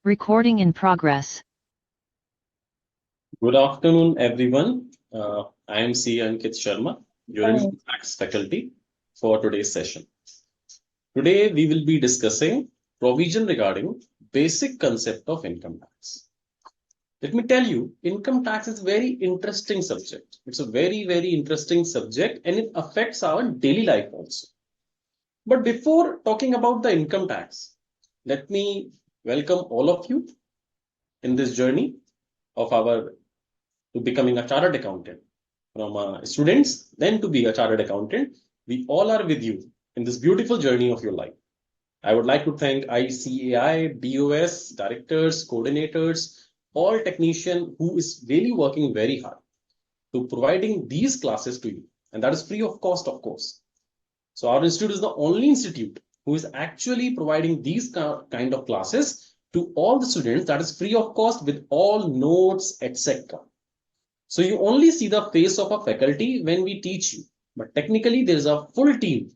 Recording in progress. Good afternoon, everyone. I am C. Ankit Sharma, your income tax faculty for today's session. Today, we will be discussing provision regarding basic concept of income tax. Let me tell you, income tax is a very interesting subject. It's a very, very interesting subject and it affects our daily life also. But before talking about the income tax, let me welcome all of you in this journey of our to becoming a chartered accountant. From students, then to be a chartered accountant, we all are with you in this beautiful journey of your life. I would like to thank ICAI, BOS, directors, coordinators, all technicians who is really working very hard to providing these classes to you. And that is free of cost, of course. So our institute is the only institute who is actually providing these kind of classes to all the students, that is free of cost with all notes, etc. So you only see the face of a faculty when we teach you, but technically there is a full team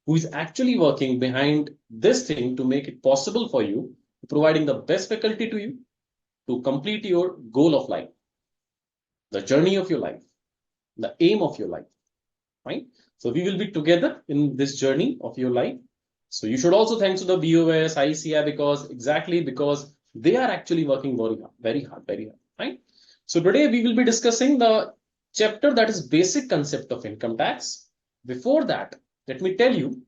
who is actually working behind this thing to make it possible for you, providing the best faculty to you to complete your goal of life, the journey of your life, the aim of your life, right? So we will be together in this journey of your life. So you should also thank to the BOS, ICI because they are actually working very hard, right? So today we will be discussing the chapter that is basic concept of income tax. Before that, let me tell you,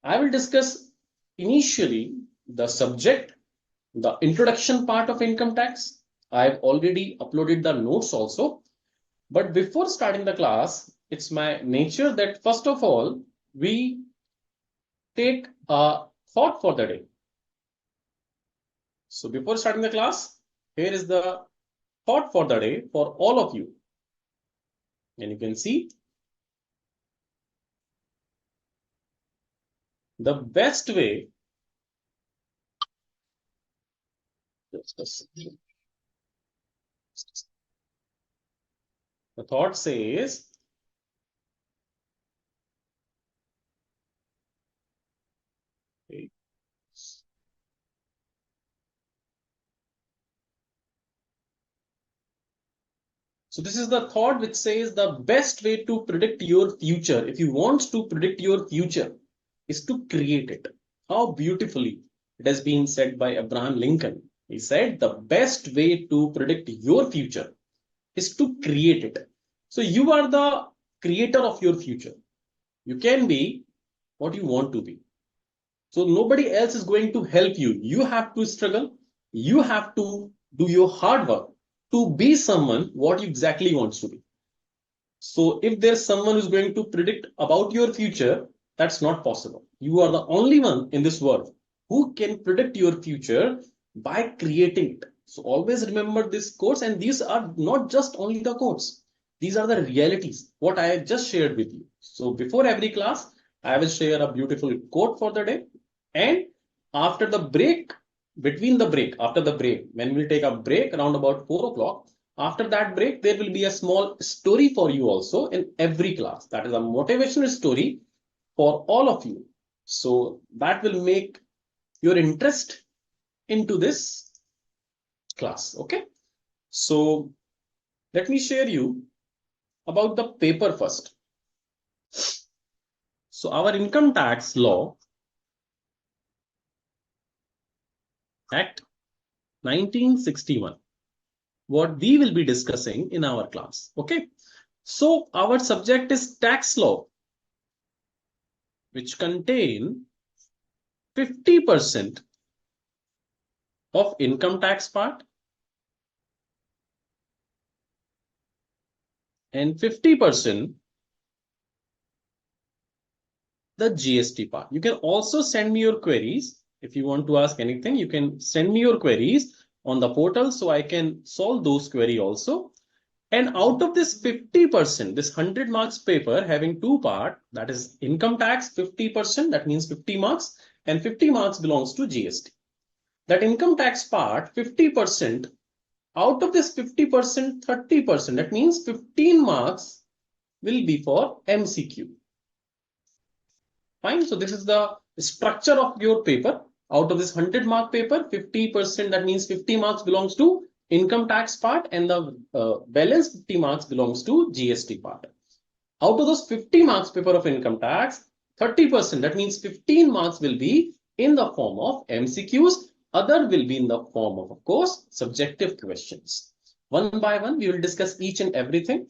I will discuss initially the subject, the introduction part of income tax. I have already uploaded the notes also. But before starting the class, it's my nature that first of all, we take a thought for the day. So before starting the class, here is the thought for the day for all of you. And you can see the best way. The thought says, okay, so this is the thought which says the best way to predict your future, if you want to predict your future, is to create it. How beautifully it has been said by Abraham Lincoln. He said the best way to predict your future is to create it. So you are the creator of your future. You can be what you want to be. So nobody else is going to help you. You have to struggle. You have to do your hard work to be someone what you exactly want to be. So if there's someone who's going to predict about your future, that's not possible. You are the only one in this world who can predict your future by creating it. So always remember this quotes, and these are not just only the quotes. These are the realities, what I have just shared with you. So before every class, I will share a beautiful quote for the day. And after the break, after the break, when we'll take a break around about 4 o'clock, after that break, there will be a small story for you also in every class. That is a motivational story for all of you. So that will make your interest into this class. Okay. So let me share you about the paper first. So our income tax law Act 1961. What we will be discussing in our class. Okay. So our subject is tax law, which contain 50% of income tax part and 50% the GST part. You can also send me your queries. If you want to ask anything, you can send me your queries on the portal so I can solve those queries also. And out of this 50%, this 100 marks paper having two parts, that is income tax 50%, that means 50 marks, and 50 marks belongs to GST. That income tax part, 50%, out of this 50%, 30%, that means 15 marks will be for MCQ. Fine. So this is the structure of your paper. Out of this 100-mark paper, 50%, that means 50 marks belongs to income tax part, and the balance 50 marks belongs to GST part. Out of those 50 marks paper of income tax, 30%, that means 15 marks will be in the form of MCQs. Other will be in the form of course, subjective questions. One by one, we will discuss each and everything.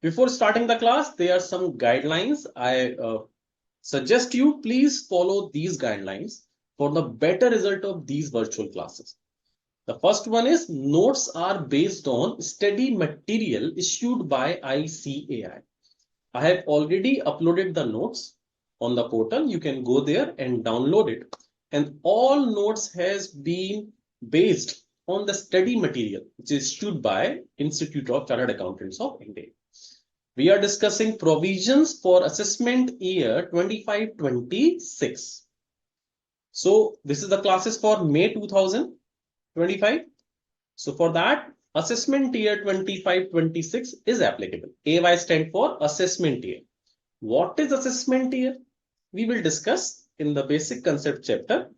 Before starting the class, there are some guidelines. I suggest you please follow these guidelines for the better result of these virtual classes. The first one is notes are based on study material issued by ICAI. I have already uploaded the notes on the portal. You can go there and download it. And all notes has been based on the study material which is issued by Institute of Chartered Accountants of India. We are discussing provisions for assessment year 25-26. So this is the classes for May 2025. So for that, assessment year 25-26 is applicable. AY stands for assessment year. What is assessment year? We will discuss in the basic concept chapter.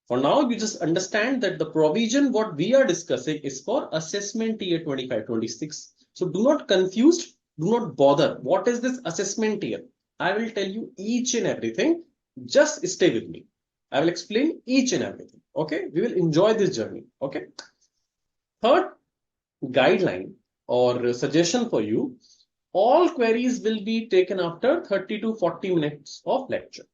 For now, you just understand that the provision what we are discussing is for assessment year 25-26. So do not confuse. Do not bother. What is this assessment year? I will tell you each and everything. Just stay with me. I will explain each and everything. Okay. We will enjoy this journey. Okay. Third guideline or suggestion for you. All queries will be taken after 30 to 40 minutes of lecture.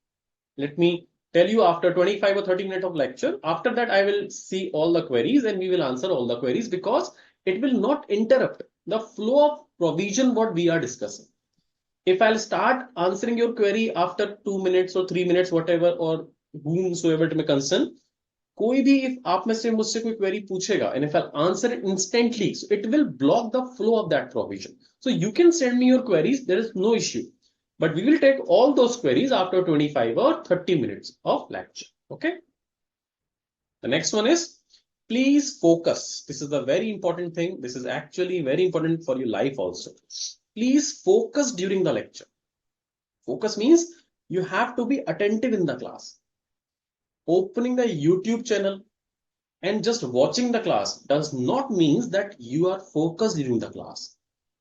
Let me tell you after 25 or 30 minutes of lecture. After that, I will see all the queries and we will answer all the queries because it will not interrupt the flow of provision what we are discussing. If I'll start answering your query after 2 minutes or 3 minutes, whatever, or whomsoever it may concern, कोई भी if आप में से मुझसे कोई query पूछेगा and if I'll answer it instantly, so it will block the flow of that provision. So you can send me your queries, there is no issue. But we will take all those queries after 25 or 30 minutes of lecture. Okay. The next one is please focus. This is a very important thing. This is actually very important for your life also. Please focus during the lecture. Focus means you have to be attentive in the class. Opening the YouTube channel and just watching the class does not mean that you are focused during the class.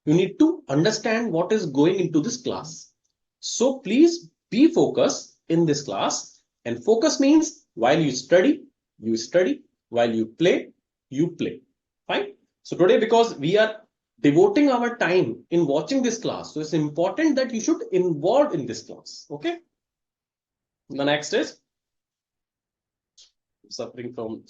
You need to understand what is going into this class. So please be focused in this class. And focus means while you study, you study. While you play, you play. Fine. So today, because we are devoting our time in watching this class, so it's important that you should involve in this class. Okay. The next is suffering from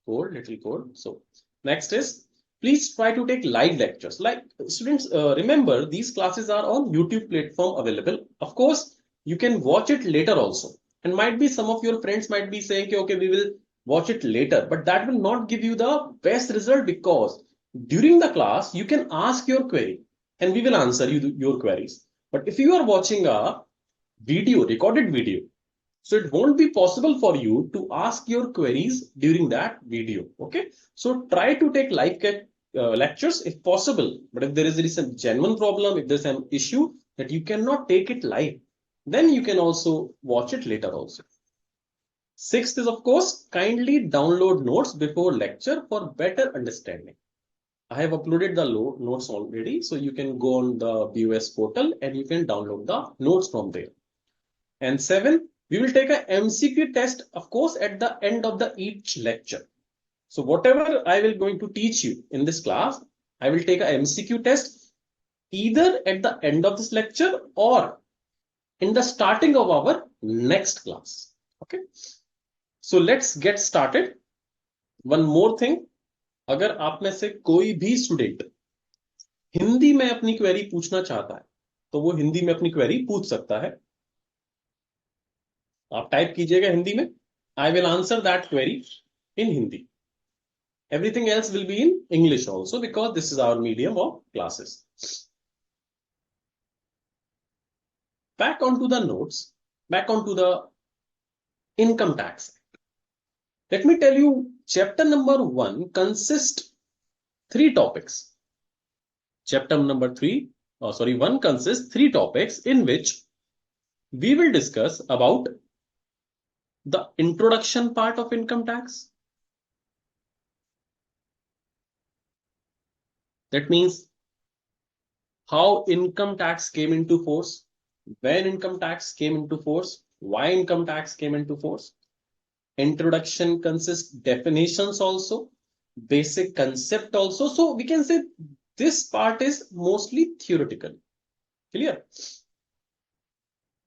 little cold. So next is please try to take live lectures. Like students, remember these classes are on YouTube platform available. Of course, you can watch it later also. And might be some of your friends might be saying, okay, we will watch it later, but that will not give you the best result because during the class, you can ask your query and we will answer your queries. But if you are watching a video, recorded video, so it won't be possible for you to ask your queries during that video. Okay. So try to take live lectures if possible. But if there is a genuine problem, if there's an issue that you cannot take it live, then you can also watch it later also. Sixth is, of course, kindly download notes before lecture for better understanding. I have uploaded the notes already, so you can go on the BOS portal and you can download the notes from there. And 7, we will take a MCQ test, of course, at the end of each lecture. So whatever I will going to teach you in this class, I will take a MCQ test either at the end of this lecture or in the starting of our next class. Okay. So let's get started. One more thing. अगर आप में से कोई भी student Hindi में अपनी query पूछना चाहता है तो वो हिंदी में अपनी क्वेरी पूछ सकता है. आप टाइप कीजिएगा हिंदी में. I will answer that query in Hindi. Everything else will be in English also because this is our medium of classes. Back onto the notes, back onto the income tax. Let me tell you, chapter number 1 consists 3 topics. Chapter number 1 consists 3 topics in which we will discuss about the introduction part of income tax. That means how income tax came into force, when income tax came into force, why income tax came into force. Introduction consists definitions also, basic concept also. So we can say this part is mostly theoretical. Clear?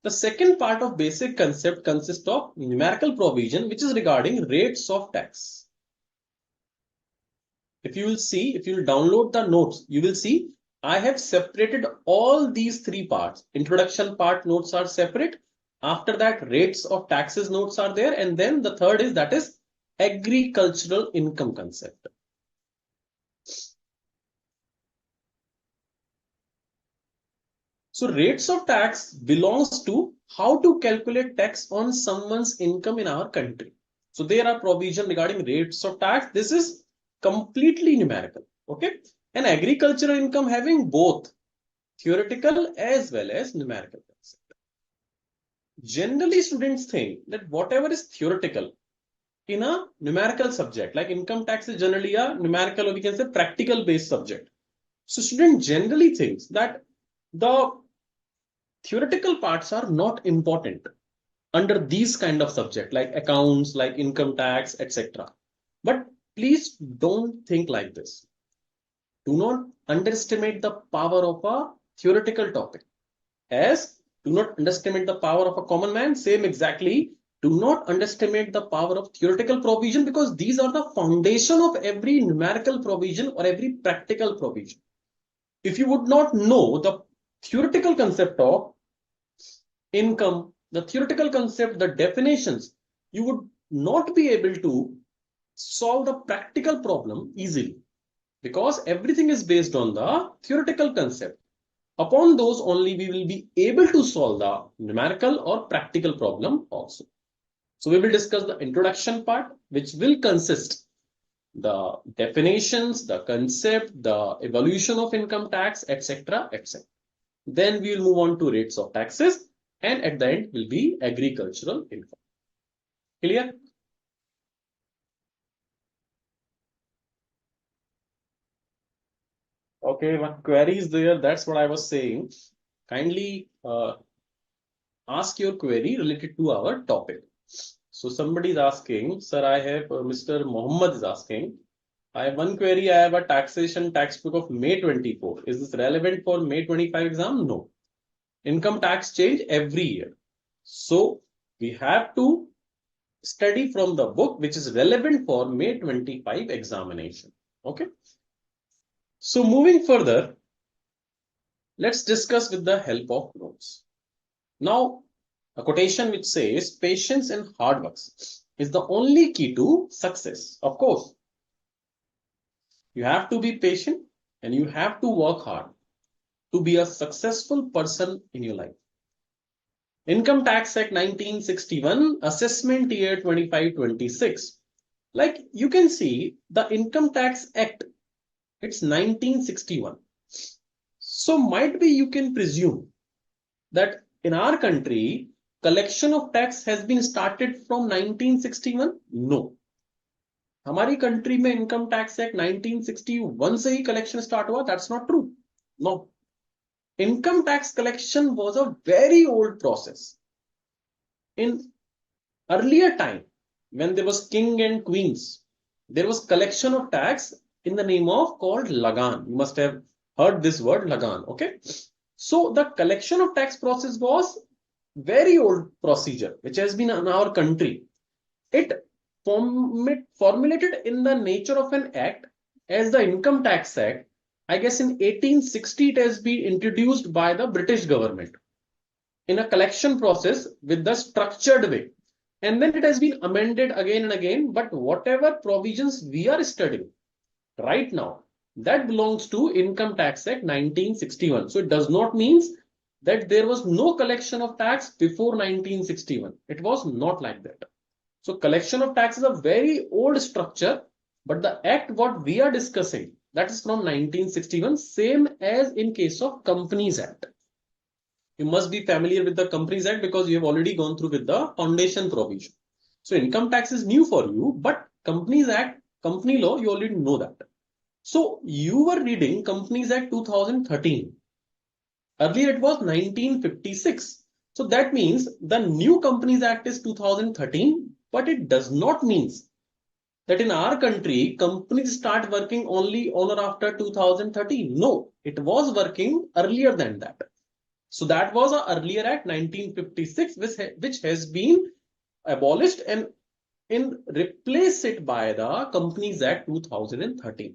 The second part of basic concept consists of numerical provision, which is regarding rates of tax. If you will download the notes, you will see I have separated all these three parts. Introduction part notes are separate. After that, rates of taxes notes are there. And then the third is, that is agricultural income concept. So rates of tax belongs to how to calculate tax on someone's income in our country. So there are provision regarding rates of tax. This is completely numerical. Okay. And agricultural income having both theoretical as well as numerical concept. Generally, students think that whatever is theoretical in a numerical subject, like income tax is generally a numerical, or we can say practical based subject. So student generally thinks that the theoretical parts are not important under these kind of subject like accounts, like income tax, etc. But please don't think like this. Do not underestimate the power of a theoretical topic. As do not underestimate the power of a common man, same exactly. Do not underestimate the power of theoretical provision, because these are the foundation of every numerical provision or every practical provision. If you would not know the theoretical concept of income, the theoretical concept, the definitions, you would not be able to solve the practical problem easily, because everything is based on the theoretical concept. Upon those only we will be able to solve the numerical or practical problem also. So we will discuss the introduction part, which will consist the definitions, the concept, the evolution of income tax, etc., etc. Then we will move on to rates of taxes, and at the end will be agricultural income. Clear? Okay, one query is there. That's what I was saying. Kindly ask your query related to our topic. So somebody is asking, sir, I have Mr. Mohammed is asking, I have one query. I have a taxation textbook of May 24. Is this relevant for May 25 exam? No. Income tax change every year. So we have to study from the book which is relevant for May 25 examination. Okay. So moving further, let's discuss with the help of notes. Now, a quotation which says, patience and hard work is the only key to success. Of course, you have to be patient and you have to work hard to be a successful person in your life. Income Tax Act 1961, Assessment Year 25-26. Like you can see, the Income Tax Act, it's 1961. So might be you can presume that in our country, collection of tax has been started from 1961. No. हमारी country में Income Tax Act 1961 से ही collection start हुआ. That's not true. No. Income tax collection was a very old process. In earlier time, when there was king and queens, there was collection of tax in the name of called lagan. You must have heard this word lagan. Okay. So the collection of tax process was very old procedure which has been in our country. It formulated in the nature of an act as the Income Tax Act. I guess in 1860 it has been introduced by the British government in a collection process with the structured way, and then it has been amended again and again. But whatever provisions we are studying right now, that belongs to Income Tax Act 1961. So it does not mean that there was no collection of tax before 1961. It was not like that. So collection of tax is a very old structure, but the act what we are discussing, that is from 1961, same as in case of Companies Act. You must be familiar with the Companies Act because you have already gone through with the foundation provision. So income tax is new for you, but Companies Act, company law, you already know that. So you were reading Companies Act 2013. Earlier it was 1956. So that means the new Companies Act is 2013, but it does not mean that in our country, companies start working only on or after 2013. No, it was working earlier than that. So that was an earlier act 1956, which has been abolished and replace it by the Companies Act 2013.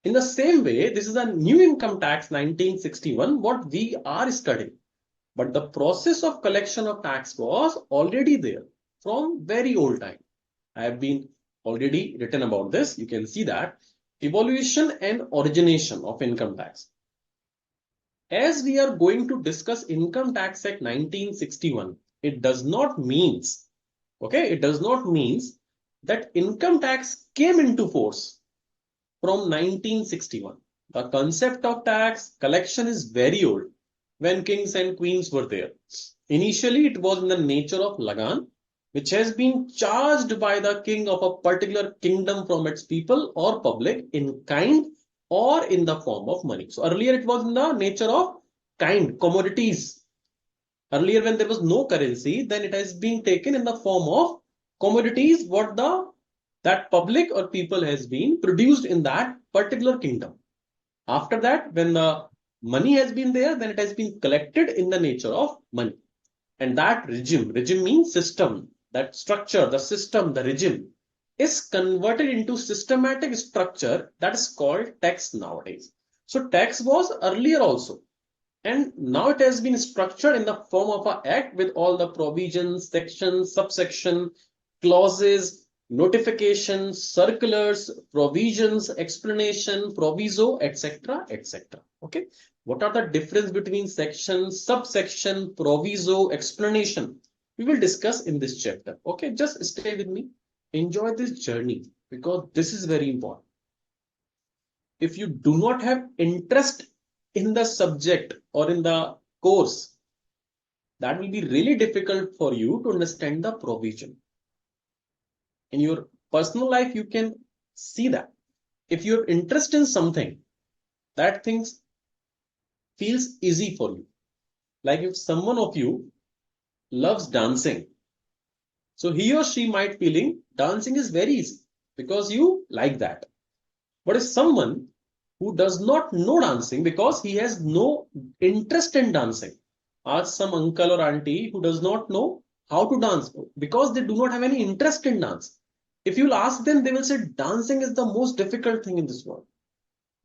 In the same way, this is a new income tax 1961, what we are studying. But the process of collection of tax was already there from very old time. I have been already written about this. You can see that evaluation and origination of income tax. As we are going to discuss Income Tax Act 1961, it does not means, okay, it does not means that income tax came into force from 1961. The concept of tax collection is very old when kings and queens were there. Initially, it was in the nature of lagan, which has been charged by the king of a particular kingdom from its people or public in kind or in the form of money. So earlier it was in the nature of kind, commodities. Earlier when there was no currency, then it has been taken in the form of commodities, what that public or people has been produced in that particular kingdom. After that, when the money has been there, then it has been collected in the nature of money. And that regime means system, that structure, the system, the regime is converted into systematic structure that is called tax nowadays. So tax was earlier also, and now it has been structured in the form of an act with all the provisions, sections, subsection, clauses, notifications, circulars, provisions, explanation, proviso, etc., etc. Okay. What are the difference between section, subsection, proviso, explanation? We will discuss in this chapter. Okay, just stay with me. Enjoy this journey because this is very important. If you do not have interest in the subject or in the course, that will be really difficult for you to understand the provision. In your personal life, you can see that. If you have interest in something, that things feels easy for you. Like if someone of you loves dancing, so he or she might feeling dancing is very easy because you like that. But if someone who does not know dancing because he has no interest in dancing, ask some uncle or auntie who does not know how to dance because they do not have any interest in dance. If you'll ask them, they will say dancing is the most difficult thing in this world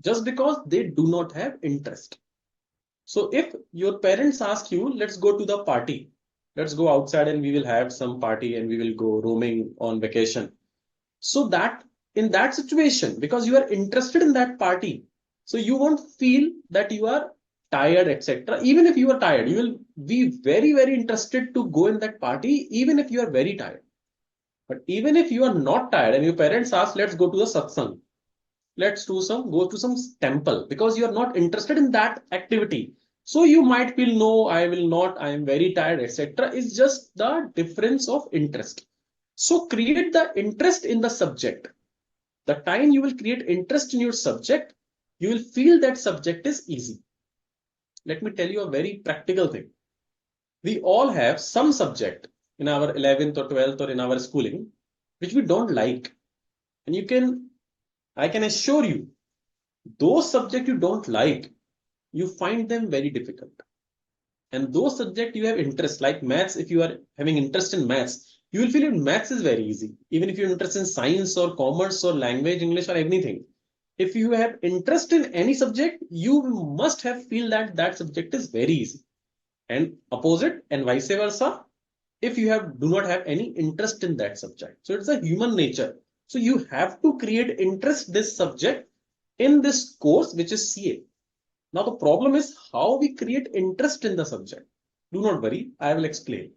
just because they do not have interest. So if your parents ask you, let's go to the party, let's go outside and we will have some party and we will go roaming on vacation. So that in that situation, because you are interested in that party, so you won't feel that you are tired, etc. Even if you are tired, you will be very, very interested to go in that party, even if you are very tired. But even if you are not tired and your parents ask, let's go to the satsang, let's go to some temple because you are not interested in that activity. So you might feel, no, I will not, I am very tired, etc. It's just the difference of interest. So create the interest in the subject. The time you will create interest in your subject, you will feel that subject is easy. Let me tell you a very practical thing. We all have some subject in our 11th or 12th or in our schooling, which we don't like. And I can assure you, those subjects you don't like, you find them very difficult. And those subjects you have interest, like maths, if you are having interest in maths, you will feel maths is very easy. Even if you're interested in science or commerce or language, English or anything, if you have interest in any subject, you must have feel that that subject is very easy. And opposite and vice versa, if you do not have any interest in that subject. So it's a human nature. So you have to create interest this subject in this course, which is CA. Now the problem is how we create interest in the subject. Do not worry, I will explain.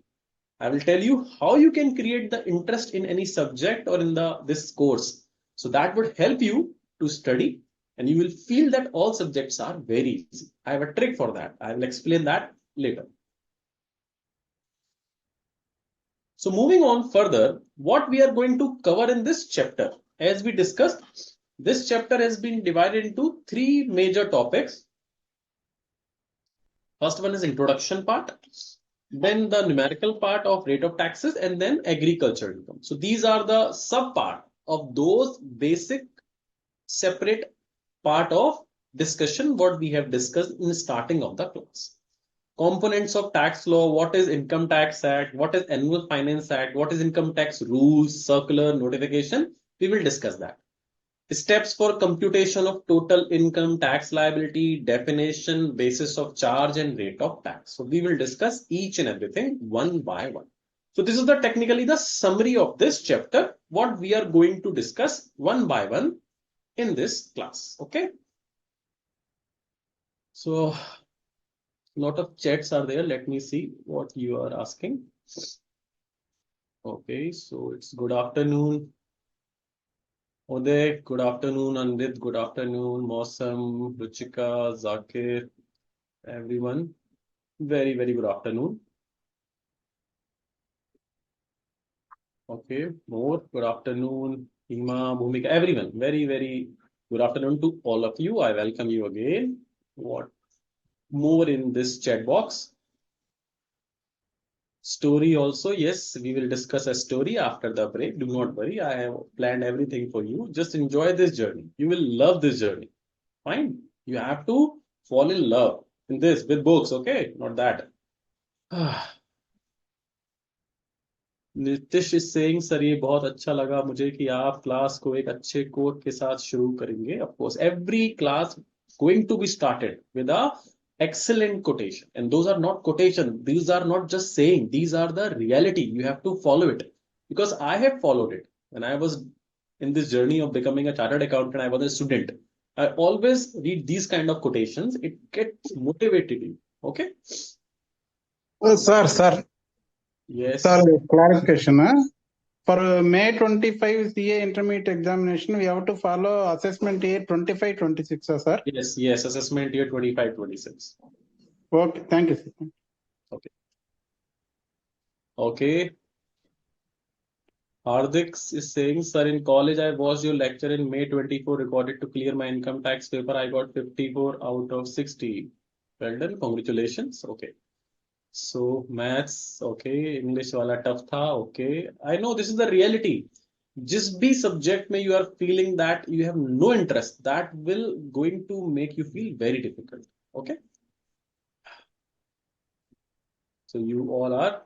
I will tell you how you can create the interest in any subject or in this course. So that would help you to study and you will feel that all subjects are very easy. I have a trick for that. I will explain that later. So moving on further, what we are going to cover in this chapter, as we discussed, this chapter has been divided into three major topics. First one is introduction part, then the numerical part of rate of taxes, and then agriculture income. So these are the sub part of those basic separate part of discussion what we have discussed in the starting of the class. Components of tax law, what is income tax act, what is annual finance act, what is income tax rules, circular, notification, we will discuss that. Steps for computation of total income tax liability, definition, basis of charge and rate of tax. So we will discuss each and everything one by one. So this is the technically the summary of this chapter, what we are going to discuss one by one in this class. Okay. So a lot of chats are there. Let me see what you are asking. Okay, so it's good afternoon. Uday, good afternoon. Andit, good afternoon. Mosam, Ruchika, Zakir, everyone. Very, very good afternoon. Okay, more good afternoon. Hima, Bhumika, everyone. Very, very good afternoon to all of you. I welcome you again. What more in this chat box? Story also, yes, we will discuss a story after the break. Do not worry, I have planned everything for you. Just enjoy this journey. You will love this journey. Fine. You have to fall in love in this with books, okay? Not that. Nitish is saying, sir, ये बहुत अच्छा लगा मुझे कि आप class को एक अच्छे कोट के साथ शुरू करेंगे. Of course, every class going to be started with a excellent quotation, and those are not quotation. These are not just saying. These are the reality. You have to follow it because I have followed it when I was in this journey of becoming a chartered accountant. I was a student. I always read these kind of quotations. It gets motivated you. Okay. Sir. Yes. Sir, clarification. For May 25 CA intermediate examination, we have to follow assessment year 25-26, sir. Yes, assessment year 25-26. Okay, thank you, sir. Okay. Hardik is saying, sir, in college, I watched your lecture in May 24, recorded to clear my income tax paper. I got 54 out of 60. Well done, congratulations. Okay. So, maths, okay. English wala tough tha, okay. I know this is the reality. Just be subject may you are feeling that you have no interest, that will going to make you feel very difficult. Okay. So you all are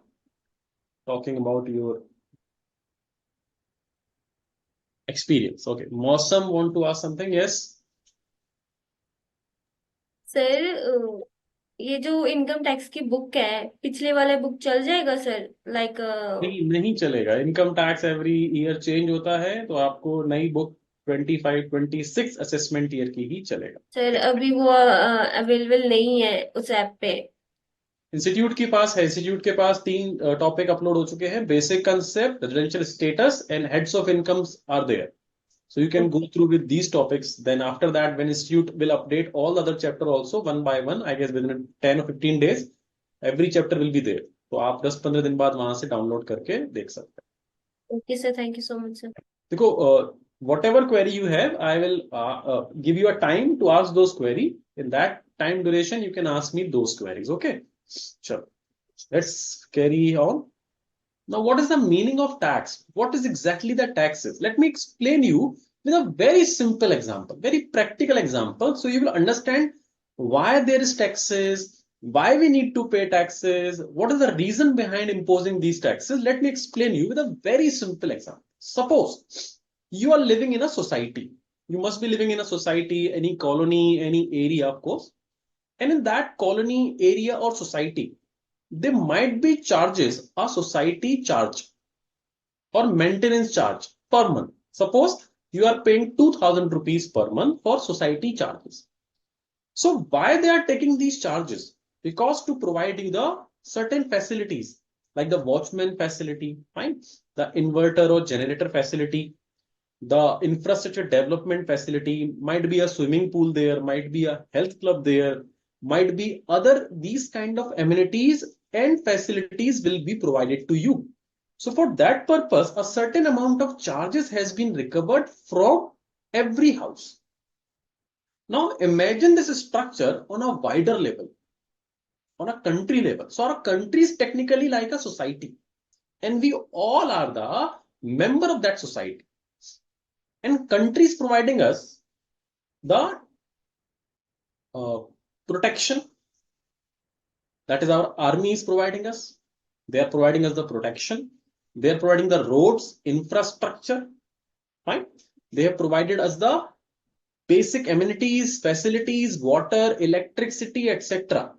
talking about your experience. Okay. Mosam want to ask something? Yes. Sir ये जो income tax की book है पिछले वाले book चल जाएगा sir like नहीं चलेगा. Income tax every year change होता है तो आपको नई बुक 25-26 असेसमेंट ईयर की ही चलेगा. सर अभी वो अवेलेबल नहीं है उस ऐप पे. इंस्टीट्यूट के पास है. इंस्टीट्यूट के पास 3 टॉपिक अपलोड हो चुके हैं. Basic concept, residential status and heads of incomes are there. So you can go through with these topics. Then after that, when institute will update all the other chapter also one by one, I guess within 10 or 15 days, every chapter will be there. तो आप 10-15 दिन बाद वहां से download करके देख सकते हैं. Okay sir, thank you so much sir. देखो, whatever query you have, I will give you a time to ask those query. In that time duration, you can ask me those queries. Okay, sure. Let's carry on. Now, what is the meaning of tax? What is exactly the taxes? Let me explain you with a very simple example, very practical example. So you will understand why there is taxes, why we need to pay taxes, what is the reason behind imposing these taxes. Let me explain you with a very simple example. Suppose you are living in a society. You must be living in a society, any colony, any area, of course. And in that colony, area or society, there might be charges, a society charge or maintenance charge per month. Suppose you are paying 2,000 rupees per month for society charges. So why they are taking these charges? Because to providing the certain facilities like the watchman facility, fine, the inverter or generator facility, the infrastructure development facility, might be a swimming pool there, might be a health club there, might be other these kind of amenities and facilities will be provided to you. So for that purpose, a certain amount of charges has been recovered from every house. Now imagine this structure on a wider level, on a country level. So our country is technically like a society, and we all are the member of that society. And country is providing us the protection. That is, our army is providing us. They are providing us the protection. They are providing the roads, infrastructure. Right? They have provided us the basic amenities, facilities, water, electricity, etc.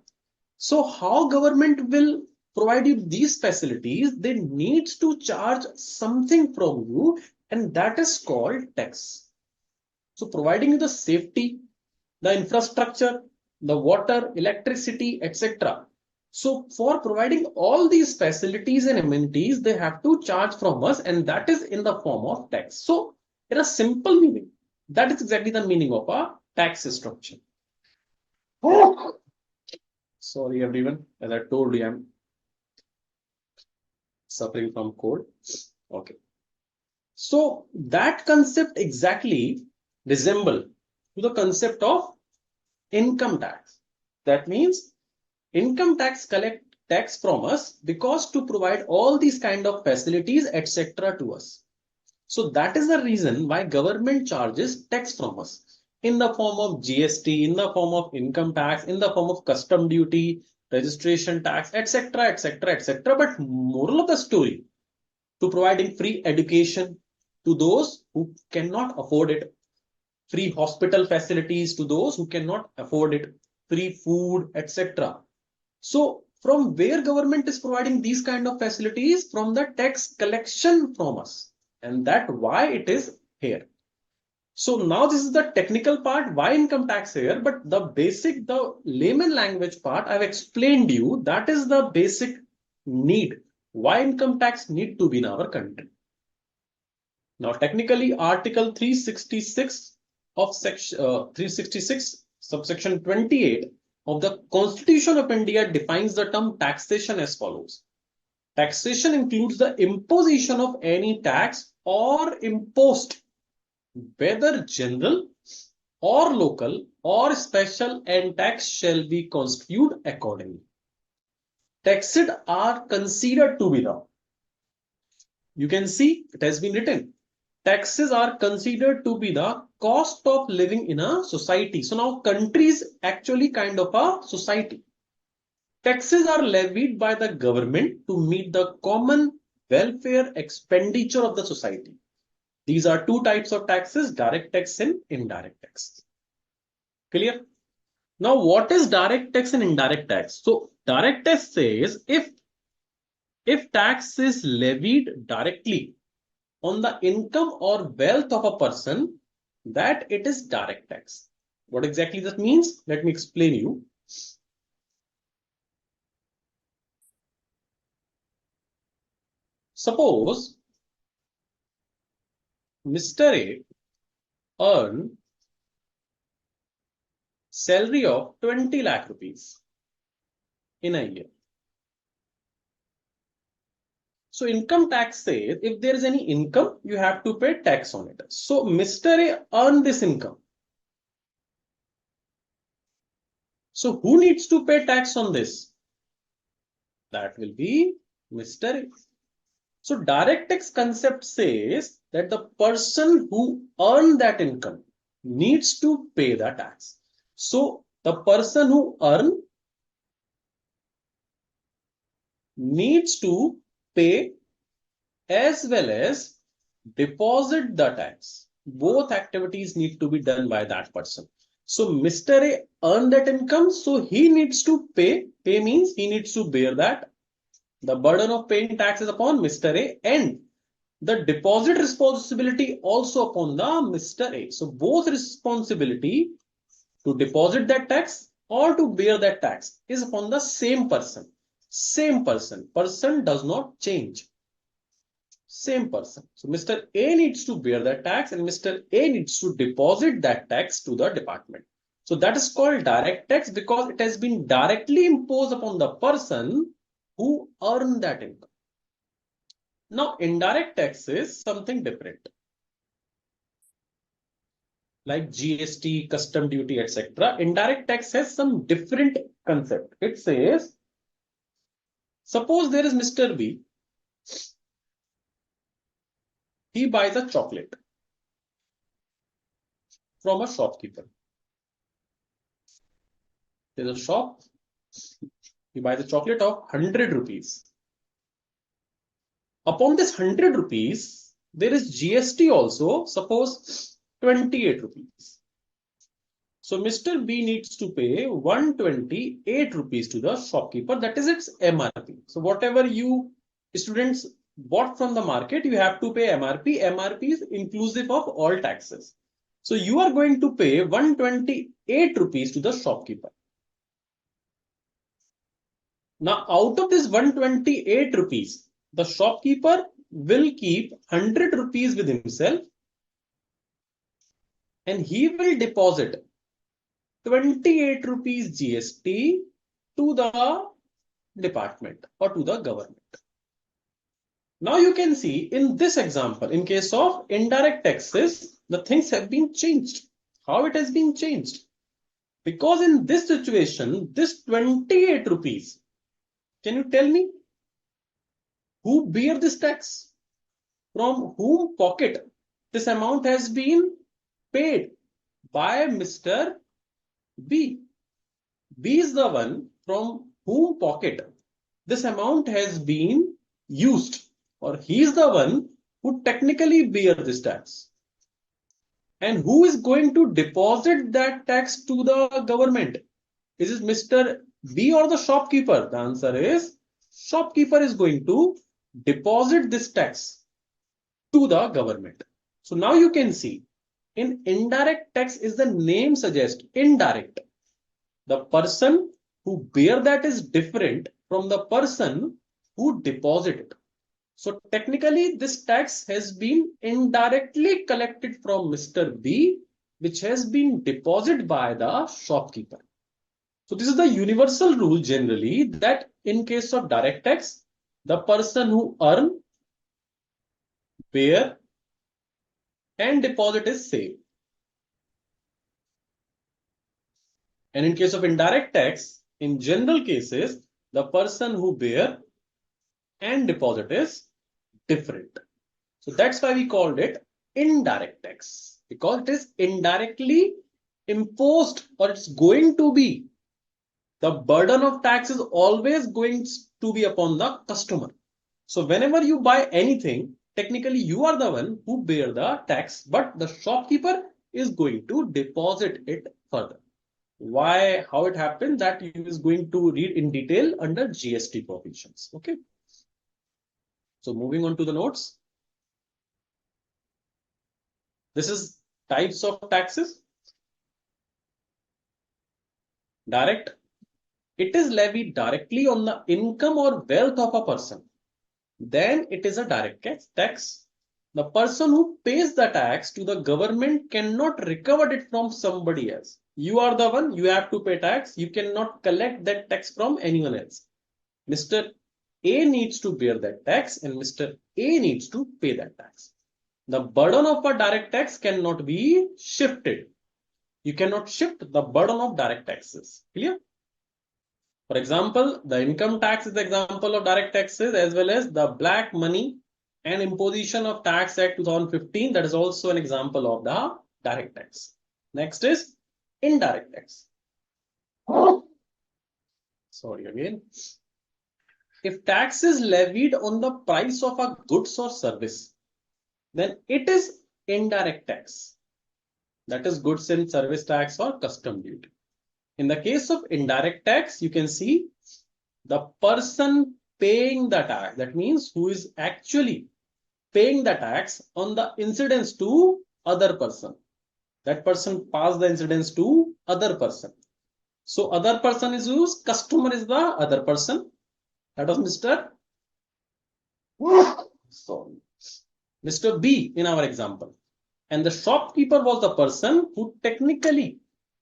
So how government will provide you these facilities? They need to charge something from you, and that is called tax. So providing you the safety, the infrastructure, the water, electricity, etc. So for providing all these facilities and amenities, they have to charge from us, and that is in the form of tax. So in a simple meaning, that is exactly the meaning of a tax structure. Sorry everyone, as I told you, I'm suffering from cold. Okay. So that concept exactly resemble to the concept of income tax. That means income tax collect tax from us because to provide all these kind of facilities, etc. to us. So that is the reason why government charges tax from us in the form of GST, in the form of income tax, in the form of custom duty, registration tax, etc., etc., etc. But moral of the story, to providing free education to those who cannot afford it, free hospital facilities to those who cannot afford it, free food, etc. So from where government is providing these kind of facilities? From the tax collection from us, and that why it is here. So now this is the technical part, why income tax here, but the basic, the layman language part I've explained you, that is the basic need, why income tax need to be in our country. Now technically Article 366 of section 366 subsection 28 of the Constitution of India defines the term taxation as follows. Taxation includes the imposition of any tax or impost, whether general or local or special, and tax shall be constituted accordingly. Taxes are considered to be the, you can see it has been written, taxes are considered to be the cost of living in a society. So now country is actually kind of a society. Taxes are levied by the government to meet the common welfare expenditure of the society. These are two types of taxes, direct tax and indirect tax. Clear? Now, what is direct tax and indirect tax? So, direct tax says if tax is levied directly on the income or wealth of a person, that it is direct tax. What exactly that means? Let me explain you. Suppose Mr. A earn salary of 20 lakh rupees in a year. So income tax says if there is any income, you have to pay tax on it. So Mr. A earned this income. So who needs to pay tax on this? That will be Mr. A. So direct tax concept says that the person who earned that income needs to pay the tax. So the person who earn needs to pay as well as deposit the tax. Both activities need to be done by that person. So Mr. A earned that income, so he needs to pay. Pay means he needs to bear that. The burden of paying taxes upon Mr. A, and the deposit responsibility also upon the Mr. A. So both responsibility to deposit that tax or to bear that tax is upon the same person. Same person. Person does not change. Same person. So Mr. A needs to bear that tax and Mr. A needs to deposit that tax to the department. So that is called direct tax because it has been directly imposed upon the person who earned that income. Now, indirect tax is something different. Like GST, custom duty, etc. Indirect tax has some different concept. It says, suppose there is Mr. B. He buys a chocolate from a shopkeeper. There's a shop. He buys a chocolate of 100 rupees. Upon this 100 rupees, there is GST also, suppose 28 rupees. So Mr. B needs to pay 128 rupees to the shopkeeper. That is its MRP. So whatever you students bought from the market, you have to pay MRP. MRP is inclusive of all taxes. So you are going to pay 128 rupees to the shopkeeper. Now out of this 128 rupees, the shopkeeper will keep 100 rupees with himself and he will deposit 28 rupees GST to the department or to the government. Now you can see in this example, in case of indirect taxes, the things have been changed. How it has been changed? Because in this situation, this 28 rupees, can you tell me who bear this tax? From whom pocket this amount has been paid? By Mr. B. B is the one from whom pocket this amount has been used, or he is the one who technically bear this tax. And who is going to deposit that tax to the government? Is it Mr. B or the shopkeeper? The answer is shopkeeper is going to deposit this tax to the government. So now you can see in indirect tax, is the name suggests indirect. The person who bear that is different from the person who deposit it. So technically this tax has been indirectly collected from Mr. B, which has been deposited by the shopkeeper. So this is the universal rule generally, that in case of direct tax, the person who earn, bear and deposit is same. And in case of indirect tax, in general cases, the person who bear and deposit is different. So that's why we called it indirect tax, because it is indirectly imposed, or it's going to be. The burden of tax is always going to be upon the customer. So whenever you buy anything, technically you are the one who bear the tax, but the shopkeeper is going to deposit it further. Why, how it happened, that you is going to read in detail under GST provisions. Okay. So moving on to the notes. This is types of taxes. Direct. It is levied directly on the income or wealth of a person. Then it is a direct tax. The person who pays the tax to the government cannot recover it from somebody else. You are the one, you have to pay tax. You cannot collect that tax from anyone else. Mr. A needs to bear that tax and Mr. A needs to pay that tax. The burden of a direct tax cannot be shifted. You cannot shift the burden of direct taxes. Clear? For example, the income tax is the example of direct taxes, as well as the black money and imposition of tax act 2015. That is also an example of the direct tax. Next is indirect tax. Sorry again. If tax is levied on the price of a goods or service, then it is indirect tax. That is goods and service tax or custom duty. In the case of indirect tax, you can see the person paying the tax. That means who is actually paying the tax on the incidence to other person. That person passed the incidence to other person. So other person is whose? Customer is the other person. That was Mr. B in our example. And the shopkeeper was the person who technically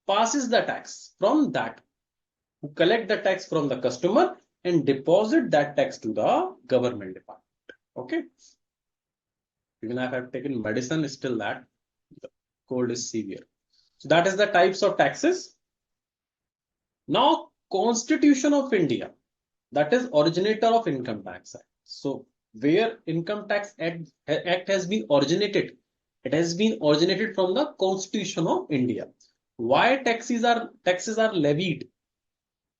passes the tax from that, who collect the tax from the customer and deposit that tax to the government department. Okay. Even if I have taken medicine, still that the cold is severe. So that is the types of taxes. Now, Constitution of India, that is originator of Income Tax Act. So where Income Tax Act has been originated, it has been originated from the Constitution of India. Why taxes are levied?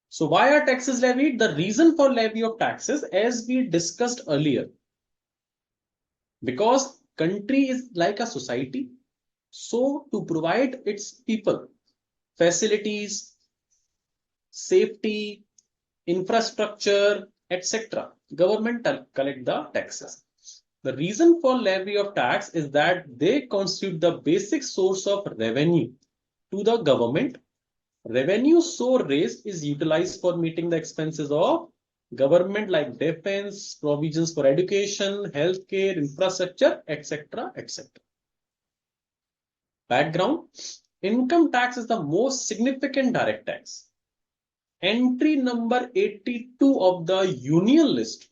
So why are taxes levied? The reason for levy of taxes, as we discussed earlier, because country is like a society. So to provide its people facilities, safety, infrastructure, etc., government collect the taxes. The reason for levy of tax is that they constitute the basic source of revenue to the government. Revenue so raised is utilized for meeting the expenses of government like defense, provisions for education, healthcare, infrastructure, etc., etc. Background: income tax is the most significant direct tax. Entry number 82 of the Union List,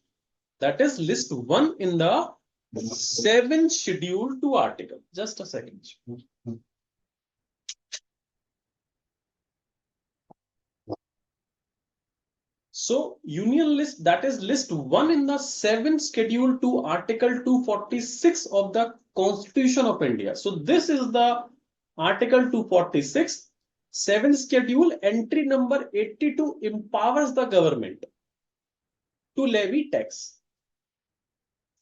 that is list 1 in the 7th schedule to article. Just a second. So Union List, that is list 1 in the 7th schedule to article 246 of the Constitution of India. So this is the article 246, 7th schedule, entry number 82 empowers the government to levy tax.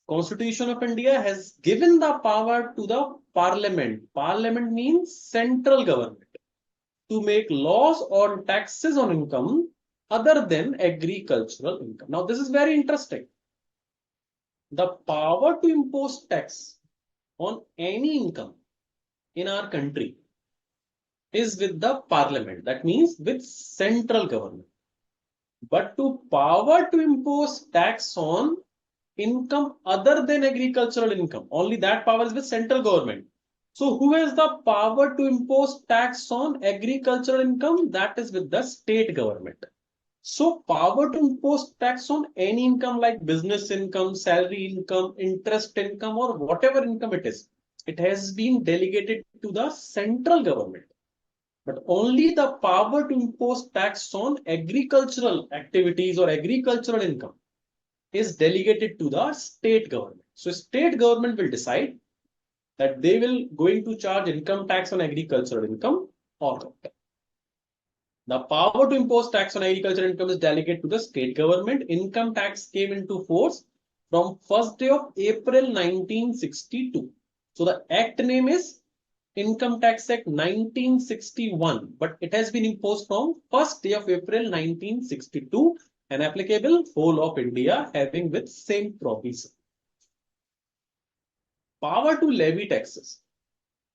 Constitution of India has given the power to the Parliament. Parliament means central government, to make laws on taxes on income other than agricultural income. Now, this is very interesting. The power to impose tax on any income in our country is with the Parliament. That means with central government. But power to impose tax on income other than agricultural income, only that power is with central government. So who has the power to impose tax on agricultural income? That is with the state government. So power to impose tax on any income like business income, salary income, interest income, or whatever income it is, it has been delegated to the central government. But only the power to impose tax on agricultural activities or agricultural income is delegated to the state government. So state government will decide that they will going to charge income tax on agricultural income or not. The power to impose tax on agricultural income is delegated to the state government. Income tax came into force from 1st day of April 1962. So the act name is Income Tax Act 1961, but it has been imposed from 1st day of April 1962 and applicable whole of India having with same provision. Power to levy taxes.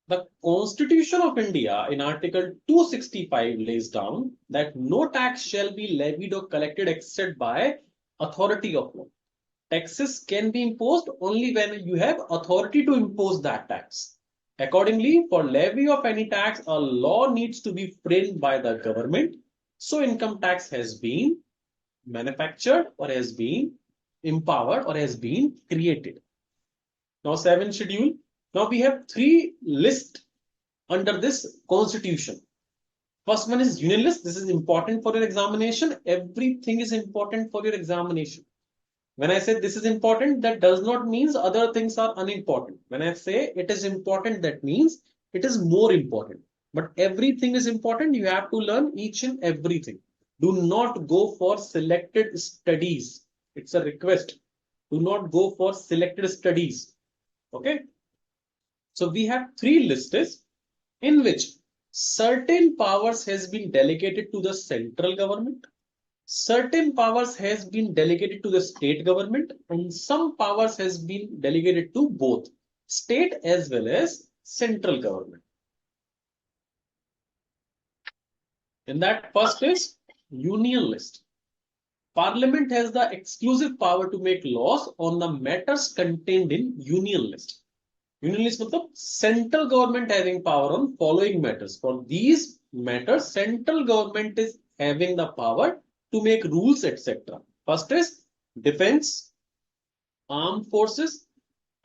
The Constitution of India in Article 265 lays down that no tax shall be levied or collected except by authority of law. Taxes can be imposed only when you have authority to impose that tax. Accordingly, for levy of any tax, a law needs to be framed by the government. So income tax has been manufactured or has been empowered or has been created. Now, 7th schedule. Now we have 3 lists under this constitution. First one is Union List. This is important for your examination. Everything is important for your examination. When I say this is important, that does not mean other things are unimportant. When I say it is important, that means it is more important. But everything is important. You have to learn each and everything. Do not go for selected studies. It's a request. Do not go for selected studies. Okay. So we have 3 lists in which certain powers has been delegated to the central government, certain powers has been delegated to the state government, and some powers has been delegated to both state as well as central government. In that, first is Union List. Parliament has the exclusive power to make laws on the matters contained in Union List. Union List मतलब central government having power on following matters. For these matters, central government is having the power to make rules, etc. First is defense, armed forces,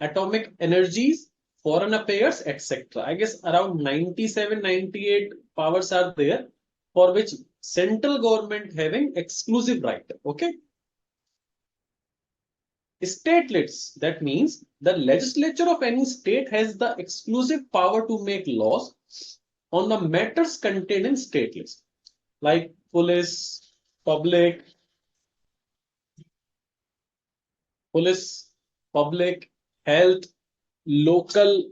atomic energies, foreign affairs, etc. I guess around 97, 98 powers are there for which central government having exclusive right. Okay. Statelets, that means the legislature of any state has the exclusive power to make laws on the matters contained in statelets, like police, public, health, local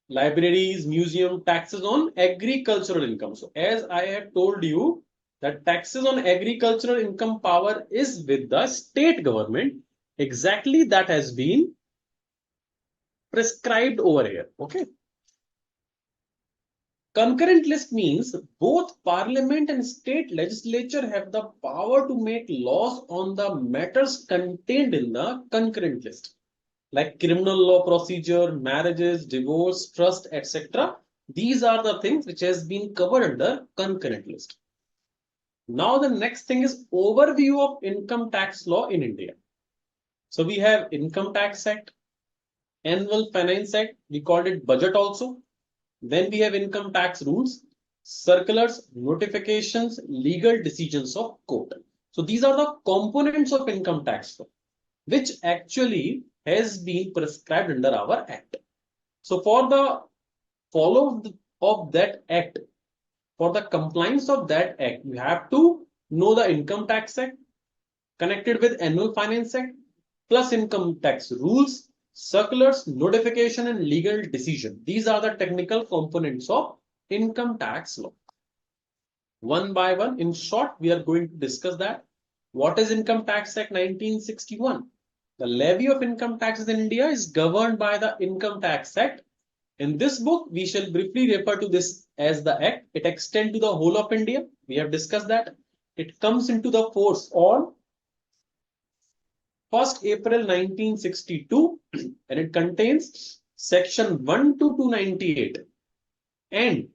libraries, museum, taxes on agricultural income. So as I have told you that taxes on agricultural income power is with the state government, exactly that has been prescribed over here. Okay. Concurrent list means both parliament and state legislature have the power to make laws on the matters contained in the concurrent list, like criminal law procedure, marriages, divorce, trust, etc. These are the things which has been covered under concurrent list. Now the next thing is overview of income tax law in India. So we have Income Tax Act, Annual Finance Act, we called it budget also. Then we have income tax rules, circulars, notifications, legal decisions of court. So these are the components of income tax law, which actually has been prescribed under our act. So for the follow of that act, for the compliance of that act, you have to know the Income Tax Act connected with Annual Finance Act, plus income tax rules, circulars, notification, and legal decision. These are the technical components of income tax law. One by one, in short, we are going to discuss that. What is Income Tax Act 1961? The levy of income taxes in India is governed by the Income Tax Act. In this book, we shall briefly refer to this as the Act. It extends to the whole of India. We have discussed that. It comes into the force on 1st April 1962, and it contains section 1 to 298 and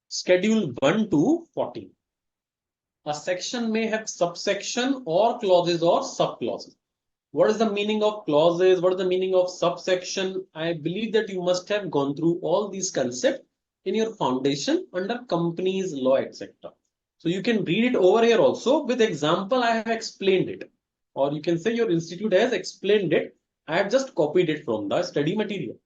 schedule 1 to 14. A section may have subsection or clauses or subclauses. What is the meaning of clauses? What is the meaning of subsection? I believe that you must have gone through all these concepts in your foundation under companies law, etc. So you can read it over here also with example. I have explained it. Or you can say your institute has explained it. I have just copied it from the study material.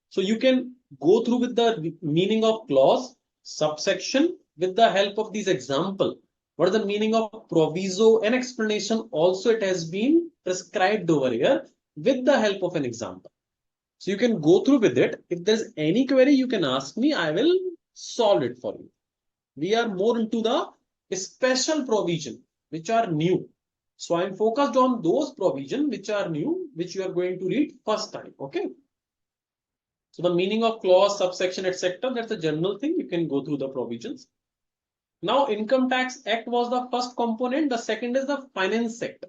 So you can go through with the meaning of clause, subsection with the help of these example. What is the meaning of proviso and explanation? Also, it has been prescribed over here with the help of an example. So you can go through with it. If there's any query, you can ask me. I will solve it for you. We are more into the special provision, which are new. So I'm focused on those provisions which are new, which you are going to read first time. Okay. So the meaning of clause, subsection, etc. That's a general thing. You can go through the provisions. Now, Income Tax Act was the first component. The second is the Finance Act.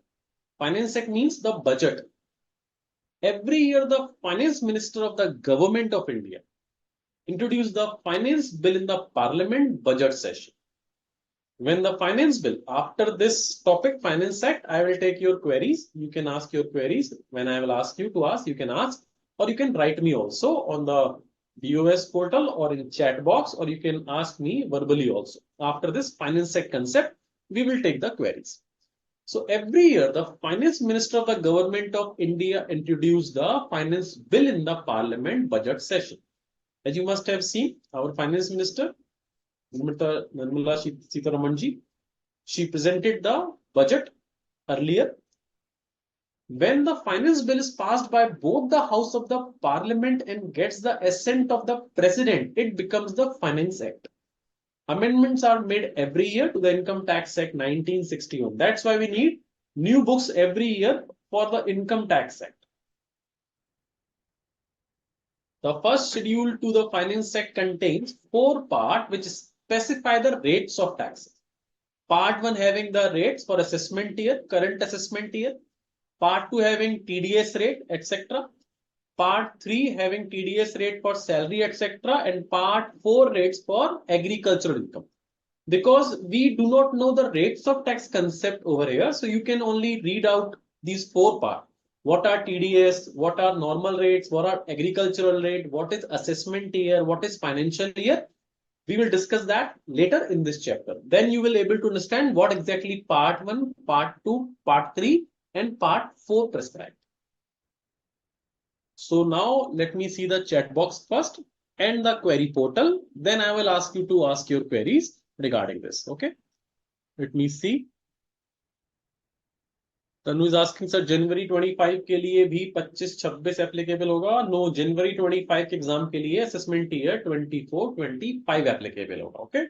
Finance Act means the budget. Every year, the Finance Minister of the Government of India introduced the Finance Bill in the Parliament budget session. When the finance bill, after this topic, Finance Act, I will take your queries. You can ask your queries. When I will ask you to ask, you can ask, or you can write me also on the BOS portal or in chat box, or you can ask me verbally also. After this Finance Act concept, we will take the queries. So every year, the Finance Minister of the Government of India introduced the Finance Bill in the Parliament budget session. As you must have seen, our Finance Minister, Nirmala Sitharamanji, she presented the budget earlier. When the finance bill is passed by both the House of the Parliament and gets the assent of the President, it becomes the Finance Act. Amendments are made every year to the Income Tax Act 1961. That's why we need new books every year for the Income Tax Act. The first schedule to the Finance Act contains 4 parts which specify the rates of taxes. Part 1 having the rates for assessment year, current assessment year. Part 2 having TDS rate, etc. Part 3 having TDS rate for salary, etc. And Part 4 rates for agricultural income. Because we do not know the rates of tax concept over here, so you can only read out these 4 parts. what are TDS, what are normal rates, what are agricultural rate, what is assessment year, what is financial year. We will discuss that later in this chapter. Then you will able to understand what exactly part 1, part 2, part 3 and part 4 prescribed. So now let me see the chat box first and the query portal. Then I will ask you to ask your queries regarding this. Okay. Let me see. Tanu is asking sir जनवरी 25 के लिए भी 25-26 applicable होगा. No, जनवरी 25 के exam के लिए assessment year 24-25 applicable होगा. Okay.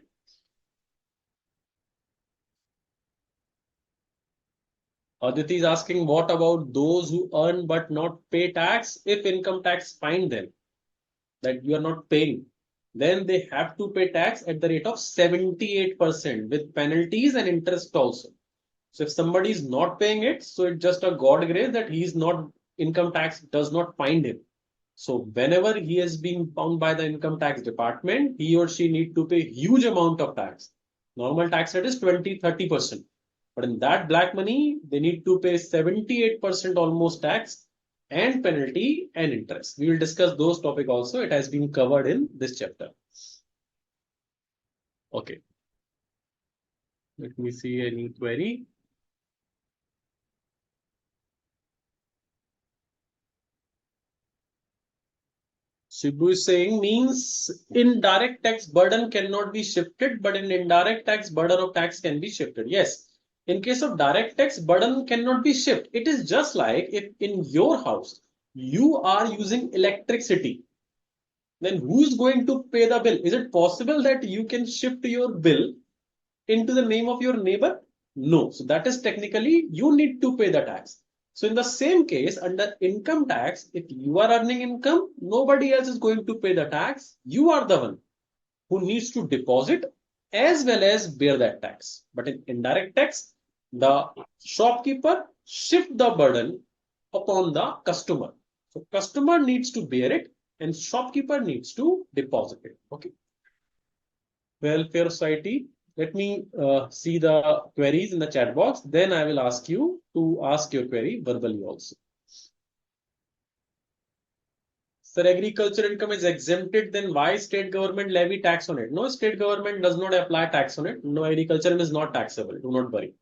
Aditi is asking what about those who earn but not pay tax? If income tax find them that you are not paying, then they have to pay tax at the rate of 78% with penalties and interest also. So if somebody is not paying it, so it's just a God grace that he is not, income tax does not find him. So whenever he has been found by the income tax department, he or she need to pay huge amount of tax. Normal tax rate is 20-30%. But in that black money, they need to pay 78% almost tax and penalty and interest. We will discuss those topics also. It has been covered in this chapter. Okay. Let me see any query. Shibu is saying means indirect tax burden cannot be shifted, but in indirect tax burden of tax can be shifted. Yes. In case of direct tax, burden cannot be shifted. It is just like if in your house you are using electricity, then who's going to pay the bill? Is it possible that you can shift your bill into the name of your neighbor? No. So that is technically you need to pay the tax. So in the same case, under income tax, if you are earning income, nobody else is going to pay the tax. You are the one who needs to deposit as well as bear that tax. But in indirect tax, the shopkeeper shift the burden upon the customer. So customer needs to bear it and shopkeeper needs to deposit it. Okay. Welfare Society. Let me see the queries in the chat box. Then I will ask you to ask your query verbally also. Sir, agriculture income is exempted, then why state government levy tax on it? No, state government does not apply tax on it. No, agriculture is not taxable. Do not worry.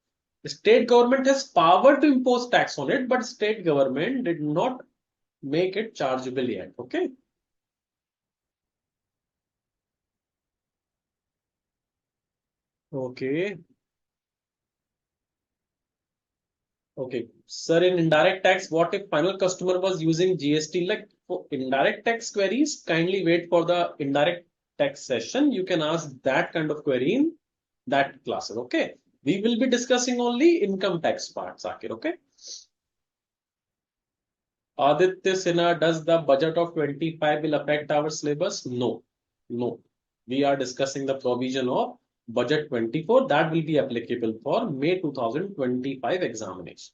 The state government has power to impose tax on it, but state government did not make it chargeable yet. Okay. Okay. Okay. Sir, in indirect tax, what if final customer was using GST? Like for indirect tax queries, kindly wait for the indirect tax session. You can ask that kind of query in that classes. Okay. We will be discussing only income tax part, Zakir. Okay. Aditya Sinha, does the budget of 25 will affect our syllabus? No. No. We are discussing the provision of budget 24 that will be applicable for May 2025 examination.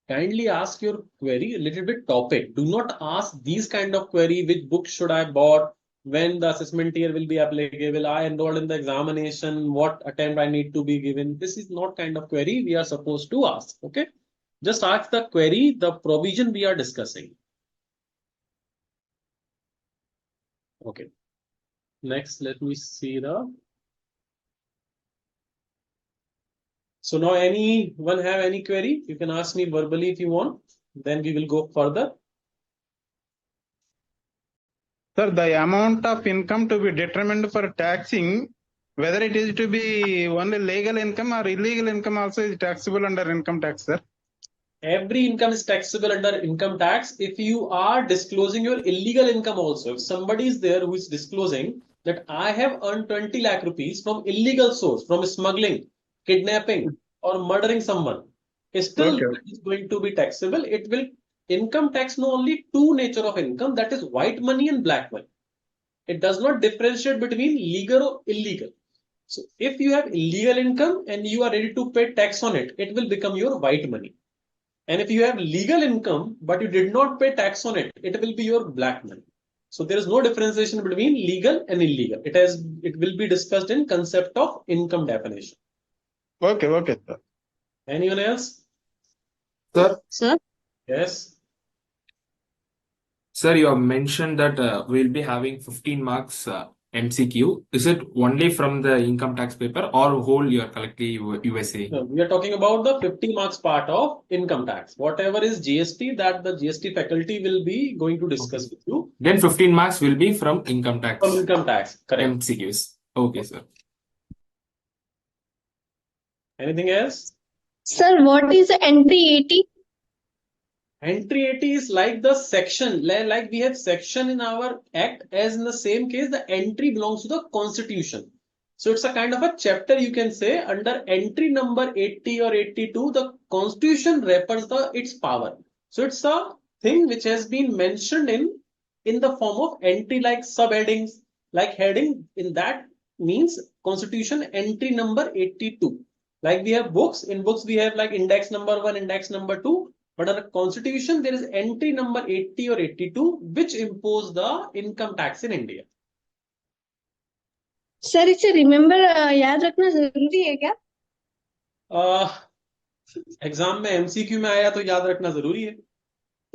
Kindly ask your query a little bit topic. Do not ask these kind of query, which book should I bought, when the assessment year will be applicable, I enrolled in the examination, what attempt I need to be given. This is not kind of query we are supposed to ask. Okay. Just ask the query, the provision we are discussing. Okay. Next, let me see the. So now anyone have any query? You can ask me verbally if you want. Then we will go further. Sir, the amount of income to be determined for taxing, whether it is to be only legal income or illegal income also is taxable under income tax, sir. Every income is taxable under income tax if you are disclosing your illegal income also. If somebody is there who is disclosing that I have earned 20 lakh rupees from illegal source, from smuggling, kidnapping or murdering someone, still Okay. it is going to be taxable. It will income tax know only two nature of income, that is white money and black money. It does not differentiate between legal or illegal. So if you have illegal income and you are ready to pay tax on it, it will become your white money. And if you have legal income, but you did not pay tax on it, it will be your black money. So there is no differentiation between legal and illegal. It will be discussed in concept of income definition. Okay, okay, sir. Anyone else? Sir, Yes. sir, you have mentioned that we'll be having 15 marks MCQ. Is it only from the income tax paper or whole you are collecting USA? No, we are talking about the 50 marks part of income tax. Whatever is GST, that the GST faculty will be going to discuss with you. Then 15 marks will be from income tax From income tax, correct. MCQs. Okay, sir. Anything else? Sir, what is the entry 80? Entry 80 is like the section, like we have section in our act, as in the same case, the entry belongs to the constitution. So it's a kind of a chapter, you can say. Under entry number 80 or 82, the constitution refers its power. So it's a thing which has been mentioned in the form of entry, like subheadings, like heading. In that means constitution entry number 82. Like we have books, in books we have like index number 1, index number 2. But under constitution, there is entry number 80 or 82, which impose the income tax in India. Sir इसे remember याद रखना जरूरी है क्या? Exam में MCQ में आया तो याद रखना जरूरी है.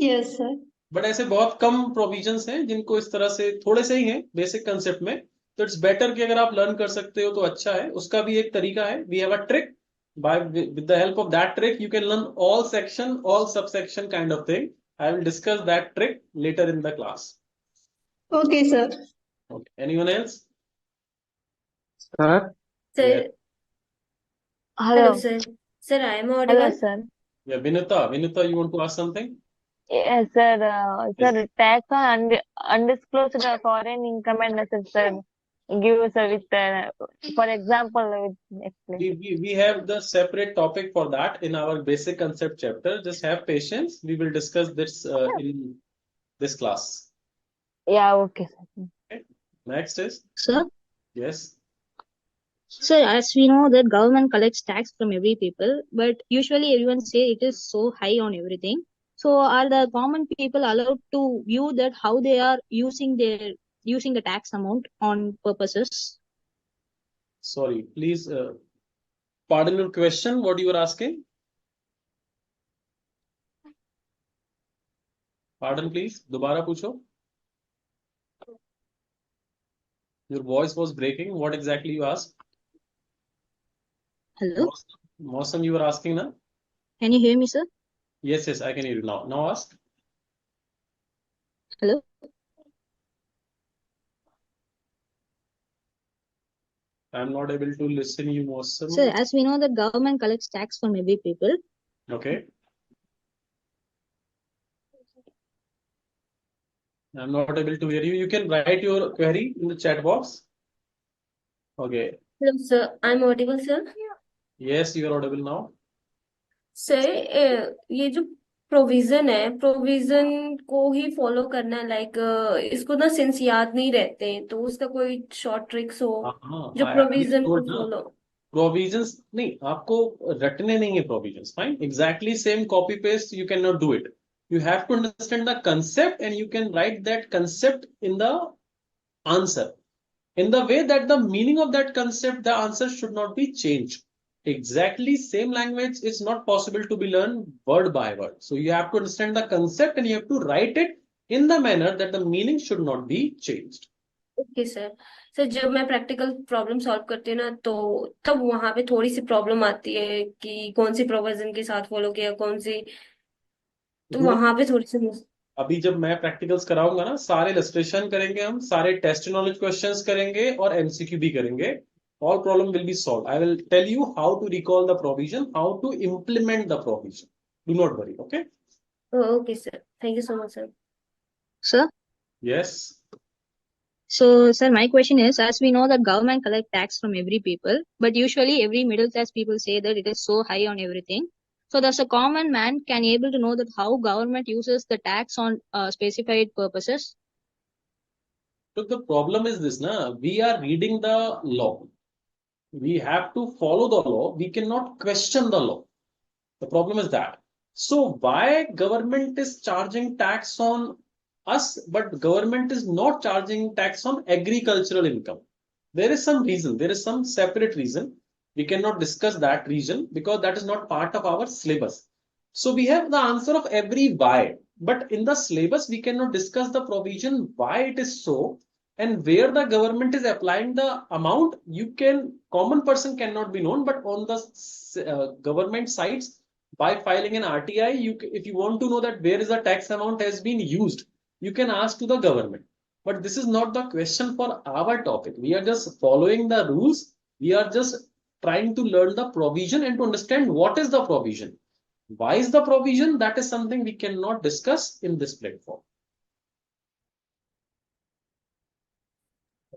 Yes sir. बट ऐसे बहुत कम प्रोविजंस हैं जिनको इस तरह से, थोड़े से ही हैं बेसिक कंसेप्ट में. तो इट्स बेटर कि अगर आप लर्न कर सकते हो तो अच्छा है. उसका भी एक तरीका है. We have a trick. With the help of that trick, you can learn all section, all subsection kind of thing. I will discuss that trick later in the class. Okay, sir. Okay. Anyone else? Sir, Sir, Yeah. hello, hello, sir. Sir, I am hello, audible. sir. Yeah, Vinita, you want to ask something? Yes, sir. Yes. Sir, tax on undisclosed foreign income and assets, sir. Give us with, for example, with explain. We have the separate topic for that in our basic concept chapter. Just have patience. We will discuss this in this class. Yeah, okay, sir. Okay. Next is, Sir, yes. sir, as we know that government collects tax from every people, but usually everyone say it is so high on everything. So are the common people allowed to view that how they are using the tax amount on purposes? Sorry, please pardon your question. What you were asking? Pardon, please. दोबारा पूछो. Your voice was breaking. What exactly you asked? Hello, Mosam, you were asking, na? can you hear me, sir? Yes, I can hear you now. Now ask. Hello. I'm not able to listen you, Mosam. Sir, as we know that government collects tax from every people, Okay. I'm not able to hear you. You can write your query in the chat box. Okay. Hello, sir. I'm audible, sir. Yes, you are audible now. Sir ये जो provision है, provision को ही follow करना है. Like इसको ना since याद नहीं रहते, तो उसका कोई शॉर्ट ट्रिक्स हो जो प्रोविजन को फॉलो. प्रोविजंस नहीं, आपको रटने नहीं है provisions. Fine. Exactly same copy paste you can not do it. You have to understand the concept and you can write that concept in the answer. In the way that the meaning of that concept, the answer should not be changed. Exactly same language is not possible to be learned word by word. So you have to understand the concept and you have to write it in the manner that the meaning should not be changed. Okay sir. Sir जब मैं practical problem solve करती हूँ ना, तो तब वहां पे थोड़ी सी प्रॉब्लम आती है कि कौन सी प्रोविजन के साथ फॉलो किया, कौन सी. तो वहां पे थोड़ी सी अभी जब मैं प्रैक्टिकल्स कराऊंगा ना, सारे इलस्ट्रेशन करेंगे, हम सारे टेस्ट नॉलेज क्वेश्चंस करेंगे और एमसीक्यू भी करेंगे. All problem will be solved. I will tell you how to recall the provision, how to implement the provision. Do not worry. Okay. Okay sir. Thank you so much sir. sir. Yes. So, sir, my question is, as we know that government collect tax from every people, but usually every middle class people say that it is so high on everything. So, thus a common man can able to know that how government uses the tax on specified purposes. So the problem is this, na? We are reading the law. We have to follow the law. We cannot question the law. The problem is that. So why government is charging tax on us, but government is not charging tax on agricultural income? There is some reason. There is some separate reason. We cannot discuss that region because that is not part of our syllabus. So we have the answer of every why, but in the syllabus we cannot discuss the provision why it is so and where the government is applying the amount. Common person cannot be known, but on the government sites, by filing an RTI, if you want to know that where is the tax amount has been used, you can ask to the government. But this is not the question for our topic. We are just following the rules. We are just trying to learn the provision and to understand what is the provision. Why is the provision? That is something we cannot discuss in this platform.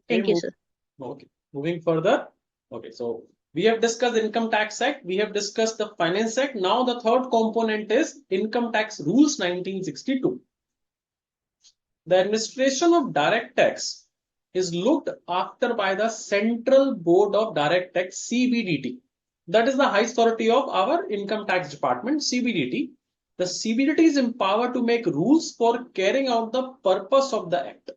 Thank you, sir. Okay, moving further. Okay, so we have discussed Income Tax Act. We have discussed the Finance Act. Now the third component is Income Tax Rules 1962. The administration of direct tax is looked after by the Central Board of Direct Tax, CBDT. That is the high authority of our income tax department, CBDT. The CBDT is empowered to make rules for carrying out the purpose of the act.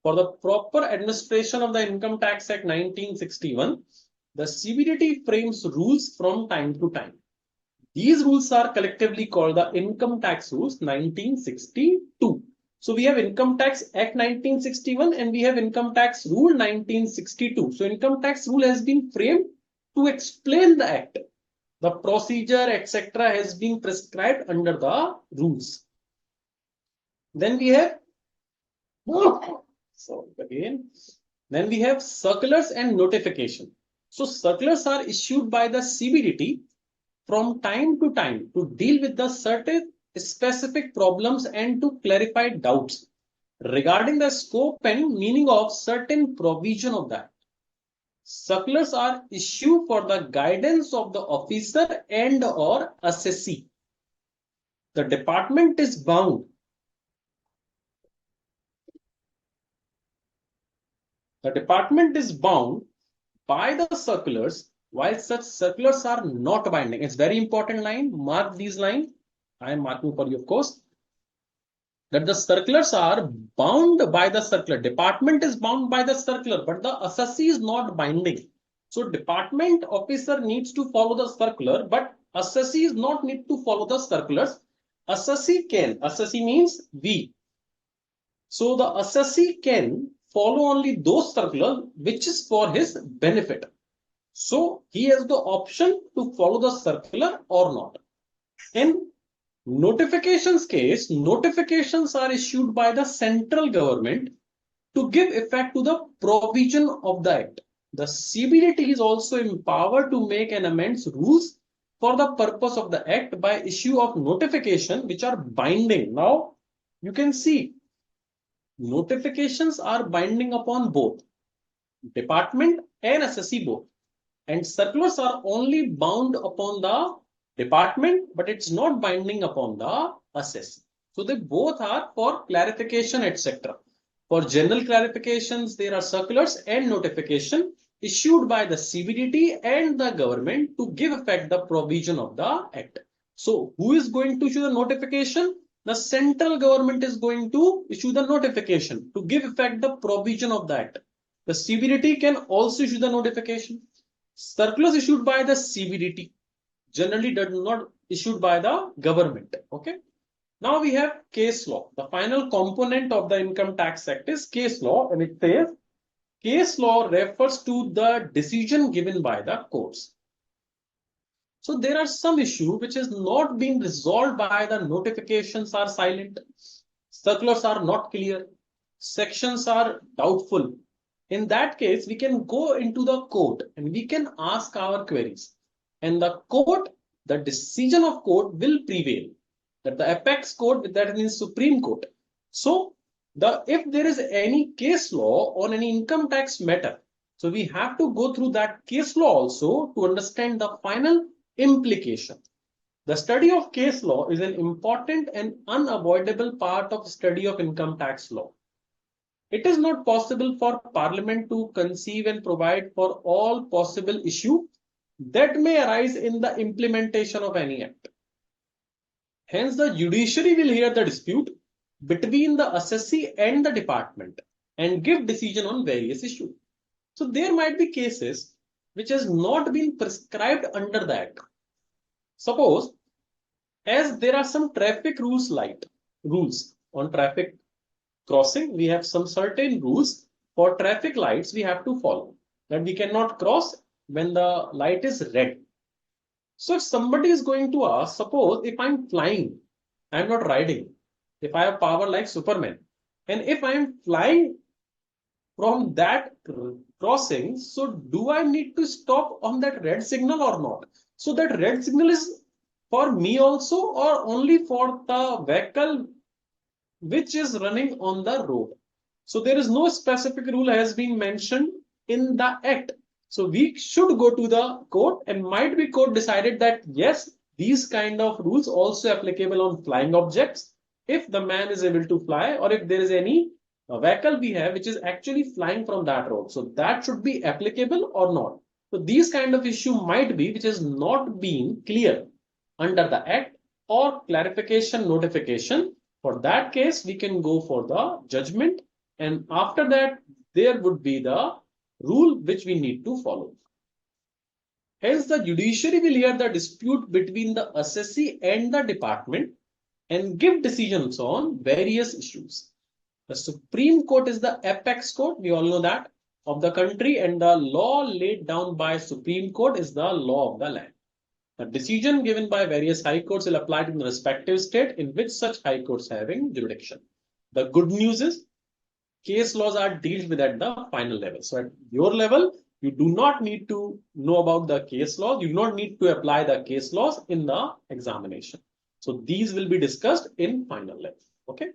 For the proper administration of the Income Tax Act 1961, the CBDT frames rules from time to time. These rules are collectively called the Income Tax Rules 1962. So we have Income Tax Act 1961 and we have Income Tax Rule 1962. So Income Tax Rule has been framed to explain the act. The procedure, etc. has been prescribed under the rules. Then we have then we have circulars and notification. So circulars are issued by the CBDT from time to time to deal with the certain specific problems and to clarify doubts regarding the scope and meaning of certain provision of that. Circulars are issued for the guidance of the officer and or assessee. The department is bound. The department is bound by the circulars, while such circulars are not binding. It's very important line. Mark these lines. I am marking for you, of course, that the circulars are bound by the circular. Department is bound by the circular, but the assessee is not binding. So department officer needs to follow the circular, but assessee is not need to follow the circulars. Assessee can. Assessee means we. So the assessee can follow only those circulars which is for his benefit. So he has the option to follow the circular or not. In notifications case, notifications are issued by the central government to give effect to the provision of the act. The CBDT is also empowered to make and amend rules for the purpose of the act by issue of notification which are binding. Now you can see notifications are binding upon both department and assessee both, and circulars are only bound upon the department, but it's not binding upon the assessee. So they both are for clarification, etc. For general clarifications, there are circulars and notification issued by the CBDT and the government to give effect the provision of the act. So who is going to issue the notification? The central government is going to issue the notification to give effect the provision of the act. The CBDT can also issue the notification. Circulars issued by the CBDT generally does not issued by the government. Okay. Now we have case law. The final component of the Income Tax Act is case law, and it says case law refers to the decision given by the courts. So there are some issue which is not being resolved by the notifications are silent, circulars are not clear, sections are doubtful. In that case, we can go into the court and we can ask our queries. And the court, the decision of court will prevail. That the apex court, that means Supreme Court. So if there is any case law on any income tax matter, so we have to go through that case law also to understand the final implication. The study of case law is an important and unavoidable part of study of income tax law. It is not possible for Parliament to conceive and provide for all possible issues that may arise in the implementation of any act. Hence, the judiciary will hear the dispute between the assessee and the department and give decision on various issues. So there might be cases which has not been prescribed under the Act. Suppose, as there are some traffic rules on traffic crossing, we have some certain rules for traffic lights we have to follow, that we cannot cross when the light is red. So if somebody is going to ask, suppose if I'm flying, I'm not riding, if I have power like Superman, and if I'm flying from that crossing, so do I need to stop on that red signal or not? So that red signal is for me also, or only for the vehicle which is running on the road? So there is no specific rule has been mentioned in the Act. So we should go to the court, and might be court decided that yes, these kind of rules also applicable on flying objects, if the man is able to fly, or if there is any vehicle we have which is actually flying from that road, so that should be applicable or not. So these kind of issue might be which has not been clear under the Act, or clarification notification. For that case, we can go for the judgment, and after that, there would be the rule which we need to follow. Hence, the judiciary will hear the dispute between the assessee and the department and give decisions on various issues. The Supreme Court is the apex court, we all know that, of the country, and the law laid down by Supreme Court is the law of the land. The decision given by various high courts will apply to the respective state in which such high courts having jurisdiction. The good news is case laws are dealt with at the final level. So at your level, you do not need to know about the case laws. You do not need to apply the case laws in the examination. So these will be discussed in final level. Okay.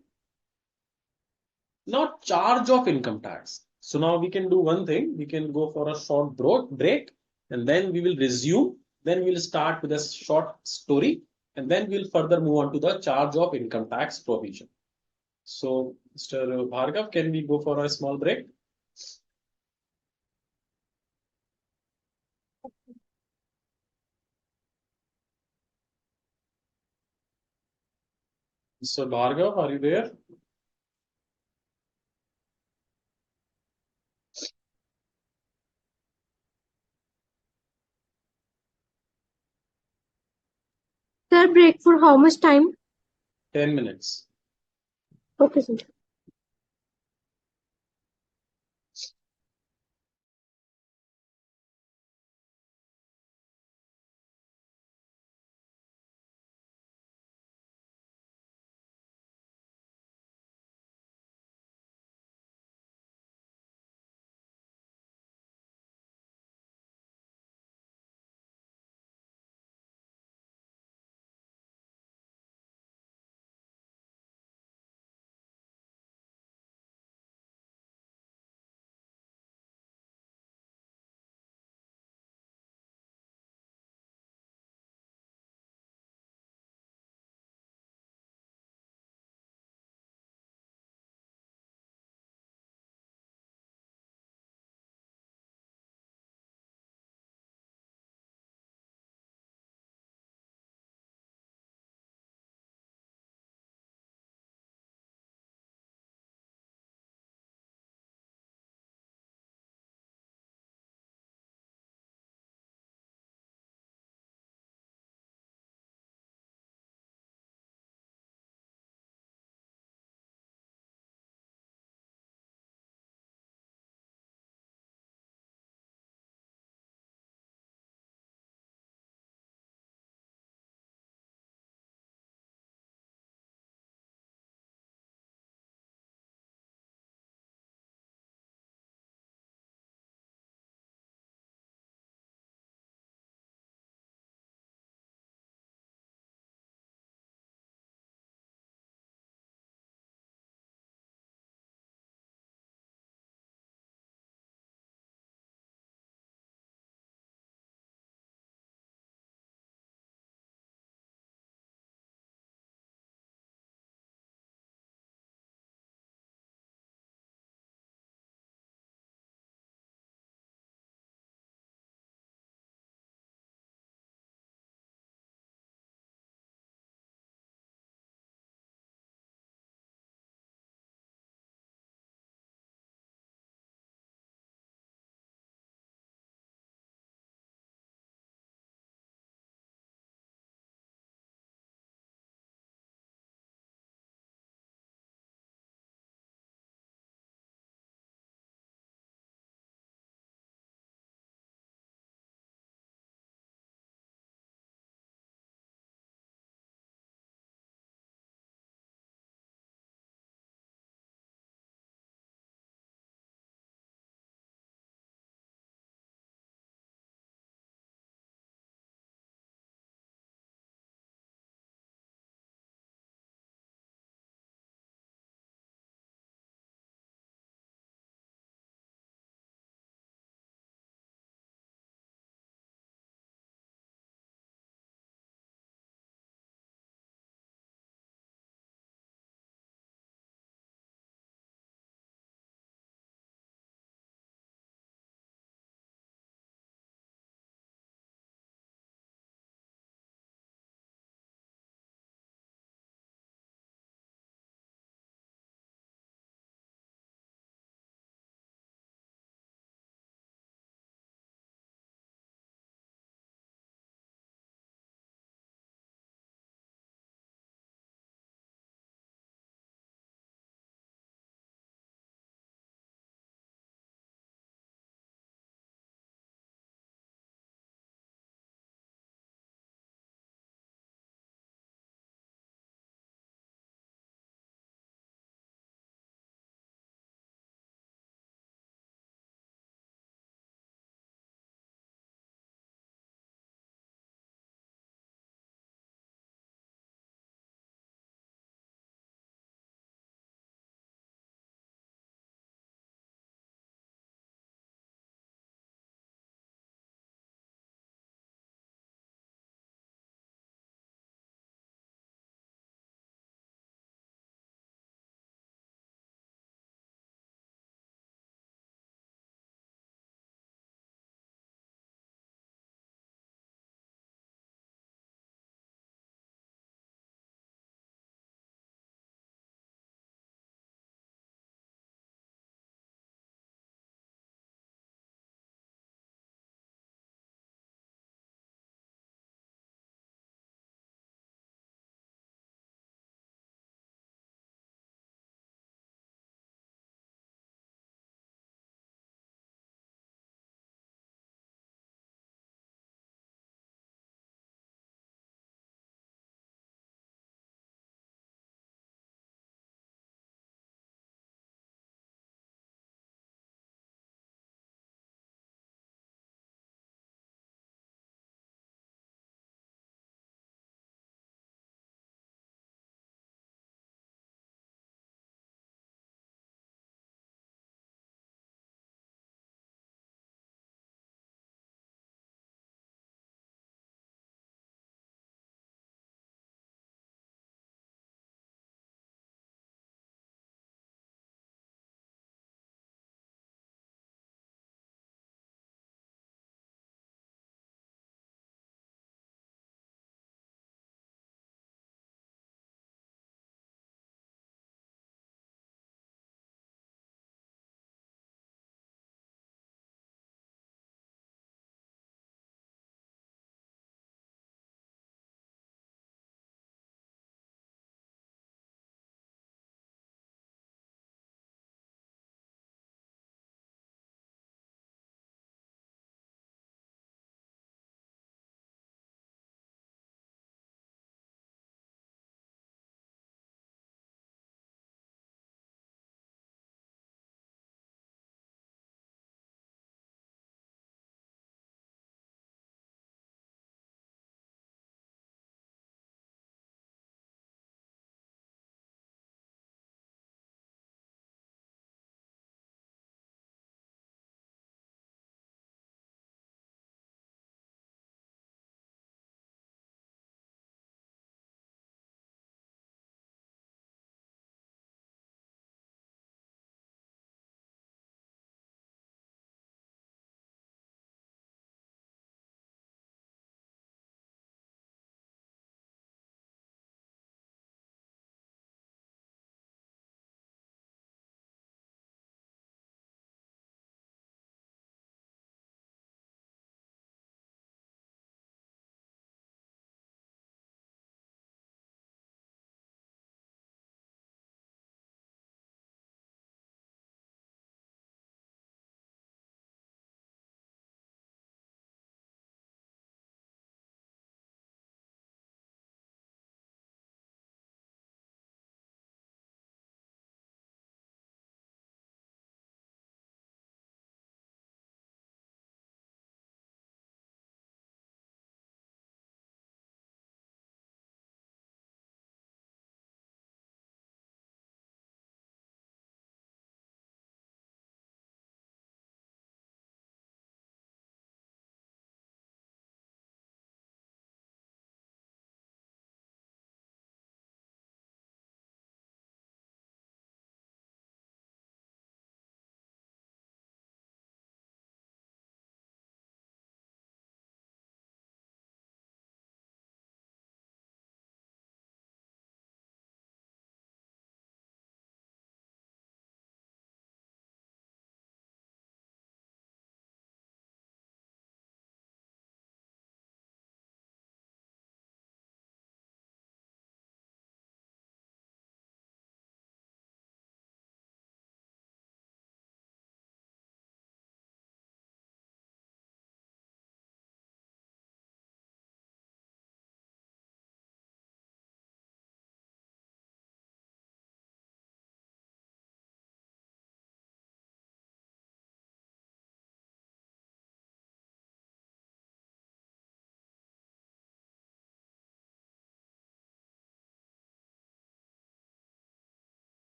Now charge of income tax. So now we can do one thing. We can go for a short break, and then we will resume. Then we'll start with a short story, and then we'll further move on to the charge of income tax provision. So, Mr. Bhargav, can we go for a small break? Mr. Bhargav, are you there? Sir, break for how much time? 10 minutes. Okay, sir.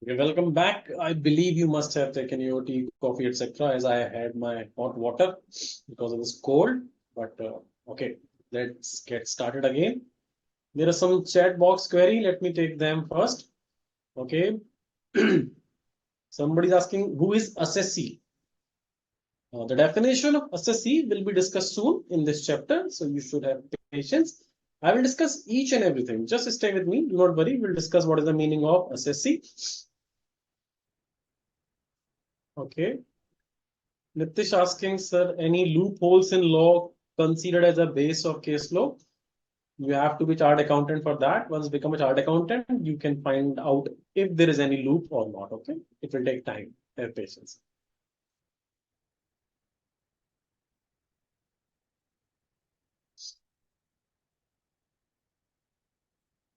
Okay, welcome back. I believe you must have taken your tea, coffee, etc. as I had my hot water because it was cold. But okay, let's get started again. There are some chat box query. Let me take them first. Okay. Somebody's asking who is assessee. The definition of assessee will be discussed soon in this chapter, so you should have patience. I will discuss each and everything. Just stay with me. Do not worry. We'll discuss what is the meaning of assessee. Okay. Nitish asking, sir, any loopholes in law considered as a base of case law? You have to be chartered accountant for that. Once you become a chartered accountant, you can find out if there is any loop or not. Okay. It will take time. Have patience.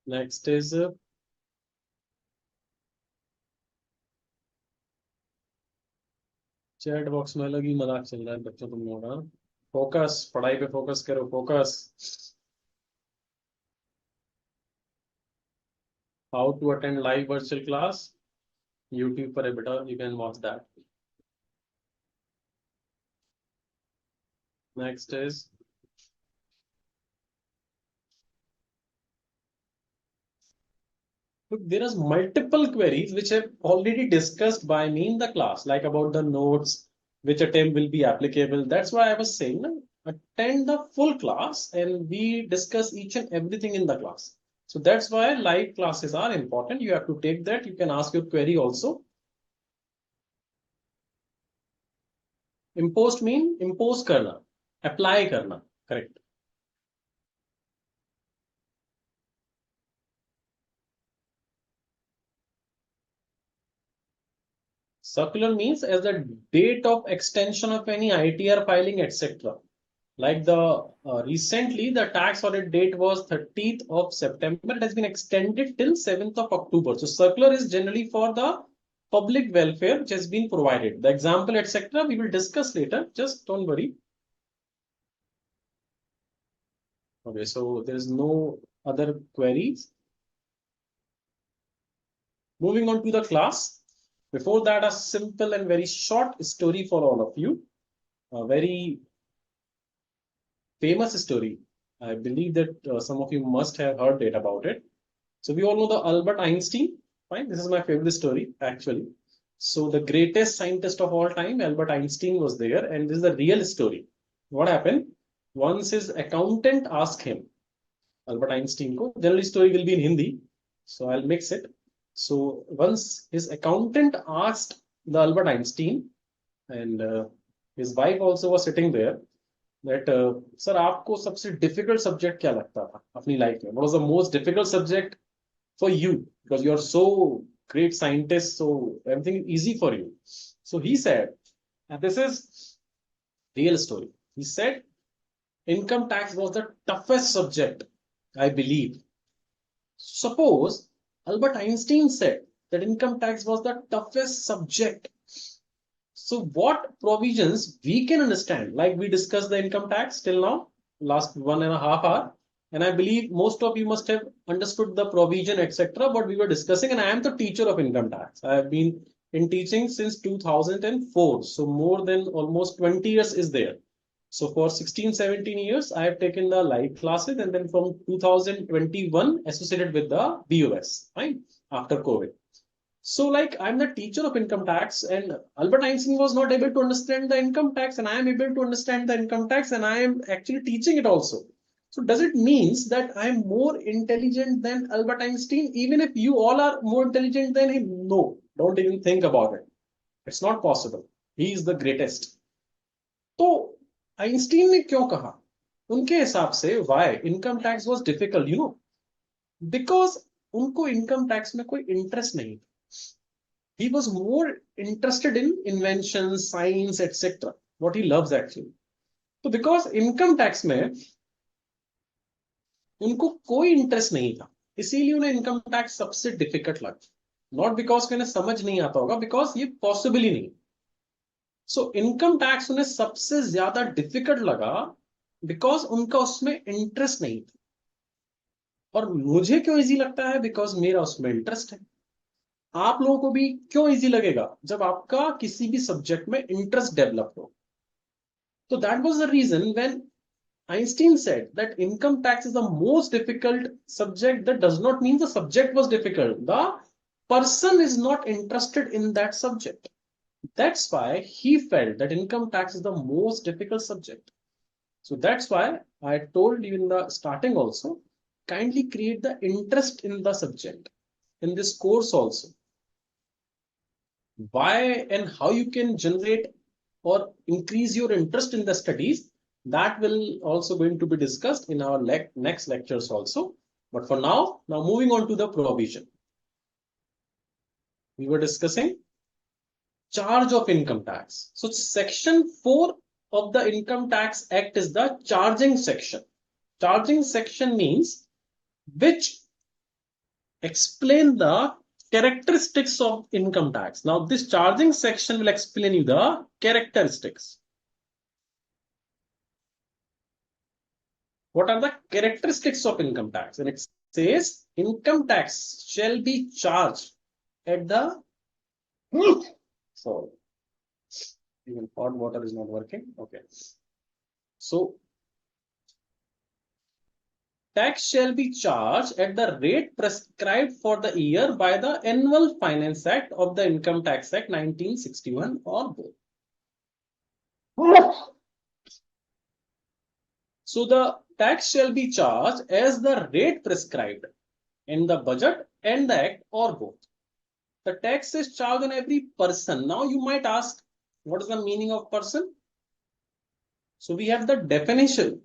Next is chat box में अलग ही मजाक चल रहा है बच्चों तुम लोग ना फोकस पढ़ाई पे फोकस करो focus how to attend live virtual class YouTube पर है बेटा you can watch that next is look, there is multiple queries which have already discussed by me in the class, like about the notes, which attempt will be applicable. That's why I was saying, attend the full class and we discuss each and everything in the class. So that's why live classes are important. You have to take that. You can ask your query also. Imposed mean impose karna, apply karna, correct. Circular means as the date of extension of any ITR filing, etc. Like the recently the tax audit date was 30th of September. It has been extended till 7th of October. So circular is generally for the public welfare which has been provided. The example, etc. we will discuss later. Just don't worry. Okay, so there is no other queries. Moving on to the class. Before that, a simple and very short story for all of you. A very famous story. I believe that some of you must have heard it about it. So we all know the Albert Einstein. Fine, this is my favorite story actually. So the greatest scientist of all time, Albert Einstein, was there, and this is the real story. What happened? Once his accountant asked him, Albert Einstein ko, generally story will be in Hindi, so I'll mix it. So once his accountant asked the Albert Einstein, and his wife also was sitting there, that sir, आपको सबसे difficult subject क्या लगता था अपनी life में? What was the most difficult subject for you? Because you are so great scientist, so everything is easy for you. So he said, and this is real story. He said, income tax was the toughest subject, I believe. Suppose Albert Einstein said that income tax was the toughest subject. So what provisions we can understand, like we discussed the income tax till now, last 1.5 hours, and I believe most of you must have understood the provision, etc. But we were discussing, and I am the teacher of income tax. I have been in teaching since 2004. So more than almost 20 years is there. So for 16, 17 years, I have taken the live classes, and then from 2021 associated with the BOS, right? After COVID. So like I'm the teacher of income tax, and Albert Einstein was not able to understand the income tax, and I am able to understand the income tax, and I am actually teaching it also. So does it means that I am more intelligent than Albert Einstein? Even if you all are more intelligent than him? No, don't even think about it. It's not possible. He is the greatest. तो Einstein ने क्यों कहा? उनके हिसाब से why income tax was difficult, you know, because उनको income tax में कोई interest नहीं था. He was more interested in inventions, science, etc. What he loves actually. So because income tax में उनको कोई इंटरेस्ट नहीं था, इसीलिए उन्हें इनकम टैक्स सबसे डिफिकल्ट लगा. नॉट बिकॉज उन्हें समझ नहीं आता होगा, बिकॉज ये पॉसिबल ही नहीं. सो इनकम टैक्स उन्हें सबसे ज्यादा डिफिकल्ट लगा बिकॉज उनका उसमें इंटरेस्ट नहीं था. और मुझे क्यों इजी लगता है? बिकॉज मेरा उसमें इंटरेस्ट है. आप लोगों को भी क्यों इजी लगेगा? जब आपका किसी भी सब्जेक्ट में इंटरेस्ट डेवलप हो. तो that was the reason when Einstein said that income tax is the most difficult subject. That does not mean the subject was difficult. The person is not interested in that subject. That's why he felt that income tax is the most difficult subject. So that's why I told you in the starting also, kindly create the interest in the subject in this course also. Why and how you can generate or increase your interest in the studies, that will also going to be discussed in our next lectures also. But for now moving on to the provision. We were discussing charge of income tax. So section 4 of the Income Tax Act is the charging section. Charging section means which explain the characteristics of income tax. Now this charging section will explain you the characteristics. What are the characteristics of income tax? And it says income tax shall be charged at the sorry, even hot water is not working. Okay. So tax shall be charged at the rate prescribed for the year by the Annual Finance Act of the Income Tax Act 1961 or both. So the tax shall be charged as the rate prescribed in the budget and the act or both. The tax is charged on every person. Now you might ask, what is the meaning of person? So we have the definition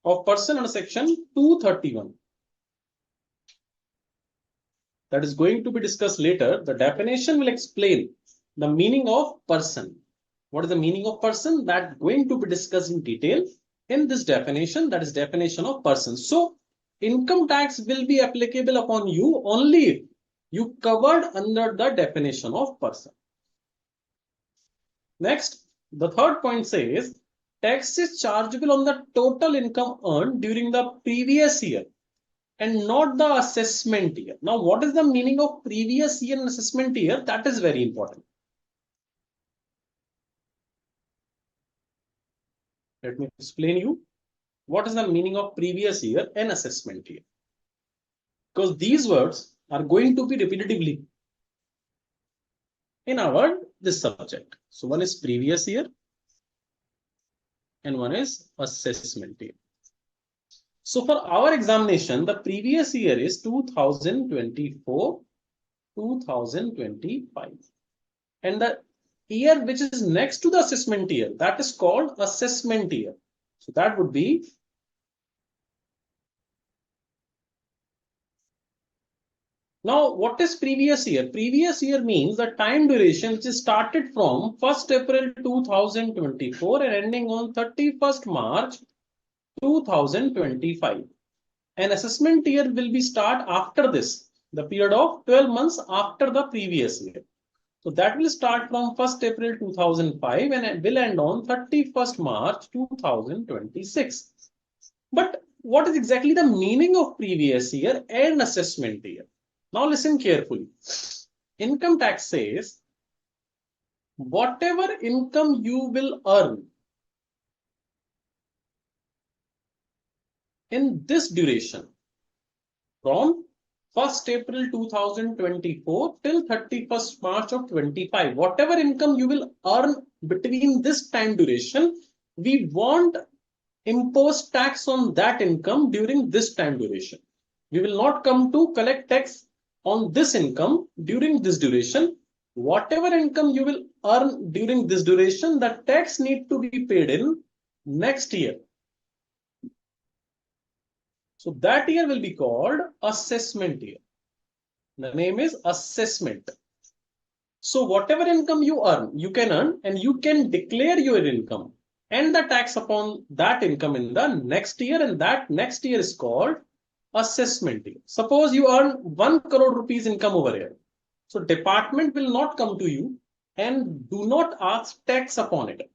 of person under section 231. That is going to be discussed later. The definition will explain the meaning of person. What is the meaning of person? That going to be discussed in detail in this definition, that is definition of person. So income tax will be applicable upon you only if you covered under the definition of person. Next, the third point says tax is chargeable on the total income earned during the previous year and not the assessment year. Now, what is the meaning of previous year and assessment year? That is very important. Let me explain you what is the meaning of previous year and assessment year. Because these words are going to be repetitively in our this subject. So one is previous year and one is assessment year. So for our examination, the previous year is 2024, 2025. And the year which is next to the assessment year, that is called assessment year. So that would be now what is previous year? Previous year means the time duration which is started from 1st April 2024 and ending on 31st March 2025. An assessment year will be start after this, the period of 12 months after the previous year. So that will start from 1st April 2005 and it will end on 31st March 2026. But what is exactly the meaning of previous year and assessment year? Now listen carefully. Income tax says whatever income you will earn in this duration from 1st April 2024 till 31st March of 25, whatever income you will earn between this time duration, we won't impose tax on that income during this time duration. We will not come to collect tax on this income during this duration. Whatever income you will earn during this duration, the tax need to be paid in next year. So that year will be called assessment year. The name is assessment. So whatever income you earn, you can earn and you can declare your income and the tax upon that income in the next year, and that next year is called assessment year. Suppose you earn 1 crore rupees income over here. So department will not come to you and do not ask tax upon it.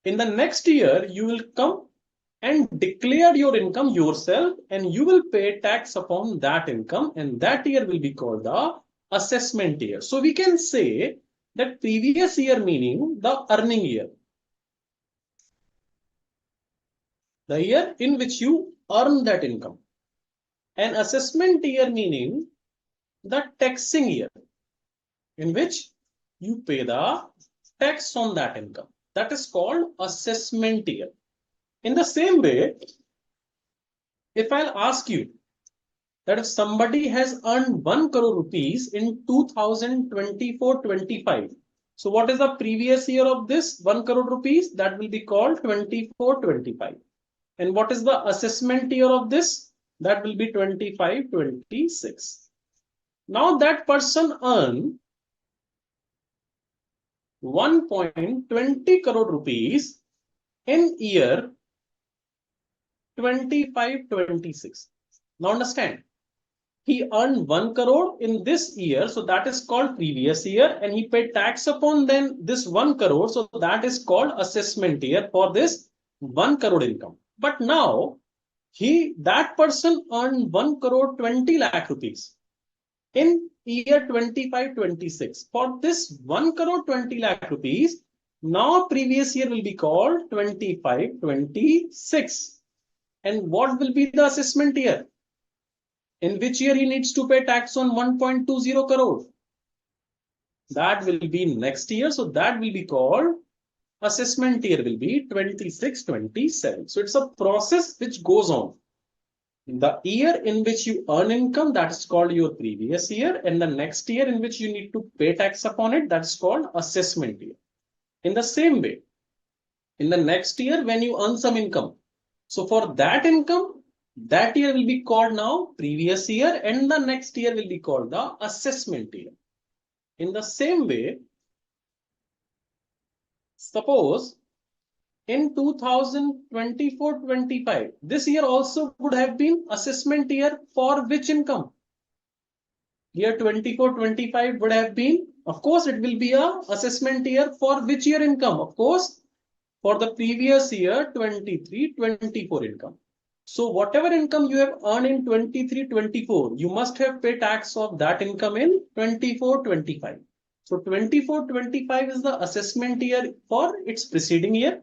In the next year, you will come and declare your income yourself and you will pay tax upon that income, and that year will be called the assessment year. So we can say that previous year meaning the earning year. The year in which you earn that income. And assessment year meaning the taxing year in which you pay the tax on that income. That is called assessment year. In the same way, if I'll ask you that if somebody has earned 1 crore rupees in 2024-25, so what is the previous year of this 1 crore rupees? That will be called 24-25. And what is the assessment year of this? That will be 25-26. Now that person earned 1.20 crore rupees in year 25-26. Now understand, he earned 1 crore in this year, so that is called previous year, and he paid tax upon then this 1 crore, so that is called assessment year for this 1 crore income. But now that person earned 1 crore 20 lakh rupees in year 25-26. For this 1 crore 20 lakh rupees, now previous year will be called 25-26. And what will be the assessment year? In which year he needs to pay tax on 1.20 crore? That will be next year. So that will be called assessment year will be 26-27. So it's a process which goes on. The year in which you earn income, that is called your previous year, and the next year in which you need to pay tax upon it, that's called assessment year. In the same way, in the next year when you earn some income, so for that income, that year will be called now previous year, and the next year will be called the assessment year. In the same way, suppose in 2024-25, this year also would have been assessment year for which income? Year 24-25 would have been, of course, it will be a assessment year for which year income? Of course, for the previous year 23-24 income. So whatever income you have earned in 23-24, you must have paid tax of that income in 24-25. So 24-25 is the assessment year for its preceding year.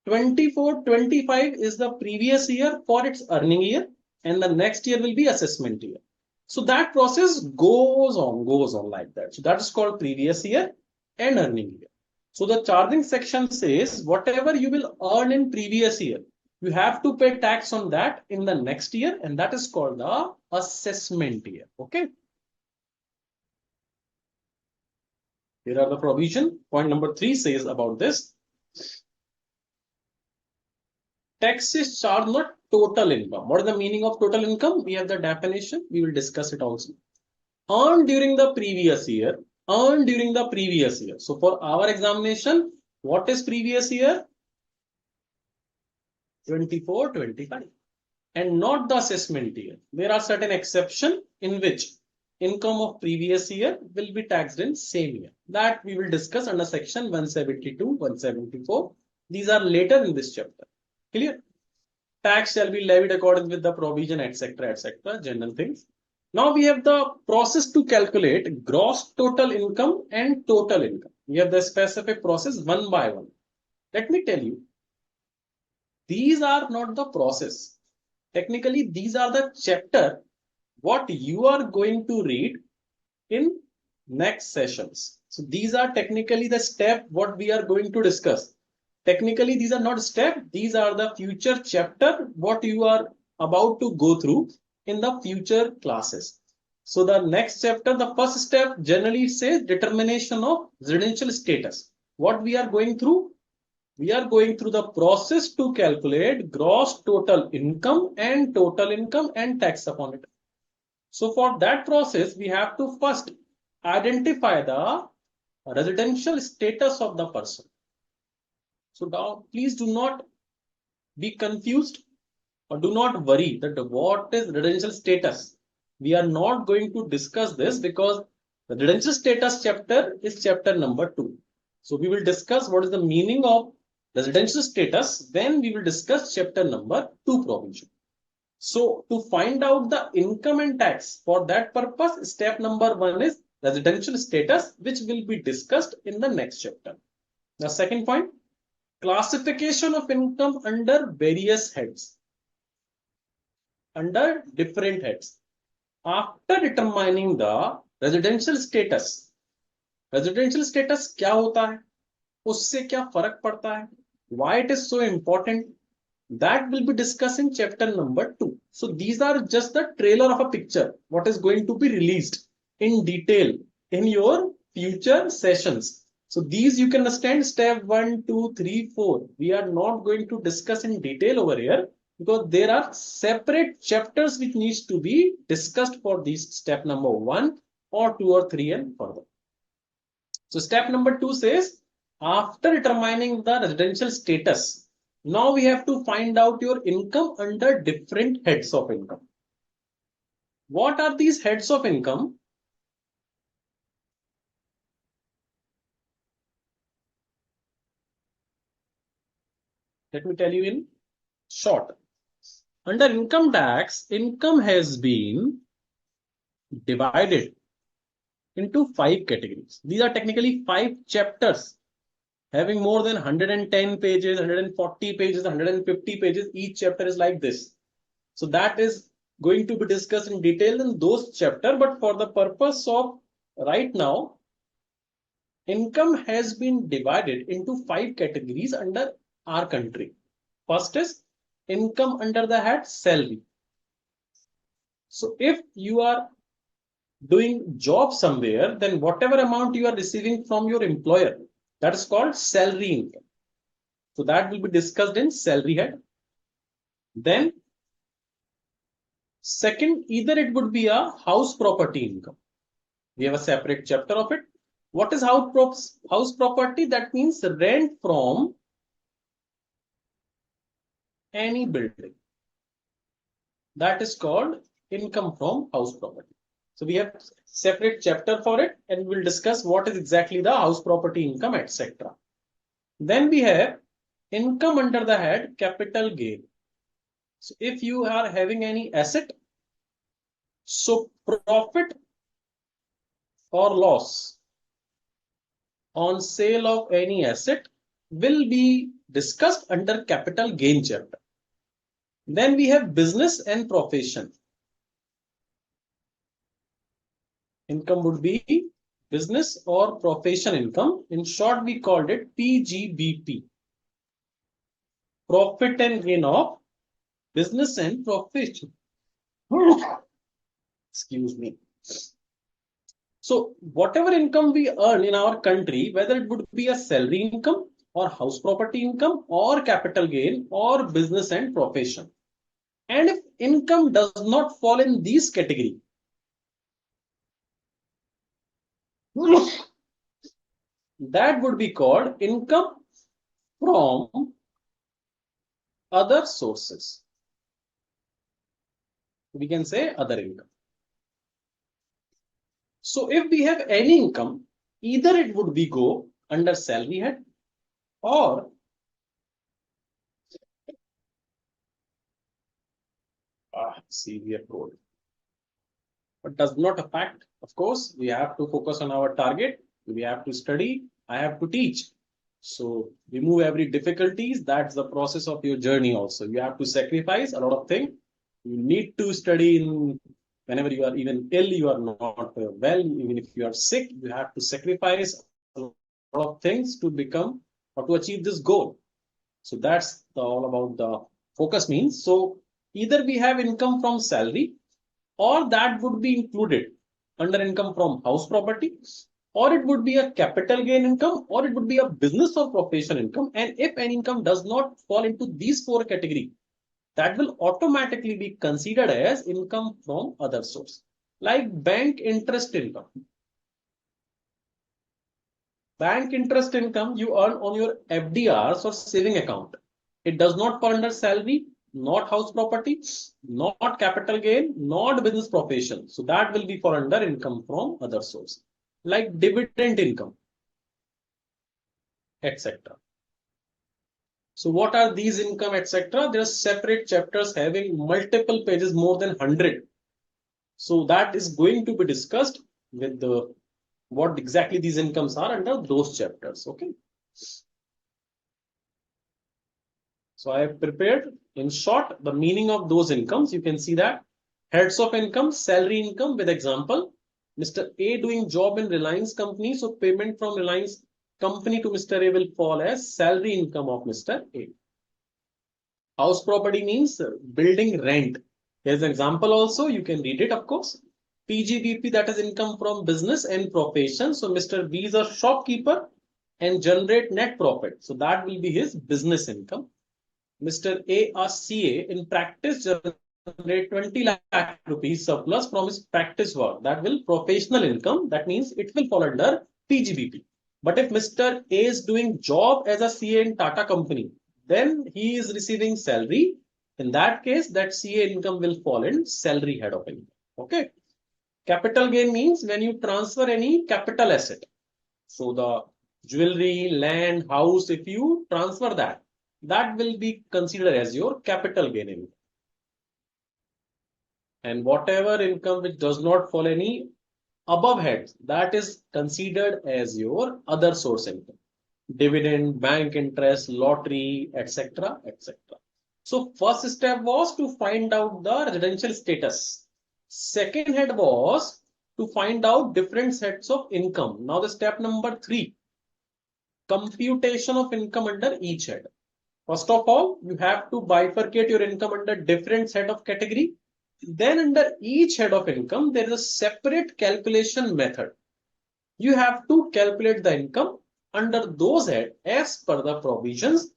24-25 is the previous year for its earning year, and the next year will be assessment year. So that process goes on like that. So that is called previous year and earning year. So the charging section says whatever you will earn in previous year, you have to pay tax on that in the next year, and that is called the assessment year. Okay. Here are the provision. Point number 3 says about this. Tax is charged on total income. What is the meaning of total income? We have the definition. We will discuss it also. Earned during the previous year. Earned during the previous year. So for our examination, what is previous year? 24-25. And not the assessment year. There are certain exceptions in which income of previous year will be taxed in same year. That we will discuss under section 172, 174. These are later in this chapter. Clear? Tax shall be levied according with the provision, etc., general things. Now we have the process to calculate gross total income and total income. We have the specific process one by one. Let me tell you, these are not the process. Technically, these are the chapter what you are going to read in next sessions. So these are technically the step what we are going to discuss. Technically, these are not steps. These are the future chapter what you are about to go through in the future classes. So the next chapter, the first step generally says determination of residential status. What we are going through? We are going through the process to calculate gross total income and tax upon it. So for that process, we have to first identify the residential status of the person. So now, please do not be confused or do not worry that what is residential status. We are not going to discuss this because the residential status chapter is chapter number 2. So we will discuss what is the meaning of residential status. Then we will discuss chapter number 2 provision. So to find out the income and tax, for that purpose, step number 1 is residential status, which will be discussed in the next chapter. The second point, classification of income under various heads, under different heads. After determining the residential status क्या होता है, उससे क्या फर्क पड़ता है, why it is so important, that will be discussed in chapter number 2. So these are just the trailer of a picture, what is going to be released in detail in your future sessions. So these you can understand step 1, 2, 3, 4. We are not going to discuss in detail over here because there are separate chapters which needs to be discussed for these step number 1 or 2 or 3 and further. So step number 2 says, after determining the residential status, now we have to find out your income under different heads of income. What are these heads of income? Let me tell you in short. Under income tax, income has been divided into 5 categories. These are technically 5 chapters having more than 110 pages, 140 pages, 150 pages. Each chapter is like this. So that is going to be discussed in detail in those chapters. But for the purpose of right now, income has been divided into 5 categories under our country. First is income under the head salary. So if you are doing job somewhere, then whatever amount you are receiving from your employer, that is called salary income. So that will be discussed in salary head. Then second, either it would be a house property income. We have a separate chapter of it. What is house property? That means rent from any building. That is called income from house property. So we have separate chapter for it and we'll discuss what is exactly the house property income, etc. Then we have income under the head capital gain. So if you are having any asset, so profit or loss on sale of any asset will be discussed under capital gain chapter. Then we have business and profession. Income would be business or profession income. In short, we called it PGBP. Profit and gain of business and profession. Excuse me. So whatever income we earn in our country, whether it would be a salary income or house property income or capital gain or business and profession. And if income does not fall in these category, that would be called income from other sources. We can say other income. So if we have any income, either it would be go under salary head or severe road. But does not affect. Of course, we have to focus on our target. We have to study. I have to teach. So remove every difficulties. That's the process of your journey also. You have to sacrifice a lot of things. You need to study in whenever you are even ill, you are not well, even if you are sick, you have to sacrifice a lot of things to become or to achieve this goal. So that's all about the focus means. So either we have income from salary or that would be included under income from house property, or it would be a capital gain income, or it would be a business or profession income. And if an income does not fall into these 4 categories, that will automatically be considered as income from other source, like bank interest income. Bank interest income you earn on your FDRs or saving account. It does not fall under salary, not house property, not capital gain, not business profession. So that will be fall under income from other source, like dividend income, etc. So what are these income, etc.? There are separate chapters having multiple pages, more than 100. So that is going to be discussed with the what exactly these incomes are under those chapters. Okay. So I have prepared in short the meaning of those incomes. You can see that heads of income, salary income with example. Mr. A doing job in Reliance company. So payment from Reliance company to Mr. A will fall as salary income of Mr. A. House property means building rent. Here's an example also. You can read it, of course. PGBP, that is income from business and profession. So Mr. B is a shopkeeper and generate net profit. So that will be his business income. Mr. A, a CA, in practice generate 20 lakh rupees surplus from his practice work. That will professional income. That means it will fall under PGBP. But if Mr. A is doing job as a CA in Tata company, then he is receiving salary. In that case, that CA income will fall in salary head of income. Okay. Capital gain means when you transfer any capital asset. So the jewelry, land, house, if you transfer that, that will be considered as your capital gain income. And whatever income which does not fall any above heads, that is considered as your other source income. Dividend, bank interest, lottery, etc., etc. So first step was to find out the residential status. Second head was to find out different sets of income. Now the step number 3, computation of income under each head. First of all, you have to bifurcate your income under different set of category. Then under each head of income, there is a separate calculation method. You have to calculate the income under those heads as per the provisions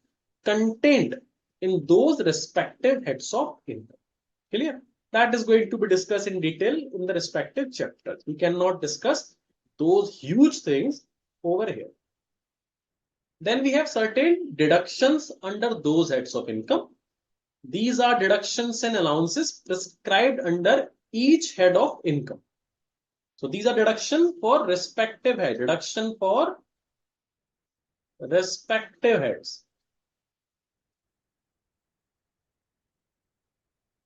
contained in those respective heads of income. Clear? That is going to be discussed in detail in the respective chapters. We cannot discuss those huge things over here. Then we have certain deductions under those heads of income. These are deductions and allowances prescribed under each head of income. So these are deduction for respective head, deduction for respective heads.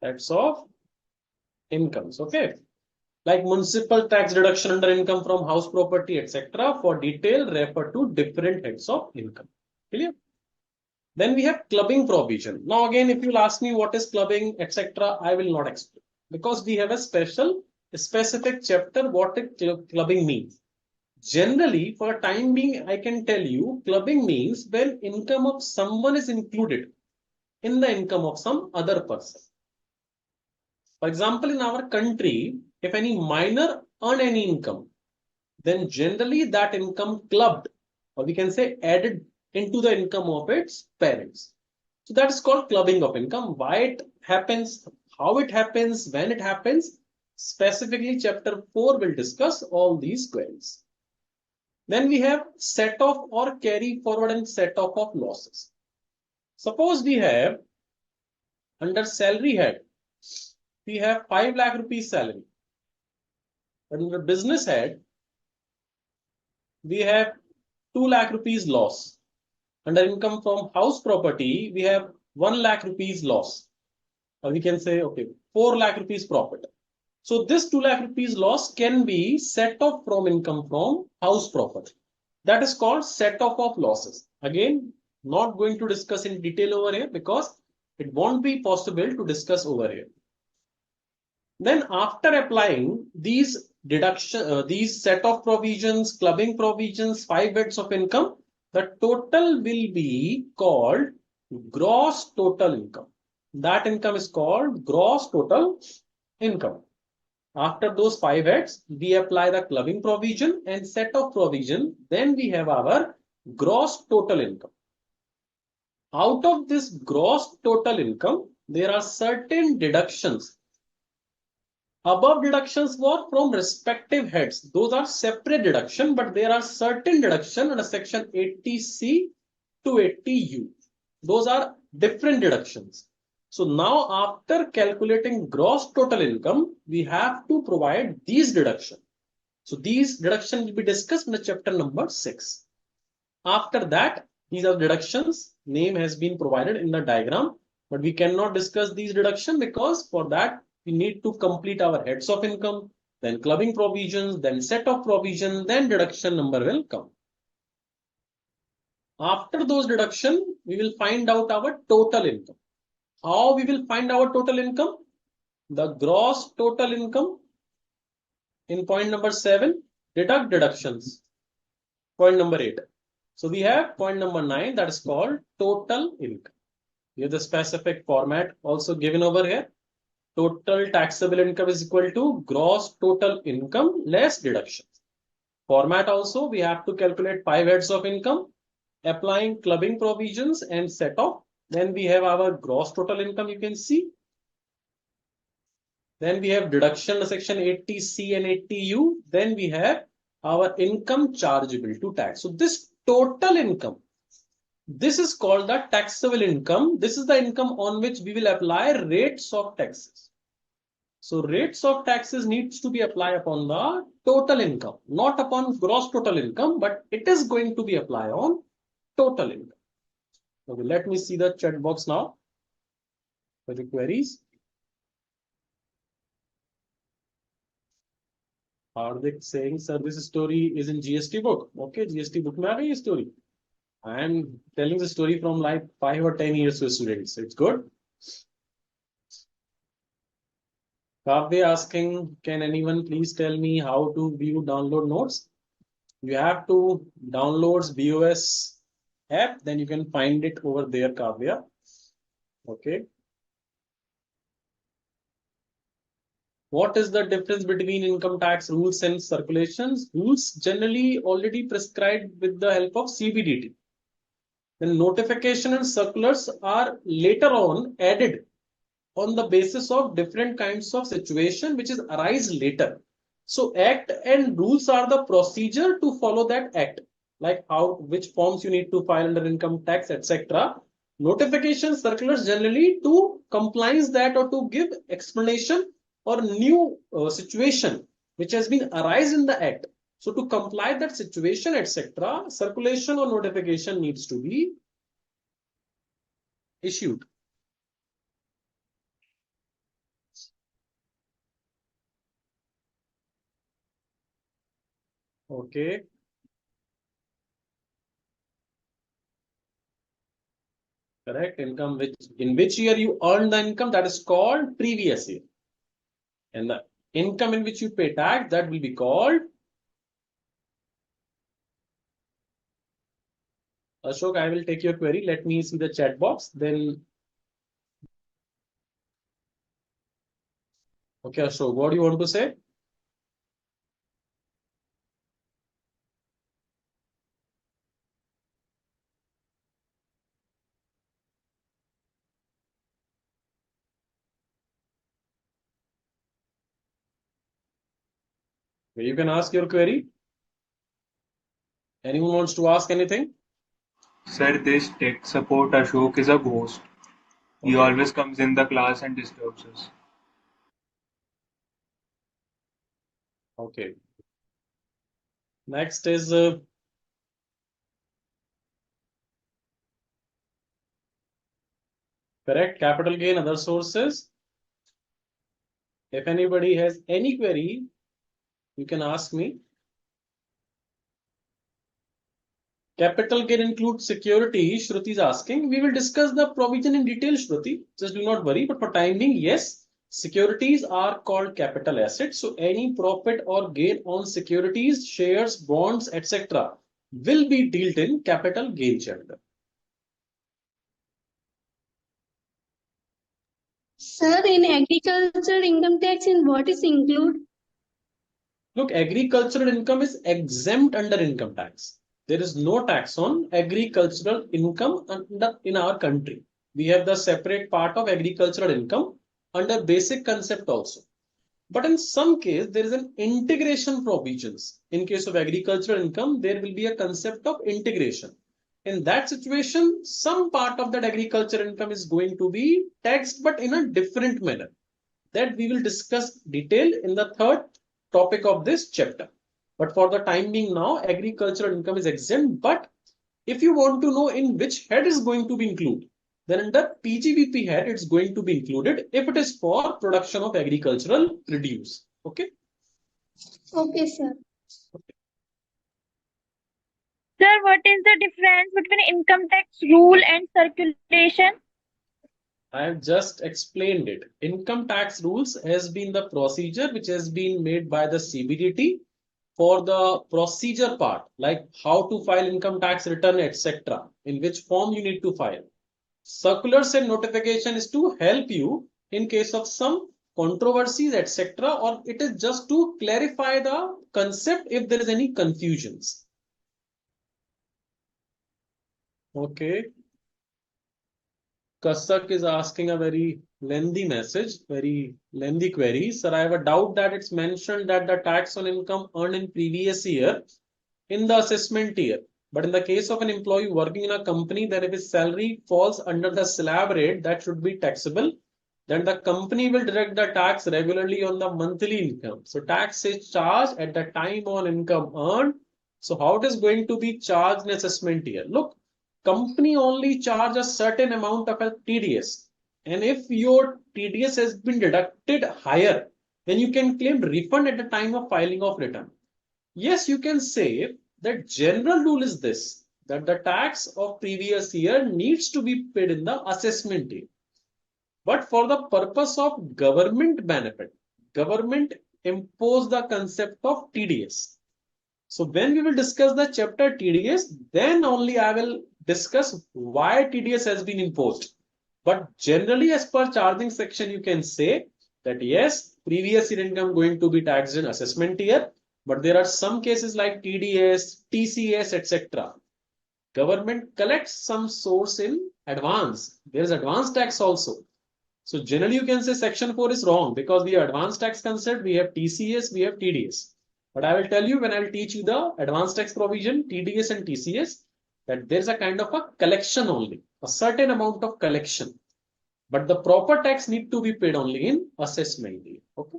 Heads of incomes, okay. Like municipal tax deduction under income from house property, etc. For detail, refer to different heads of income. Clear? Then we have clubbing provision. Now again, if you'll ask me what is clubbing, etc., I will not explain because we have a specific chapter what clubbing means. Generally, for a time being, I can tell you clubbing means when income of someone is included in the income of some other person. For example, in our country, if any minor earn any income, then generally that income clubbed, or we can say added into the income of its parents. So that is called clubbing of income. Why it happens, how it happens, when it happens, specifically chapter 4 will discuss all these queries. Then we have set off or carry forward and set off of losses. Suppose we have under salary head, we have 5 lakh rupees salary. Under business head, we have 2 lakh rupees loss. Under income from house property, we have 1 lakh rupees loss. Or we can say, okay, 4 lakh rupees profit. So this 2 lakh rupees loss can be set off from income from house property. That is called set off of losses. Again, not going to discuss in detail over here because it won't be possible to discuss over here. Then after applying these these set of provisions, clubbing provisions, 5 heads of income, the total will be called gross total income. That income is called gross total income. After those 5 heads, we apply the clubbing provision and set of provision. Then we have our gross total income. Out of this gross total income, there are certain deductions. Above deductions were from respective heads. Those are separate deduction, but there are certain deduction under section 80C to 80U. Those are different deductions. So now after calculating gross total income, we have to provide these deductions. So these deductions will be discussed in the chapter number 6. After that, these are deductions name has been provided in the diagram, but we cannot discuss these deduction because for that we need to complete our heads of income, then clubbing provisions, then set of provision, then deduction number will come. After those deduction, we will find out our total income. How we will find our total income? The gross total income in point number 7, deduct deductions. Point number 8. So we have point number 9, that is called total income. We have the specific format also given over here. Total taxable income is equal to gross total income less deductions. Format also, we have to calculate 5 heads of income, applying clubbing provisions and set off. Then we have our gross total income, you can see. Then we have deduction section 80C and 80U. Then we have our income chargeable to tax. So this total income, this is called the taxable income. This is the income on which we will apply rates of taxes. So rates of taxes needs to be applied upon the total income, not upon gross total income, but it is going to be applied on total income. Okay, let me see the chat box now for the queries. Hardik saying, sir, this story is in GST book. Okay, GST book mein aa gayi story. I am telling the story from like 5 or 10 years to students. It's good. Kavya asking, can anyone please tell me how to view download notes? You have to download BOS app, then you can find it over there, Kavya. Okay. What is the difference between income tax rules and circulations? Rules generally already prescribed with the help of CBDT. Then notification and circulars are later on added on the basis of different kinds of situation which is arise later. So act and rules are the procedure to follow that act, like how, which forms you need to file under income tax, etc. Notification circulars generally to compliance that or to give explanation or new situation which has been arise in the act. So to comply that situation, etc., circulation or notification needs to be issued. Okay. Correct. Income which in which year you earn the income, that is called previous year. And the income in which you pay tax, that will be called. Ashok, I will take your query. Let me see the chat box. Then. Okay, Ashok, what do you want to say? You can ask your query. Anyone wants to ask anything? Sir, this tech support Ashok is a ghost. He always comes in the class and disturbs us. Okay. Next is correct, capital gain, other sources. If anybody has any query, you can ask me. Capital gain includes security. Shruti is asking. We will discuss the provision in detail, Shruti. Just do not worry. But for time being, yes, securities are called capital assets. So any profit or gain on securities, shares, bonds, etc. will be dealt in capital gain chapter. Sir, in agriculture income tax, in what is include? Look, agricultural income is exempt under income tax. There is no tax on agricultural income in our country. We have the separate part of agricultural income under basic concept also. But in some case, there is an integration provisions. In case of agricultural income, there will be a concept of integration. In that situation, some part of that agricultural income is going to be taxed, but in a different manner. That we will discuss detail in the third topic of this chapter. But for the time being now, agricultural income is exempt, but If you want to know in which head is going to be included, then under PGBP head, it's going to be included if it is for production of agricultural produce. Okay. Okay, sir. Sir, what is the difference between income tax rule and circulation? I have just explained it. Income tax rules has been the procedure which has been made by the CBDT for the procedure part, like how to file income tax return, etc. In which form you need to file. Circulars and notification is to help you in case of some controversies, etc. Or it is just to clarify the concept if there is any confusions. Okay. Kasak is asking a very lengthy message, very lengthy query. Sir, I have a doubt that it's mentioned that the tax on income earned in previous year in the assessment year. But in the case of an employee working in a company, that if his salary falls under the slab rate, that should be taxable. Then the company will direct the tax regularly on the monthly income. So tax is charged at the time on income earned. So how it is going to be charged in assessment year? Look, company only charge a certain amount of a TDS. And if your TDS has been deducted higher, then you can claim refund at the time of filing of return. Yes, you can say that general rule is this, that the tax of previous year needs to be paid in the assessment year. But for the purpose of government benefit, government impose the concept of TDS. So when we will discuss the chapter TDS, then only I will discuss why TDS has been imposed. But generally, as per charging section, you can say that yes, previous year income going to be taxed in assessment year, but there are some cases like TDS, TCS, etc. Government collects some source in advance. There is advance tax also. So generally, you can say section 4 is wrong because we have advance tax concept, we have TCS, we have TDS. But I will tell you when I will teach you the advance tax provision, TDS and TCS, that there's a kind of a collection only, a certain amount of collection. But the proper tax need to be paid only in assessment year. Okay.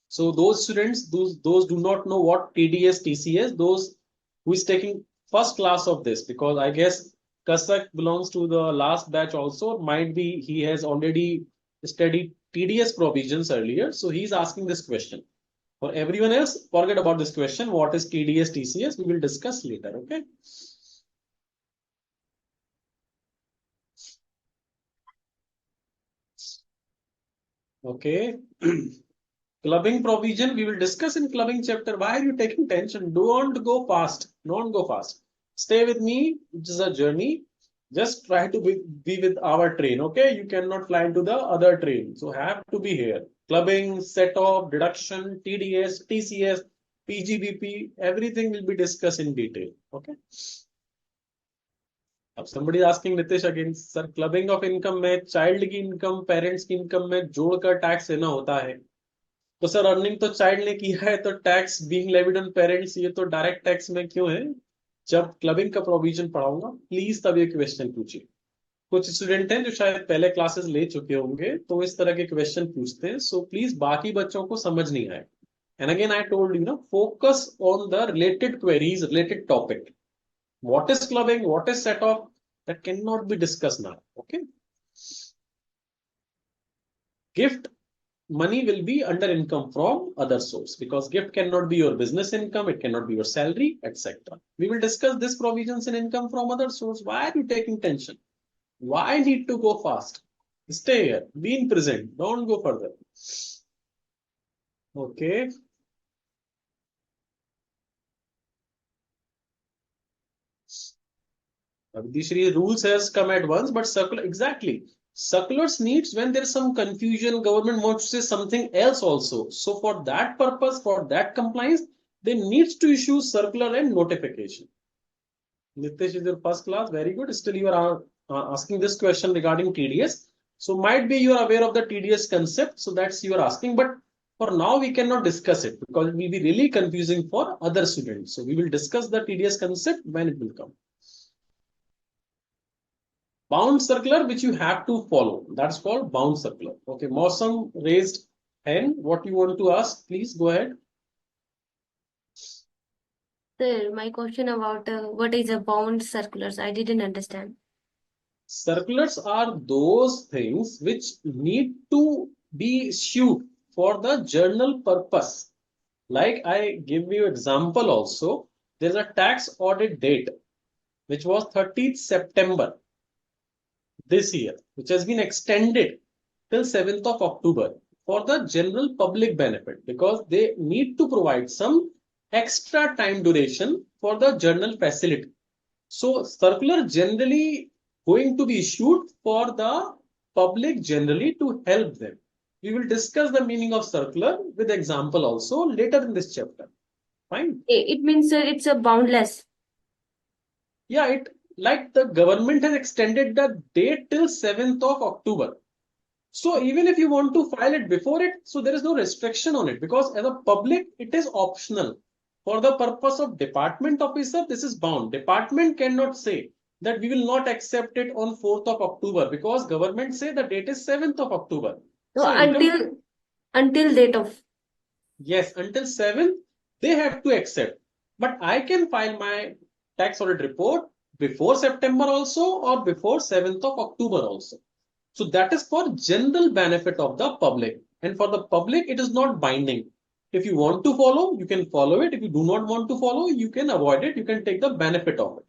So those students, those do not know what TDS, TCS, those who is taking first class of this, because I guess Kasak belongs to the last batch also. Might be he has already studied TDS provisions earlier. So he's asking this question. For everyone else, forget about this question. What is TDS, TCS? We will discuss later. Okay. Okay. Clubbing provision, we will discuss in clubbing chapter. Why are you taking tension? Don't go fast. Don't go fast. Stay with me. It is a journey. Just try to be with our train. Okay. You cannot fly into the other train. So have to be here. Clubbing, set off, deduction, TDS, TCS, PGBP, everything will be discussed in detail. Okay. अब somebody is asking Nitish again, sir, clubbing of income में child की income, parents की income में जोड़कर tax लेना होता है. तो सर अर्निंग तो चाइल्ड ने किया है तो tax being levied on parents ये तो डायरेक्ट टैक्स में क्यों है? जब क्लबिंग का प्रोविजन पढ़ाऊंगा प्लीज तब ये क्वेश्चन पूछिए. कुछ स्टूडेंट हैं जो शायद पहले क्लासेस ले चुके होंगे तो इस तरह के क्वेश्चन पूछते हैं. सो प्लीज बाकी बच्चों को समझ नहीं आए. And again I told you ना, focus on the related queries, related topic. What is clubbing? What is set off? That cannot be discussed now. Okay. Gift money will be under income from other source because gift cannot be your business income. It cannot be your salary, etc. We will discuss this provisions in income from other source. Why are you taking tension? Why need to go fast? Stay here. Be in present. Don't go further. Okay. Abhishri, rules has come at once, but circular, exactly. Circulars needs when there is some confusion, government wants to say something else also. So for that purpose, for that compliance, they needs to issue circular and notification. Nitish is your first class, very good. Still you are asking this question regarding TDS. So might be you are aware of the TDS concept, so that's you are asking, but for now we cannot discuss it because it will be really confusing for other students. So we will discuss the TDS concept when it will come. Bound circular which you have to follow, that's called bound circular. Okay, Mosam raised hand. What you want to ask, please go ahead. Sir, my question about what is a bound circulars? I didn't understand. Circulars are those things which need to be issued for the journal purpose. Like I give you example also, there's a tax audit date which was 30th September this year, which has been extended till 7th of October for the general public benefit because they need to provide some extra time duration for the journal facility. So circular generally going to be issued for the public generally to help them. We will discuss the meaning of circular with example also later in this chapter. Fine. It means it's a boundless. Yeah, it like the government has extended the date till 7th of October. So even if you want to file it before it, so there is no restriction on it because as a public, it is optional. For the purpose of department officer, this is bound. Department cannot say that we will not accept it on 4th of October because government say the date is 7th of October. So So until date of. yes, until 7th, they have to accept. But I can file my tax audit report before September also or before 7th of October also. So that is for general benefit of the public. And for the public, it is not binding. If you want to follow, you can follow it. If you do not want to follow, you can avoid it. You can take the benefit of it.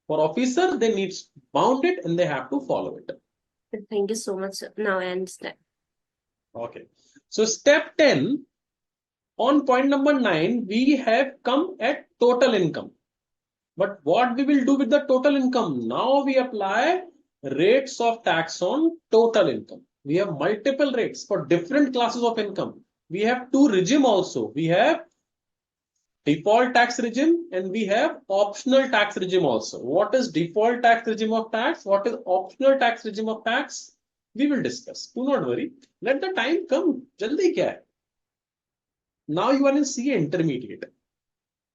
For officer, they need bound it and they have to follow it. Thank you so much, sir. Now I understand. Okay. So step 10, on point number 9, we have come at total income. But what we will do with the total income? Now we apply rates of tax on total income. We have multiple rates for different classes of income. We have two regime also. We have default tax regime and we have optional tax regime also. What is default tax regime of tax? What is optional tax regime of tax? We will discuss. Do not worry. Let the time come. Jaldi kya hai? Now you are in CA intermediate.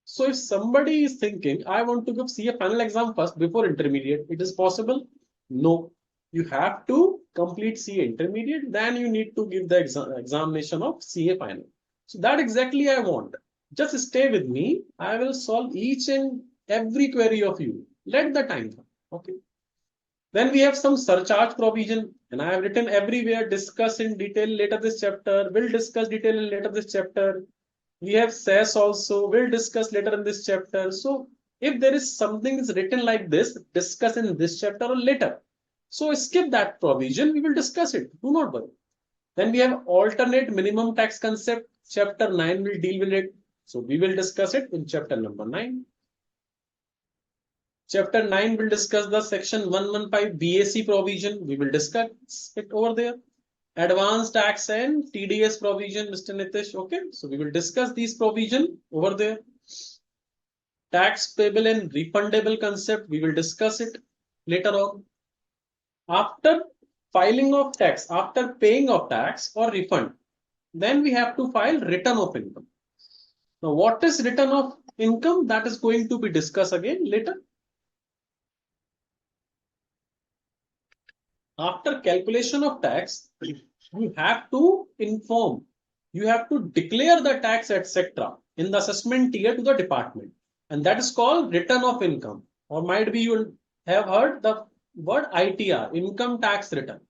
So if somebody is thinking, I want to give CA final exam first before intermediate, it is possible? No. You have to complete CA intermediate, then you need to give the examination of CA final. So that exactly I want. Just stay with me. I will solve each and every query of you. Let the time come. Okay. Then we have some surcharge provision, and I have written everywhere, discuss in detail later this chapter, will discuss detail in later this chapter. We have cess also, we'll discuss later in this chapter. So if there is something is written like this, discuss in this chapter or later. So skip that provision, we will discuss it. Do not worry. Then we have alternate minimum tax concept. Chapter 9 will deal with it. So we will discuss it in chapter number 9. Chapter 9 will discuss the section 115 BAC provision. We will discuss it over there. Advanced tax and TDS provision, Mr. Nitish. Okay, so we will discuss these provision over there. Tax payable and refundable concept, we will discuss it later on. After filing of tax, after paying of tax or refund, then we have to file return of income. Now, what is return of income? That is going to be discussed again later. After calculation of tax, you have to inform, you have to declare the tax, etc. in the assessment tier to the department. And that is called return of income. Or might be you have heard the word ITR, income tax return.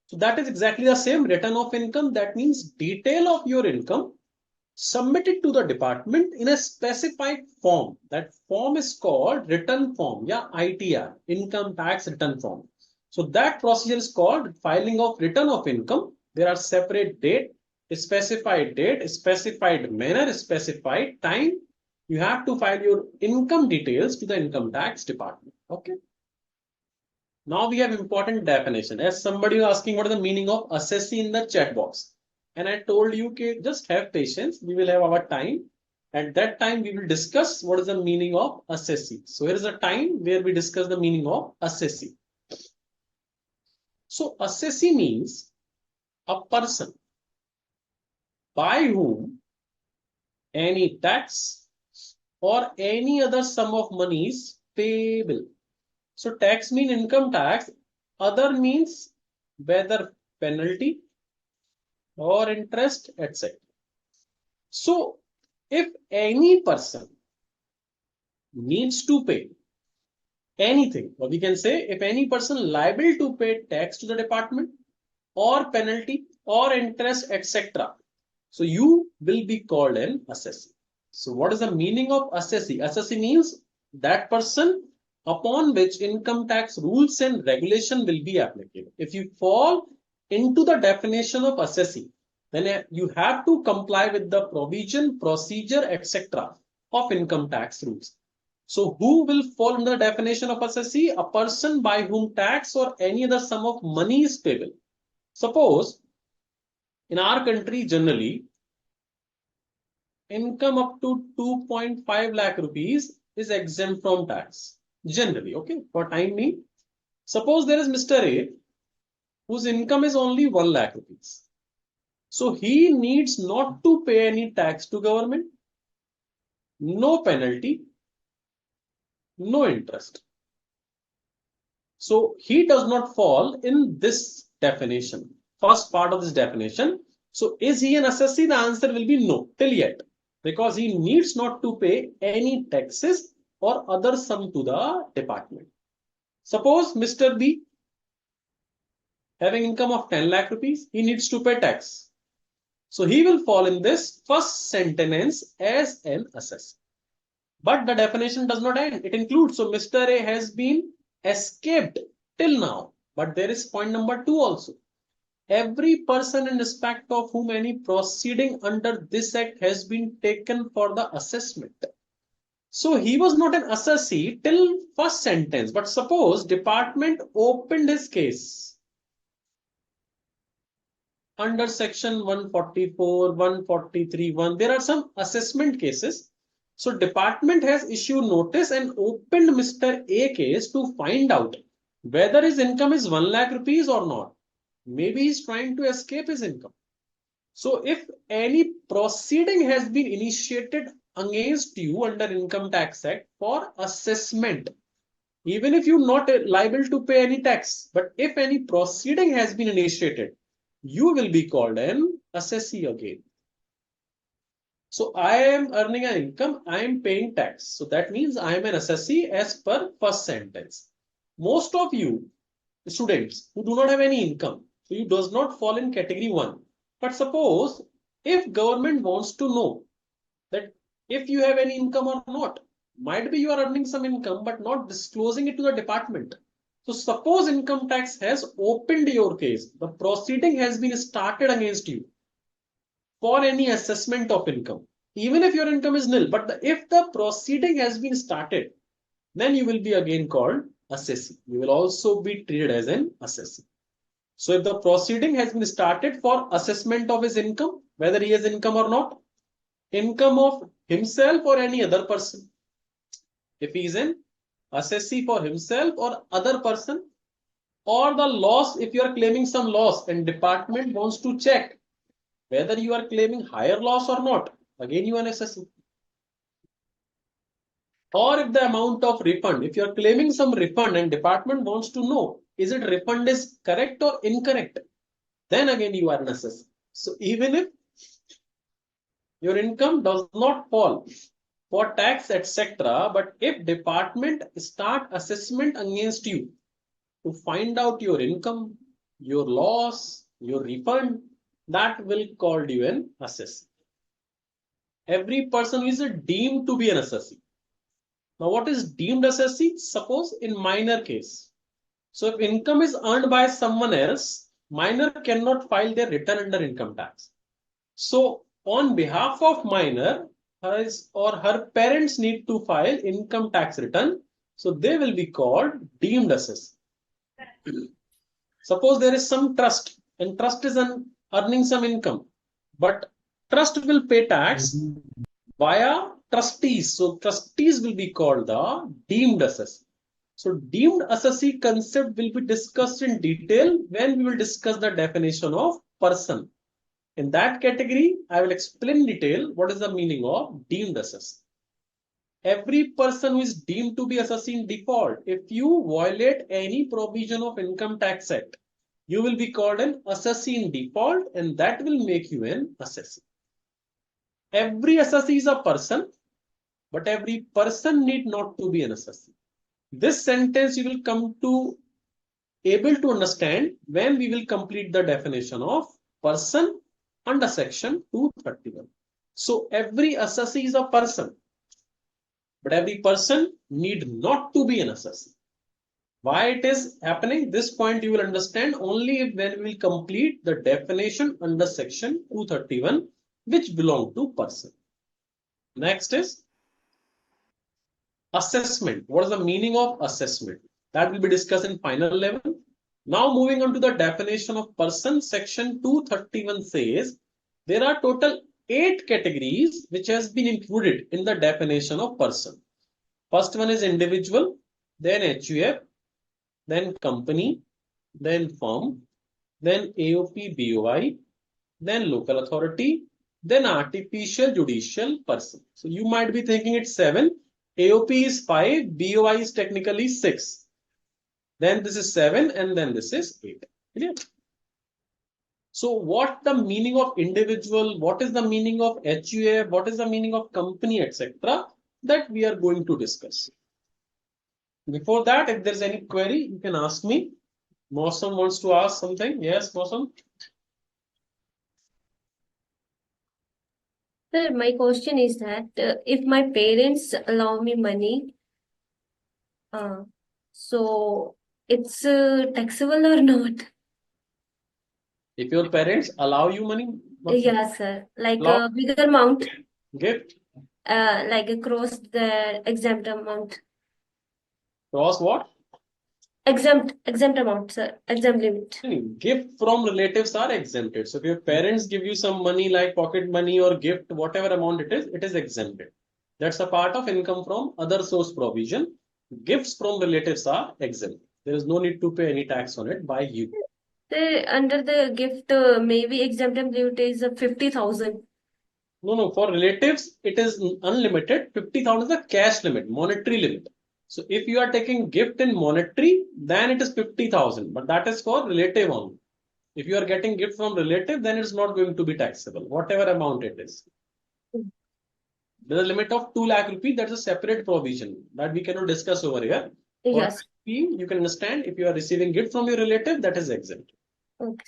So that is exactly the same return of income. That means detail of your income submitted to the department in a specified form. That form is called return form, yeah, ITR, income tax return form. So that procedure is called filing of return of income. There are separate date, specified manner, specified time. You have to file your income details to the income tax department. Okay. Now we have important definition. As somebody was asking what is the meaning of assessee in the chat box. And I told you, okay, just have patience. We will have our time. At that time, we will discuss what is the meaning of assessee. So here is a time where we discuss the meaning of assessee. So assessee means a person by whom any tax or any other sum of money is payable. So tax means income tax, other means whether penalty or interest, etc. So if any person needs to pay anything, or we can say if any person liable to pay tax to the department or penalty or interest, etc. So you will be called an assessee. So what is the meaning of assessee? Assessee means that person upon which income tax rules and regulation will be applicable. If you fall into the definition of assessee, then you have to comply with the provision, procedure, etc. of income tax rules. So who will fall under the definition of assessee? A person by whom tax or any other sum of money is payable. Suppose in our country generally, income up to 2.5 lakh rupees is exempt from tax. Generally, okay, for time being. Suppose there is Mr. A whose income is only 1 lakh rupees. So he needs not to pay any tax to government, no penalty, no interest. So he does not fall in this definition, first part of this definition. So is he an assessee? The answer will be no, till yet, because he needs not to pay any taxes or other sum to the department. Suppose Mr. B having income of 10 lakh rupees, he needs to pay tax. So he will fall in this first sentence as an assessee. But the definition does not end. It includes, so Mr. A has been escaped till now. But there is point number 2 also. Every person in respect of whom any proceeding under this act has been taken for the assessment. So he was not an assessee till first sentence. But suppose department opened his case under section 144, 143(1). There are some assessment cases. So department has issued notice and opened Mr. A case to find out whether his income is 1 lakh rupees or not. Maybe he's trying to escape his income. So if any proceeding has been initiated against you under Income Tax Act for assessment, even if you're not liable to pay any tax, but if any proceeding has been initiated, you will be called an assessee again. So I am earning an income, I am paying tax. So that means I am an assessee as per first sentence. Most of you students who do not have any income, so you does not fall in category 1. But suppose if government wants to know that if you have any income or not, might be you are earning some income but not disclosing it to the department. So suppose income tax has opened your case, the proceeding has been started against you for any assessment of income, even if your income is nil, but if the proceeding has been started, then you will be again called assessee. You will also be treated as an assessee. So if the proceeding has been started for assessment of his income, whether he has income or not, income of himself or any other person, if he is an assessee for himself or other person, or the loss, if you are claiming some loss and department wants to check whether you are claiming higher loss or not, again you are an assessee. Or if the amount of refund, if you are claiming some refund and department wants to know, is it refund is correct or incorrect, then again you are an assessee. So even if your income does not fall for tax, etc., but if department start assessment against you to find out your income, your loss, your refund, that will call you an assessee. Every person is deemed to be an assessee. Now, what is deemed assessee? Suppose in minor case. So if income is earned by someone else, minor cannot file their return under income tax. So on behalf of minor, his or her parents need to file income tax return. So they will be called deemed assessee. Suppose there is some trust and trust is earning some income, but trust will pay tax via trustees. So trustees will be called the deemed assessee. So deemed assessee concept will be discussed in detail when we will discuss the definition of person. In that category, I will explain in detail what is the meaning of deemed assessee. Every person who is deemed to be assessee in default, if you violate any provision of Income Tax Act, you will be called an assessee in default, and that will make you an assessee. Every assessee is a person but every person need not to be an assessee. This sentence you will come to able to understand when we will complete the definition of person under section 231. So every assessee is a person, but every person need not to be an assessee. Why it is happening? This point you will understand only when we will complete the definition under section 231, which belong to person. Next is assessment. What is the meaning of assessment? That will be discussed in final level. Now moving on to the definition of person, section 231 says there are total 8 categories which has been included in the definition of person. First one is individual, then HUF, then company, then firm, then AOP BOI, then local authority, then artificial judicial person. So you might be thinking it's 7, AOP is 5, BOI is technically 6. Then this is 7 and then this is 8. Clear? So what the meaning of individual, what is the meaning of HUF, what is the meaning of company, etc. that we are going to discuss. Before that, if there's any query, you can ask me. Mosam wants to ask something. Yes, Mosam? Sir, my question is that if my parents allow me money, so it's taxable or not? If your parents allow you money, Yeah, sir. Like allow a bigger amount, gift, like across the exempt amount. cross what? Exempt amount, sir. Exempt limit. Gift from relatives are exempted. So if your parents give you some money like pocket money or gift, whatever amount it is exempted. That's a part of income from other source provision. Gifts from relatives are exempt. There is no need to pay any tax on it by you. Under the gift, maybe exempt limit is 50,000. No. For relatives, it is unlimited. 50,000 is the cash limit, monetary limit. So if you are taking gift in monetary, then it is 50,000. But that is for relative only. If you are getting gift from relative, then it's not going to be taxable, whatever amount it is. There's a limit of 2 lakh rupees. That's a separate provision that we cannot discuss over here. Yes. You can understand if you are receiving gift from your relative, that is exempt. Okay.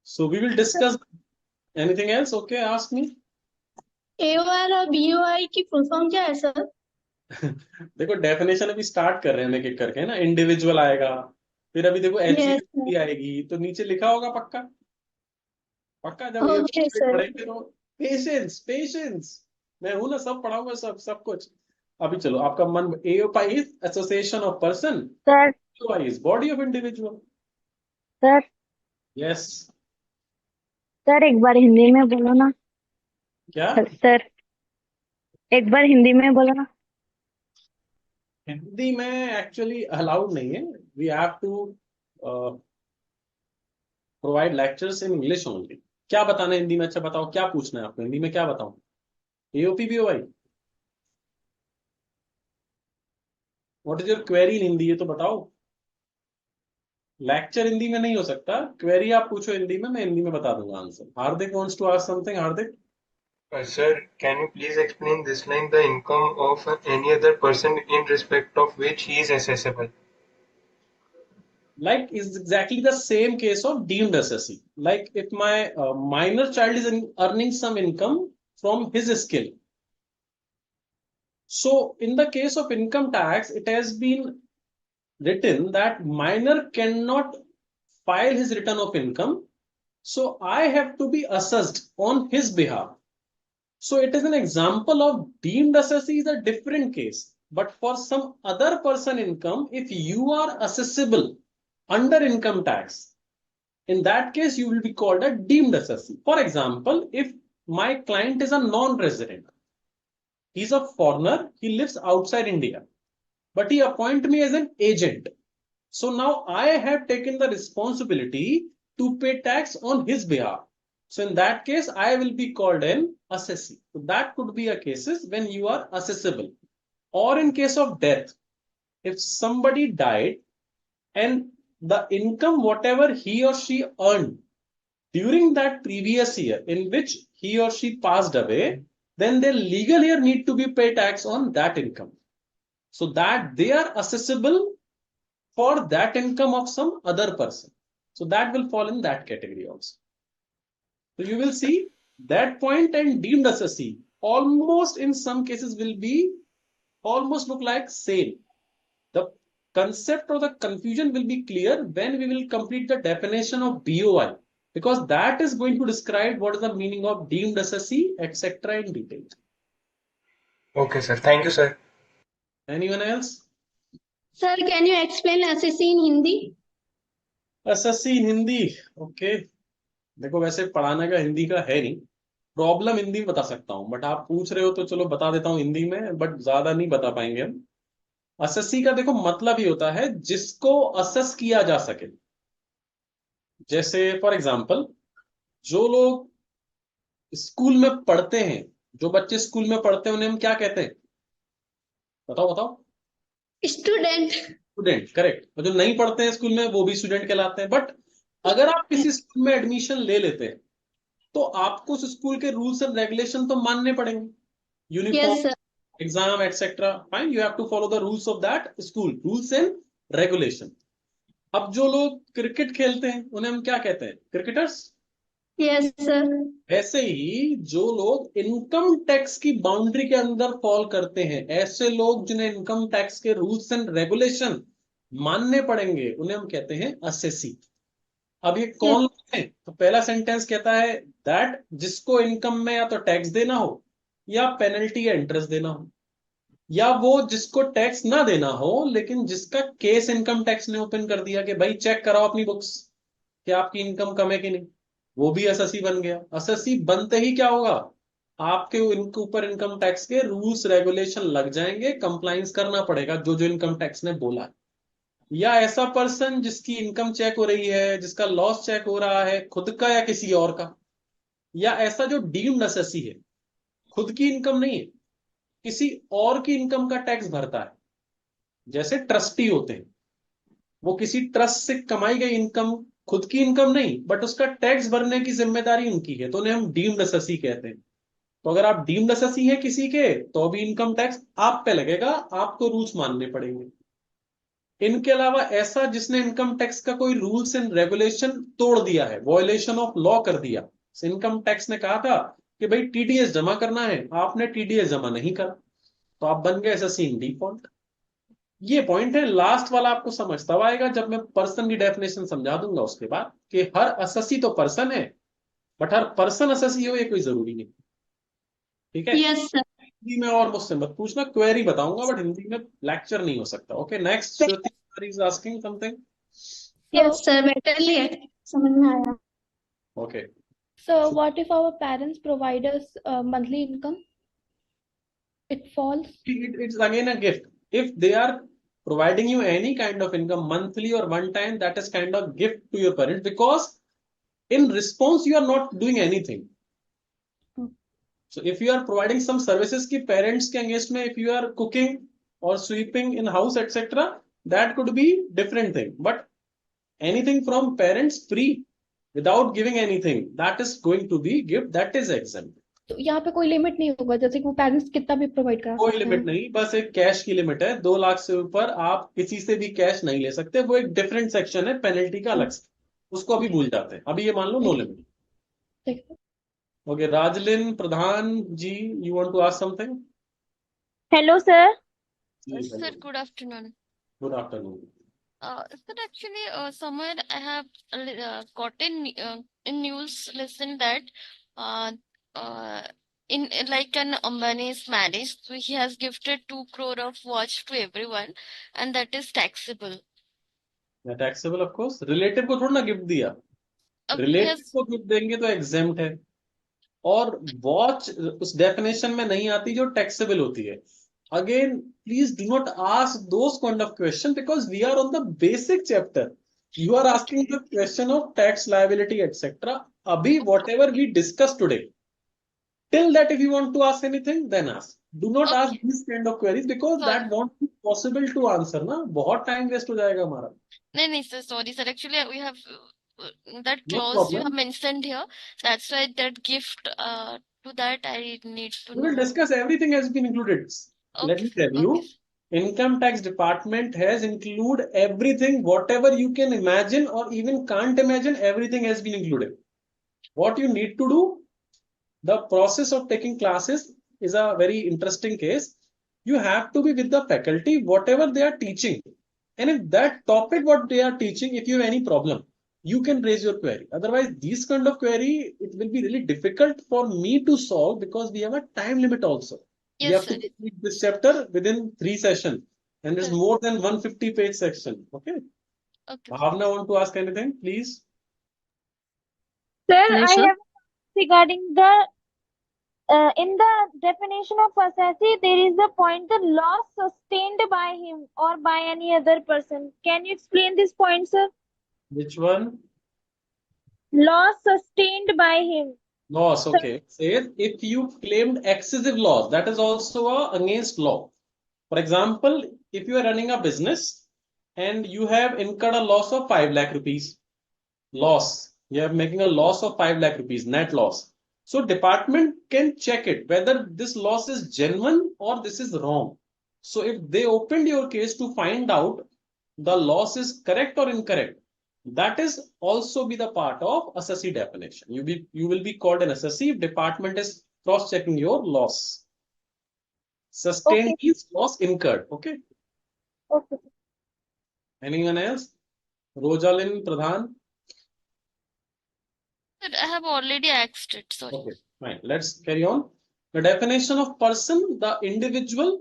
So we will discuss. Anything else? Okay, ask me. AOR और BOI की full form क्या है sir? देखो definition अभी start कर रहे हैं एक करके ना. इंडिविजुअल आएगा, फिर अभी देखो HUF आएगी, तो नीचे लिखा होगा पक्का जब ये पढ़ेंगे तो. पेशेंस मैं हूं ना, सब पढ़ाऊंगा, सब कुछ. अभी चलो आपका मन. AOPI is association of person, Sir, BOI is body of individual. sir, yes. sir, एक बार हिंदी में बोलो ना. क्या? Sir, एक बार हिंदी में बोलो ना. हिंदी में एक्चुअली अलाउड नहीं है. We have to provide lectures in English only. क्या बताना है हिंदी में? अच्छा बताओ, क्या पूछना है आपको हिंदी में? क्या बताऊं? AOP BOI. What is your query in Hindi? ये तो बताओ. लेक्चर हिंदी में नहीं हो सकता. क्वेरी आप पूछो हिंदी में, मैं हिंदी में बता दूंगा answer. Hardik wants to ask something. Hardik. Sir, can you please explain this line, the income of any other person in respect of which he is assessable? Like is exactly the same case of deemed assessee. Like if my minor child is earning some income from his skill. So in the case of income tax, it has been written that minor cannot file his return of income. So I have to be assessed on his behalf. So it is an example of deemed assessee is a different case. But for some other person income, if you are assessable under income tax, in that case, you will be called a deemed assessee. For example, if my client is a non-resident, he's a foreigner, he lives outside India, but he appointed me as an agent. So now I have taken the responsibility to pay tax on his behalf. So in that case, I will be called an assessee. So that could be a cases when you are assessable. Or in case of death, if somebody died and the income, whatever he or she earned during that previous year in which he or she passed away, then their legal heir need to be pay tax on that income, so that they are assessable for that income of some other person. So that will fall in that category also. So you will see that point and deemed assessee almost in some cases will be almost look like same. The concept or the confusion will be clear when we will complete the definition of BOI, because that is going to describe what is the meaning of deemed assessee, etc. in detail. Okay, sir. Thank you, sir. Anyone else? Sir, can you explain assessee in Hindi? Assessee in Hindi, okay देखो वैसे पढ़ाने का हिंदी का है नहीं, problem Hindi में बता सकता हूं, बट आप पूछ रहे हो तो चलो बता देता हूं हिंदी में, बट ज्यादा नहीं बता पाएंगे हम। असेसी का देखो मतलब ही होता है जिसको असेस किया जा सके। जैसे फॉर एग्जांपल जो लोग स्कूल में पढ़ते हैं, जो बच्चे स्कूल में पढ़ते हैं उन्हें हम क्या कहते हैं? बताओ बताओ। स्टूडेंट। Student, correct. और जो नहीं पढ़ते हैं स्कूल में वो भी स्टूडेंट कहलाते हैं। बट अगर आप किसी स्कूल में एडमिशन ले लेते हैं तो आपको उस स्कूल के रूल्स एंड रेगुलेशन तो मानने पड़ेंगे, uniform, Yes, sir. Exam etcetera, fine, you have to follow the rules of that school, rules and regulation. अब जो लोग क्रिकेट खेलते हैं उन्हें हम क्या कहते हैं? क्रिकेटर्स। Yes, sir. ऐसे ही जो लोग इनकम टैक्स की बाउंड्री के अंदर फॉल करते हैं, ऐसे लोग जिन्हें इनकम टैक्स के रूल्स एंड रेगुलेशन मानने पड़ेंगे, उन्हें हम कहते हैं असेसी। अब ये कौन लोग हैं? तो पहला सेंटेंस कहता है दैट जिसको इनकम में या तो टैक्स देना हो या पेनल्टी या इंटरेस्ट देना हो, या वो जिसको टैक्स ना देना हो लेकिन जिसका केस इनकम टैक्स ने ओपन कर दिया कि भाई चेक कराओ अपनी बुक्स कि आपकी इनकम कम है कि नहीं, वो भी असेसी बन गया। असेसी बनते ही क्या होगा? आपके इनके ऊपर इनकम टैक्स के रूल्स रेगुलेशन लग जाएंगे, कंप्लाइंस करना पड़ेगा जो जो इनकम टैक्स ने बोला है। या ऐसा पर्सन जिसकी इनकम चेक हो रही है, जिसका लॉस चेक हो रहा है खुद का या किसी और का, या ऐसा जो डीम्ड असेसी है, खुद की इनकम नहीं है, किसी और की इनकम का टैक्स भरता है। जैसे ट्रस्टी होते हैं, वो किसी ट्रस्ट से कमाई गई इनकम, खुद की इनकम नहीं, बट उसका टैक्स भरने की जिम्मेदारी उनकी है, तो उन्हें हम डीम्ड असेसी कहते हैं। तो अगर आप डीम्ड असेसी हैं किसी के, तो भी इनकम टैक्स आप पे लगेगा, आपको रूल्स मानने पड़ेंगे। इनके अलावा ऐसा जिसने इनकम टैक्स का कोई रूल्स एंड रेगुलेशन तोड़ दिया है, वॉयलेशन ऑफ लॉ कर दिया, इनकम टैक्स ने कहा था कि भाई टीडीएस जमा करना है, आपने टीडीएस जमा नहीं करा, तो आप बन गए एसएससी इन डिफॉल्ट। ये पॉइंट है। लास्ट वाला आपको समझ तब आएगा जब मैं पर्सन की डेफिनेशन समझा दूंगा उसके बाद, कि हर असेसी तो पर्सन है, बट हर पर्सन असेसी हो ये कोई जरूरी नहीं। ठीक है? Yes, sir. हिंदी में और मुझसे मत पूछना, क्वेरी बताऊंगा बट हिंदी में लेक्चर नहीं हो सकता। Okay, next Shruti is asking something. Yes, sir. Better है समझ में आया। Okay, So what if our parents provide us monthly income? It falls. it's again a gift. If they are providing you any kind of income monthly or one time, that is kind of gift to your parents, because in response you are not doing anything. So if you are providing some services ki parents ke against mein, if you are cooking or sweeping in house etc., that could be different thing, but anything from parents free without giving anything, that is going to be gift, that is exempt. तो यहाँ पे कोई limit नहीं होगा, जैसे कि वो parents कितना भी प्रोवाइड करा कोई सकते लिमिट हैं? नहीं, बस एक कैश की लिमिट है, 2 लाख से ऊपर आप किसी से भी कैश नहीं ले सकते। वो एक डिफरेंट सेक्शन है पेनल्टी का अलग से, उसको अभी भूल जाते हैं। अभी ये मान लो नो लिमिट। ठीक है। Okay, Rajlin Pradhan ji, you want to ask something? Hello, sir. Sir, good afternoon. Good afternoon. Sir, actually, somewhere I have gotten in news listen that in like an Ambani's marriage, so he has gifted 2 crore of watch to everyone, and that is taxable. Taxable of course, relative को थोड़ा ना gift दिया, He relative has को gift देंगे तो exempt है। और watch उस डेफिनेशन में नहीं आती जो टैक्सेबल होती है। Again please do not ask those kind of question, because we are on the basic chapter, you are asking the question of tax liability etcetera. अभी whatever we discuss today, till that if you want to ask anything then ask, do not ask okay. This kind of queries, because Sorry. That won't be possible to answer ना, बहुत time waste हो जाएगा हमारा। No, sir, sorry, sir. Actually, we have that no clause you problem. have mentioned here. That's why that gift To that, I need to We will know. discuss everything has been included. Let me Okay. tell you, Okay. income tax department has included everything, whatever you can imagine or even can't imagine, everything has been included. What you need to do, the process of taking classes is a very interesting case. You have to be with the faculty, whatever they are teaching. And if that topic, what they are teaching, if you have any problem, you can raise your query. Otherwise, these kind of query, it will be really difficult for me to solve because we have a time limit also. We Yes, have sir. to complete this chapter within 3 sessions. And there's Correct. more than 150-page section. Okay. Okay. Bhavna, want to ask anything, please? Sir, Yes, I sir. have regarding the in the definition of assessee, there is a point the loss sustained by him or by any other person. Can you explain this point, sir? Which one? Loss sustained by him. Loss, Sir, okay. Says if you claimed excessive loss, that is also against law. For example, if you are running a business and you have incurred a loss of 5 lakh rupees, loss, you are making a loss of 5 lakh rupees, net loss. So department can check it whether this loss is genuine or this is wrong. So if they opened your case to find out the loss is correct or incorrect, that is also be the part of assessee definition. You will be called an assessee if department is cross checking your loss. Sustained okay, means loss incurred. Okay. okay. Anyone else? Rojalin Pradhan. Sir, I have already asked it. Sorry. Okay, fine. Let's carry on. The definition of person, the individual.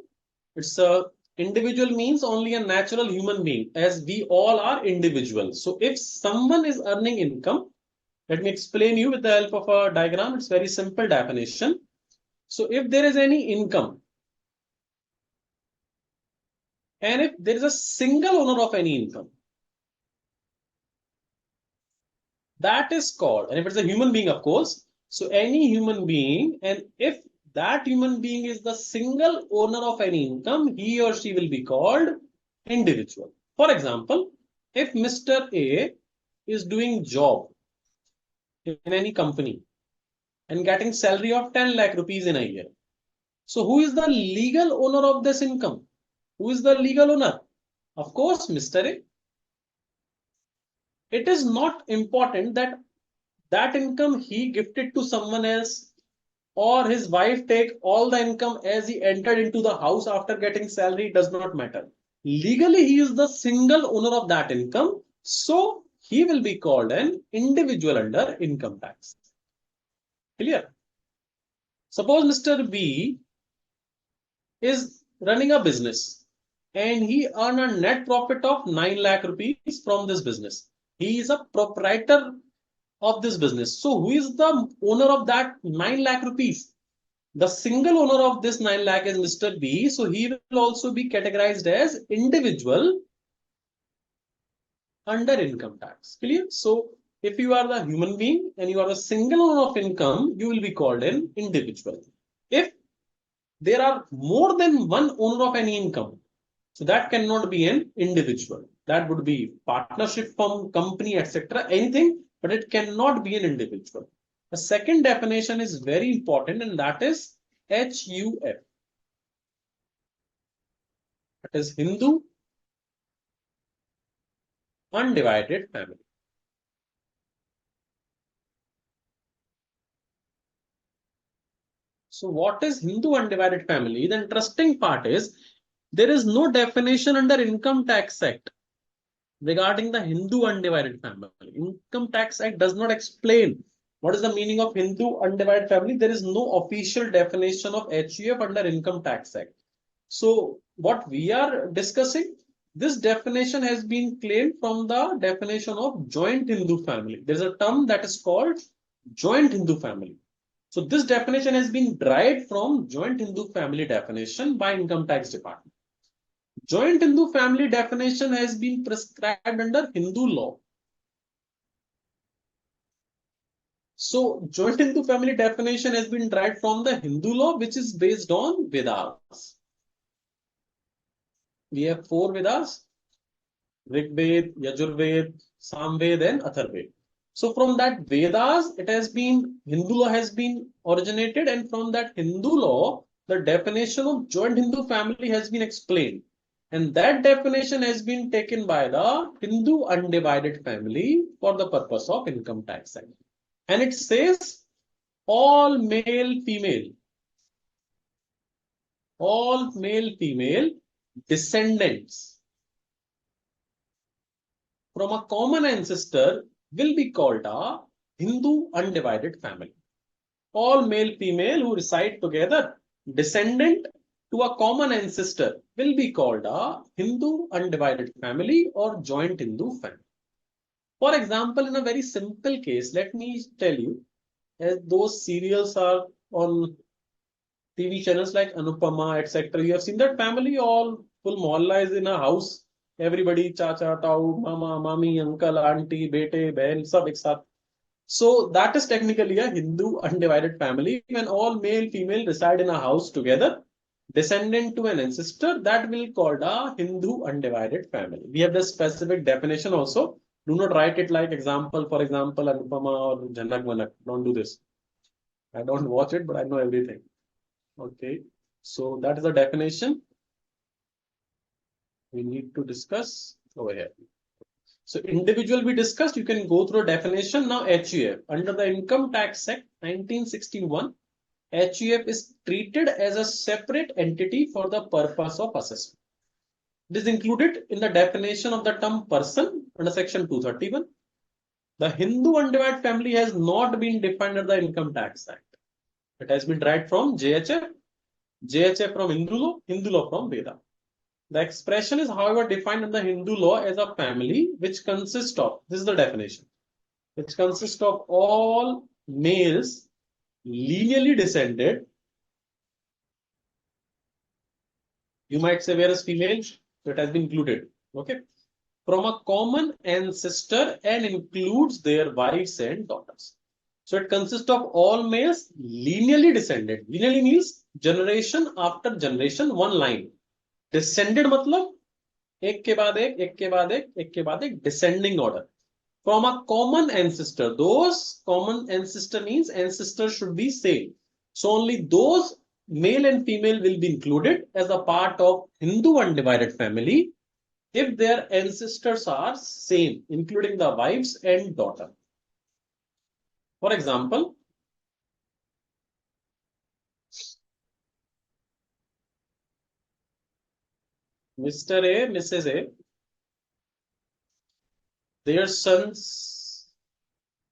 It's a individual means only a natural human being, as we all are individuals. So if someone is earning income, let me explain you with the help of a diagram. It's very simple definition. So if there is any income, and if there is a single owner of any income, that is called, and if it's a human being, of course, so any human being, and if that human being is the single owner of any income, he or she will be called individual. For example, if Mr. A is doing job in any company and getting salary of 10 lakh rupees in a year, so who is the legal owner of this income? Who is the legal owner? Of course, Mr. A. It is not important that that income he gifted to someone else or his wife take all the income as he entered into the house after getting salary, does not matter. Legally, he is the single owner of that income. So he will be called an individual under income tax. Clear? Suppose Mr. B is running a business and he earned a net profit of 9 lakh rupees from this business. He is a proprietor of this business. So who is the owner of that 9 lakh rupees? The single owner of this 9 lakh is Mr. B. So he will also be categorized as individual under income tax. Clear? So if you are the human being and you are the single owner of income, you will be called an individual. If there are more than one owner of any income, so that cannot be an individual. That would be partnership firm, company, etc. Anything, but it cannot be an individual. The second definition is very important, and that is HUF. That is Hindu undivided family. So what is Hindu undivided family? The interesting part is there is no definition under Income Tax Act regarding the Hindu undivided family. Income Tax Act does not explain what is the meaning of Hindu undivided family. There is no official definition of HUF under Income Tax Act. So what we are discussing, this definition has been claimed from the definition of joint Hindu family. There's a term that is called joint Hindu family. So this definition has been derived from joint Hindu family definition by Income Tax Department. Joint Hindu family definition has been prescribed under Hindu law. So joint Hindu family definition has been derived from the Hindu law, which is based on Vedas. We have 4 Vedas: Rig Ved, Yajur Ved, Samved, and Atharved. So from that Vedas, it has been, Hindu law has been originated, and from that Hindu law, the definition of joint Hindu family has been explained. And that definition has been taken by the Hindu undivided family for the purpose of income tax act. And it says all male, female descendants from a common ancestor will be called a Hindu undivided family. All male, female who reside together, descendant to a common ancestor, will be called a Hindu undivided family or joint Hindu family. For example, in a very simple case, let me tell you, as those serials are on TV channels like Anupama, etc. You have seen that family, all full mohalla is in a house. Everybody, chacha, tau, mama, mami, uncle, auntie, bete, behan, sab ek saath. So that is technically a Hindu undivided family. When all male, female reside in a house together, descendant to an ancestor, that will be called a Hindu undivided family. We have the specific definition also. Do not write it like example, for example, Anupama or Janak Manak. Don't do this. I don't watch it, but I know everything. Okay, so that is the definition we need to discuss over here. So individual we discussed, you can go through a definition. Now HUF, under the Income Tax Act 1961, HUF is treated as a separate entity for the purpose of assessment. It is included in the definition of the term person under section 231. The Hindu undivided family has not been defined under the Income Tax Act. It has been derived from JHF, JHF from Hindu law from Veda. The expression is, however, defined in the Hindu law as a family which consists of, this is the definition, which consists of all males lineally descended. You might say, whereas females, so it has been included, okay, from a common ancestor and includes their wives and daughters. So it consists of all males lineally descended. Lineally means generation after generation, one line. Descended matlab ek ke baad ek, ek ke baad ek, ek ke baad ek, descending order. From a common ancestor. Those common ancestor means ancestors should be same. So only those male and female will be included as a part of Hindu undivided family if their ancestors are same, including the wives and daughter. For example, Mr. A, Mrs. A, their sons,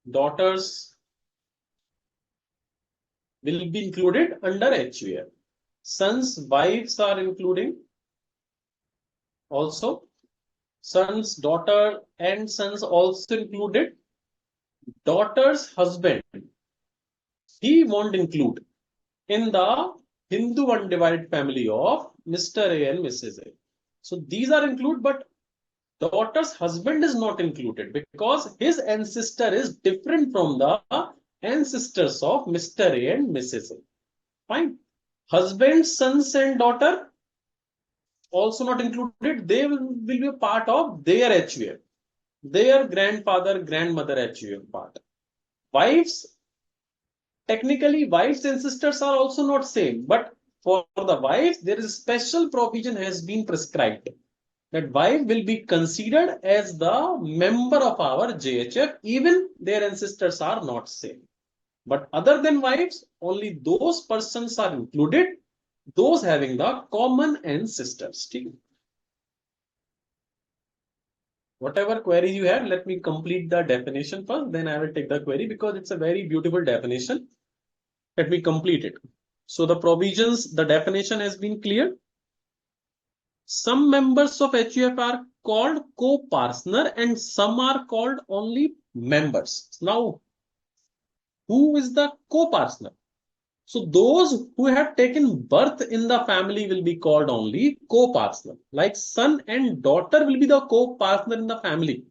daughters will be included under HUF. Sons, wives are including also. Sons, daughter and sons also included. Daughter's husband, he won't include in the Hindu undivided family of Mr. A and Mrs. A. So these are included, but daughter's husband is not included because his ancestor is different from the ancestors of Mr. A and Mrs. A. Fine. Husband, sons and daughter also not included. They will be a part of their HUF. Their grandfather, grandmother HUF part. Wives, technically wives and sisters are also not same, but for the wives, there is a special provision has been prescribed that wife will be considered as the member of our JHF, even their ancestors are not same. But other than wives, only those persons are included, those having the common ancestors. Whatever query you have, let me complete the definition first, then I will take the query because it's a very beautiful definition. Let me complete it. So the provisions, the definition has been clear. Some members of HUF are called co-partner and some are called only members. Now, who is the co-partner? So those who have taken birth in the family will be called only co-partner. Like son and daughter will be the co-partner in the family.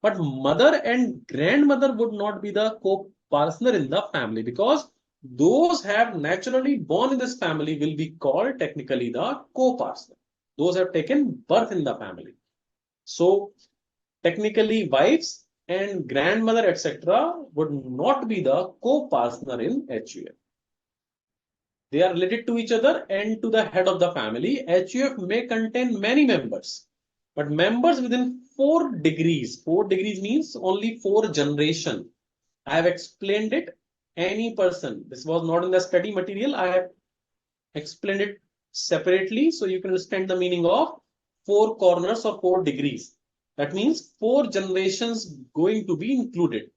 But mother and grandmother would not be the co-partner in the family because those have naturally born in this family will be called technically the co-partner. Those have taken birth in the family. So technically wives and grandmother, etc., would not be the co-partner in HUF. They are related to each other and to the head of the family. HUF may contain many members, but members within 4 degrees. 4 degrees means only 4 generation. I have explained it. Any person. This was not in the study material. I have explained it separately so you can understand the meaning of 4 corners or 4 degrees. That means 4 generations going to be included.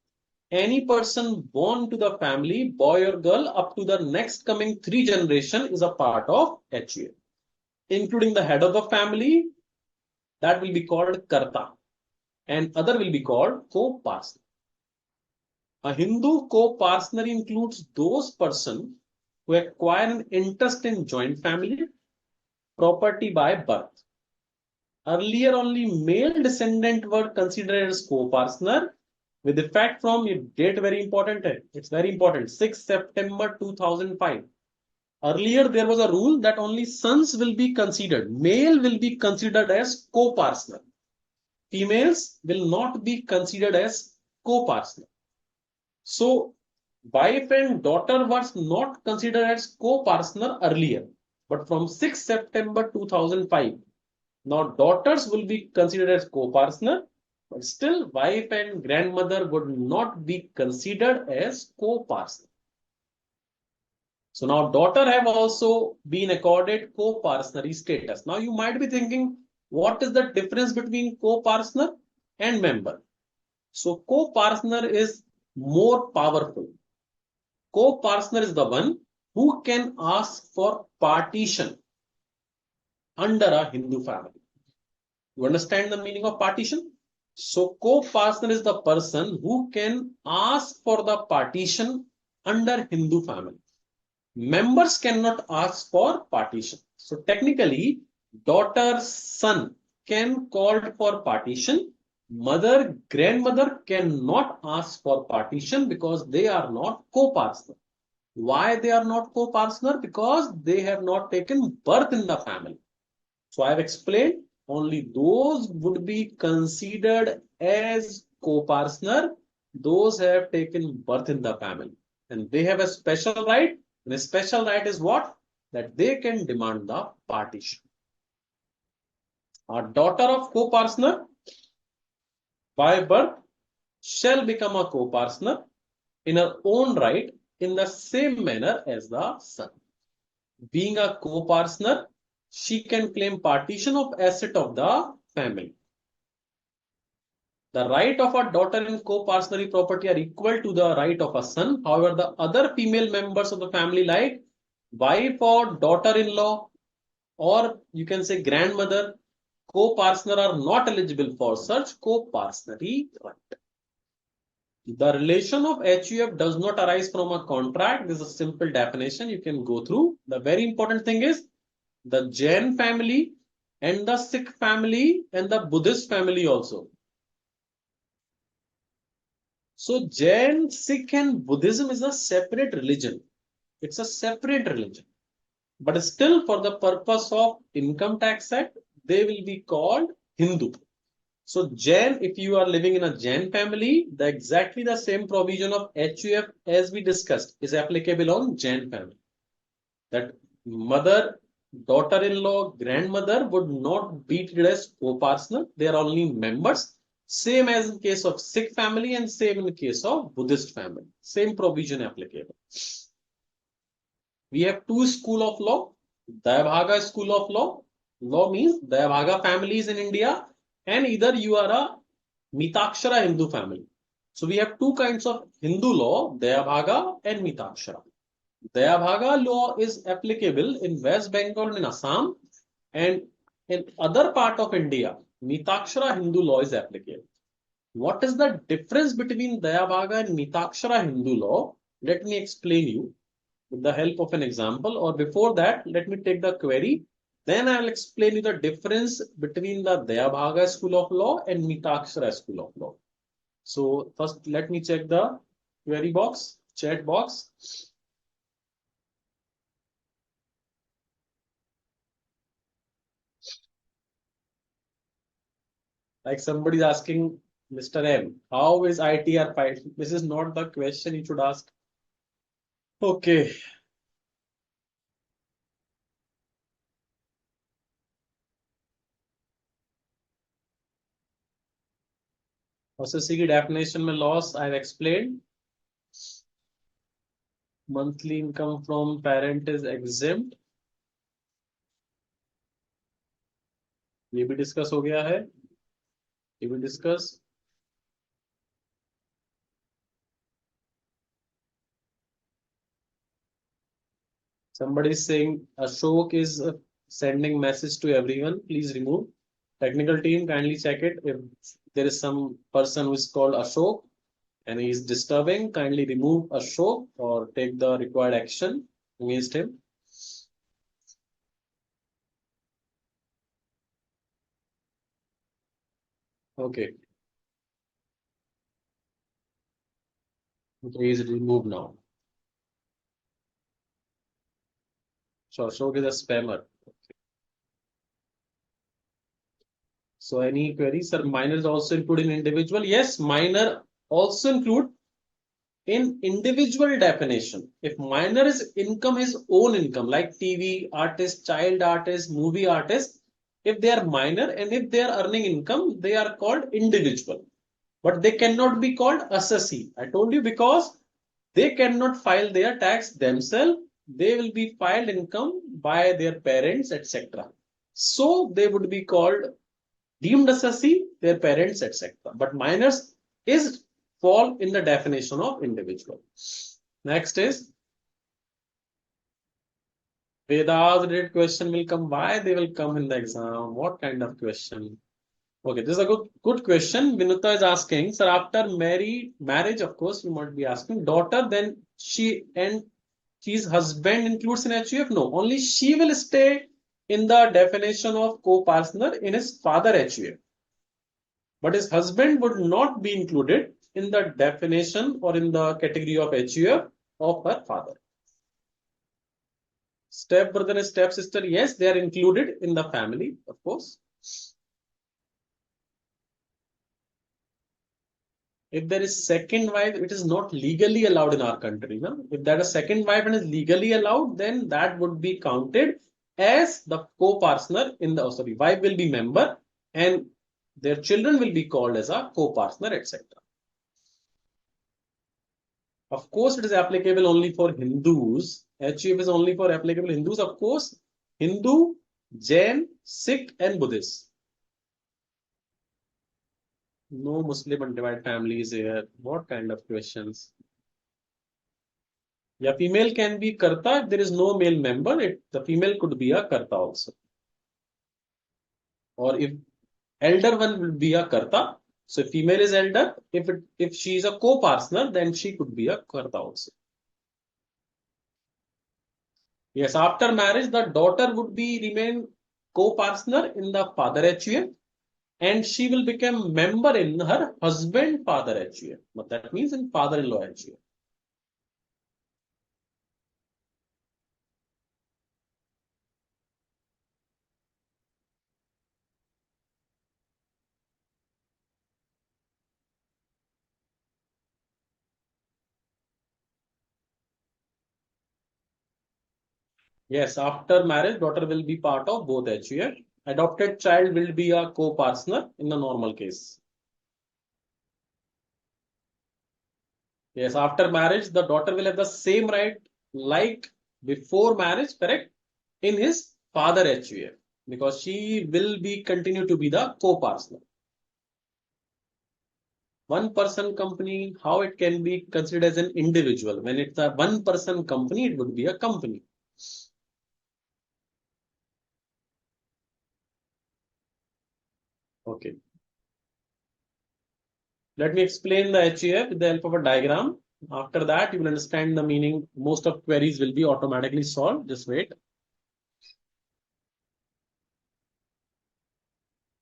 Any person born to the family, boy or girl, up to the next coming 3 generation is a part of HUF, including the head of the family. That will be called karta, and other will be called co-partner. A Hindu co-partner includes those persons who acquire an interest in joint family property by birth. Earlier, only male descendant were considered as co-partner with effect from a date very important. It's very important. 6 September 2005. Earlier, there was a rule that only sons will be considered. Male will be considered as co-partner. Females will not be considered as co-partner. So, wife and daughter was not considered as co-partner earlier, but from 6 September 2005, now daughters will be considered as co-partner, but still wife and grandmother would not be considered as co-partner. So now daughter have also been accorded co-partner status. Now you might be thinking, what is the difference between co-partner and member? So co-partner is more powerful. Co-partner is the one who can ask for partition under a Hindu family. You understand the meaning of partition? So co-partner is the person who can ask for the partition under Hindu family. Members cannot ask for partition. So technically, daughter, son can call for partition. Mother, grandmother cannot ask for partition because they are not co-partner. Why they are not co-partner? Because they have not taken birth in the family. So I have explained only those would be considered as co-partner, those have taken birth in the family. And they have a special right. And a special right is what? That they can demand the partition. A daughter of co-partner by birth shall become a co-partner in her own right in the same manner as the son. Being a co-partner, she can claim partition of asset of the family. The right of a daughter in co-partnership property are equal to the right of a son. However, the other female members of the family like wife or daughter-in-law, or you can say grandmother, co-partner are not eligible for such co-partnership right. The relation of HUF does not arise from a contract. This is a simple definition you can go through. The very important thing is the Jain family and the Sikh family and the Buddhist family also. So Jain, Sikh and Buddhism is a separate religion. It's a separate religion. But still for the purpose of income tax act, they will be called Hindu. So Jain, if you are living in a Jain family, exactly the same provision of HUF as we discussed is applicable on Jain family. That mother, daughter-in-law, grandmother would not be treated as co-partner. They are only members. Same as in case of Sikh family and same in the case of Buddhist family. Same provision applicable. We have 2 schools of law. Dayabhaga school of law. Law means Dayabhaga families in India, and either you are a Mitakshara Hindu family. So we have 2 kinds of Hindu law, Dayabhaga and Mitakshara. Dayabhaga law is applicable in West Bengal and in Assam, and in other part of India, Mitakshara Hindu law is applicable. What is the difference between Dayabhaga and Mitakshara Hindu law? Let me explain you with the help of an example, or before that, let me take the query. Then I will explain you the difference between the Dayabhaga school of law and Mitakshara school of law. So first, let me check the query box, chat box. Like somebody is asking, Mr. M, how is ITR filed? This is not the question you should ask. Okay. OCC की definition में loss I have explained. Monthly income from parent is exempt. ये भी discuss हो गया है. ये भी discuss. Somebody is saying Ashok is sending message to everyone. Please remove. Technical team, kindly check it. If there is some person who is called Ashok and he is disturbing, kindly remove Ashok or take the required action against him. Okay. Okay, he is removed now. So Ashok is a spammer. So any queries? Sir, minor is also included in individual. Yes, minor also include in individual definition. If minor is income, his own income, like TV artist, child artist, movie artist, if they are minor and if they are earning income, they are called individual. But they cannot be called assessee. I told you because they cannot file their tax themselves. They will be filed income by their parents, etc. So they would be called deemed assessee, their parents, etc. But minors is fall in the definition of individual. Next is Vedas related question will come. Why they will come in the exam? What kind of question? Okay, this is a good question. Vinuta is asking, sir, after marriage, of course, you might be asking, daughter, then she and his husband includes in HUF? No, only she will stay in the definition of co-partner in his father HUF. But his husband would not be included in the definition or in the category of HUF of her father. Step brother and step sister, yes, they are included in the family, of course. If there is second wife, it is not legally allowed in our country. No? If that is second wife and is legally allowed, then that would be counted as the co-partner in the, sorry, wife will be member and their children will be called as a co-partner, etc. Of course, it is applicable only for Hindus. HUF is only for applicable Hindus. Of course, Hindu, Jain, Sikh, and Buddhist. No Muslim undivided families here. What kind of questions? Yeah, female can be karta if there is no male member. The female could be a karta also. Or if elder one will be a karta. So if female is elder, if she is a co-partner, then she could be a karta also. Yes, after marriage, the daughter would be remain co-partner in the father HUF and she will become member in her husband father HUF. But that means in father-in-law HUF. Yes, after marriage, daughter will be part of both HUF. Adopted child will be a co-partner in the normal case. Yes, after marriage, the daughter will have the same right like before marriage, correct? In his father HUF, because she will be continue to be the co-partner. One person company, how it can be considered as an individual? When it's a one person company, it would be a company. Okay. Let me explain the HUF with the help of a diagram. After that, you will understand the meaning. Most of queries will be automatically solved. Just wait.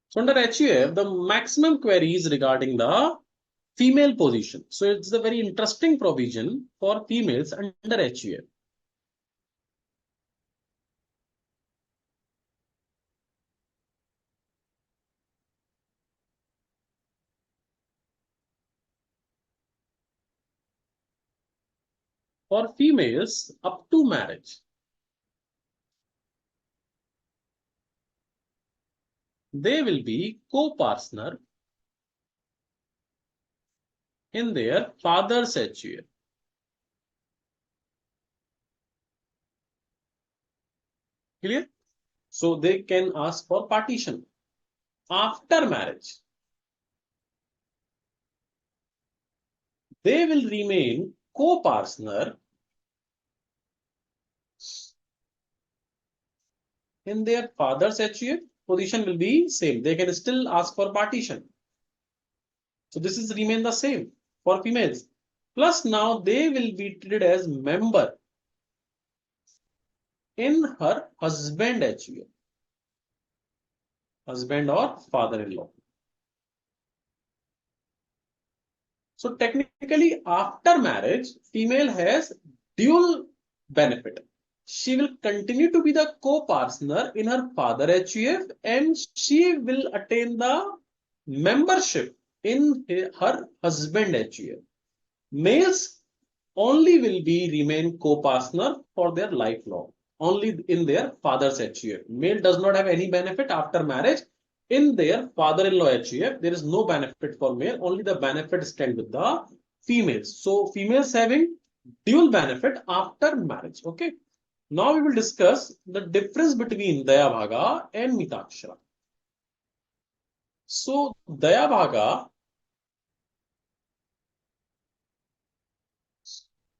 So under HUF, the maximum query is regarding the female position. So it's a very interesting provision for females under HUF. For females up to marriage, they will be co-partner in their father's HUF. Clear? So they can ask for partition. After marriage, they will remain co-partner in their father's HUF. Position will be same. They can still ask for partition. So this is remain the same for females. Plus now they will be treated as member in her husband HUF. Husband or father-in-law. So technically after marriage, female has dual benefit. She will continue to be the co-partner in her father HUF and she will attain the membership in her husband HUF. Males only will be remain co-partner for their lifelong, only in their father's HUF. Male does not have any benefit after marriage. In their father-in-law HUF, there is no benefit for male, only the benefit stand with the females. So females having dual benefit after marriage. Okay. Now we will discuss the difference between Dayabhaga and Mitakshara. So Dayabhaga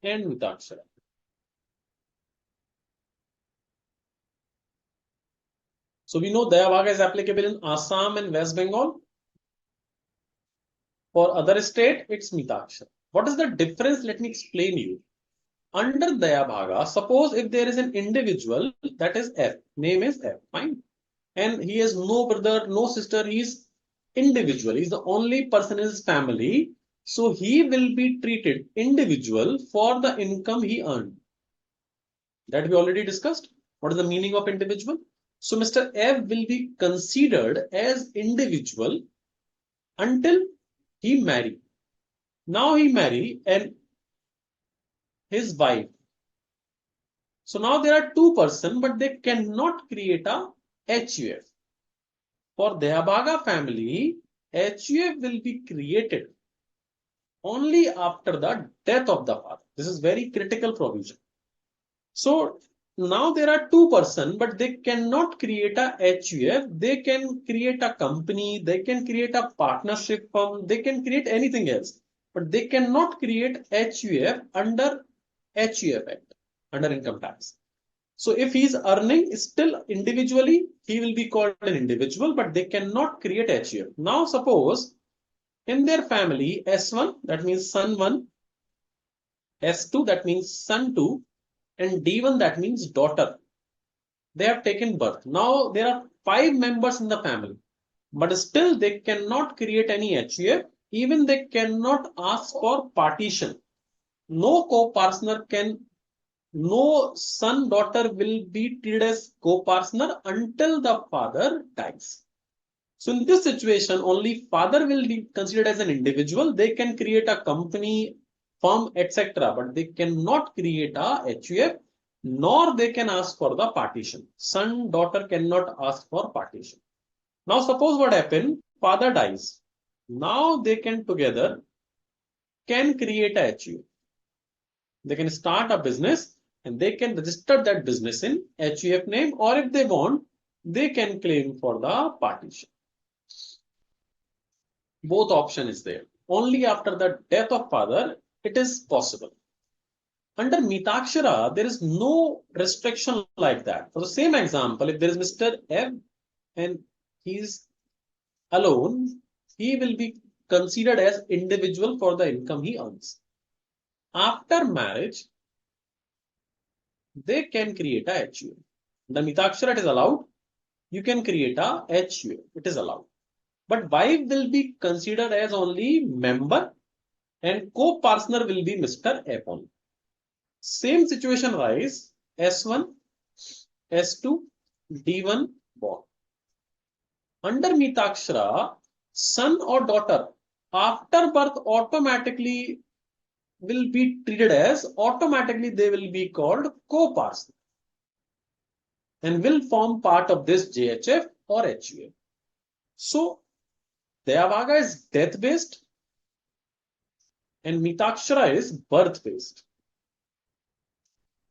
and Mitakshara. So we know Dayabhaga is applicable in Assam and West Bengal. For other state, it's Mitakshara. What is the difference? Let me explain you. Under Dayabhaga, suppose if there is an individual that is F, name is F, fine, and he has no brother, no sister, he is individual, he is the only person in his family, so he will be treated individual for the income he earned. That we already discussed. What is the meaning of individual? So Mr. F will be considered as individual until he marry. Now he marry and his wife. So now there are two persons, but they cannot create a HUF. For Dayabhaga family, HUF will be created only after the death of the father. This is very critical provision. So now there are two persons, but they cannot create a HUF. They can create a company, they can create a partnership firm, they can create anything else, but they cannot create HUF under HUF Act, under income tax. So if he is earning still individually, he will be called an individual, but they cannot create HUF. Now suppose in their family, S1, that means son 1, S2, that means son 2, and D1, that means daughter. They have taken birth. Now there are 5 members in the family, but still they cannot create any HUF. Even they cannot ask for partition. No co-partner can, no son, daughter will be treated as co-partner until the father dies. So in this situation, only father will be considered as an individual. They can create a company, firm, etc. But they cannot create a HUF, nor they can ask for the partition. Son, daughter cannot ask for partition. Now suppose what happened, father dies. Now they can together can create a HUF. They can start a business and they can register that business in HUF name, or if they want, they can claim for the partition. Both option is there. Only after the death of father, it is possible. Under Mitakshara, there is no restriction like that. For the same example, if there is Mr. F and he is alone, he will be considered as individual for the income he earns. After marriage, they can create a HUF. The Mitakshara, it is allowed. You can create a HUF. It is allowed. But wife will be considered as only member and co-partner will be Mr. F only. Same situation rise S1, S2, D1 born. Under Mitakshara, son or daughter after birth automatically will be treated as automatically they will be called co-partner and will form part of this JHF or HUF. So Deyavaga is death-based and Mitakshara is birth-based.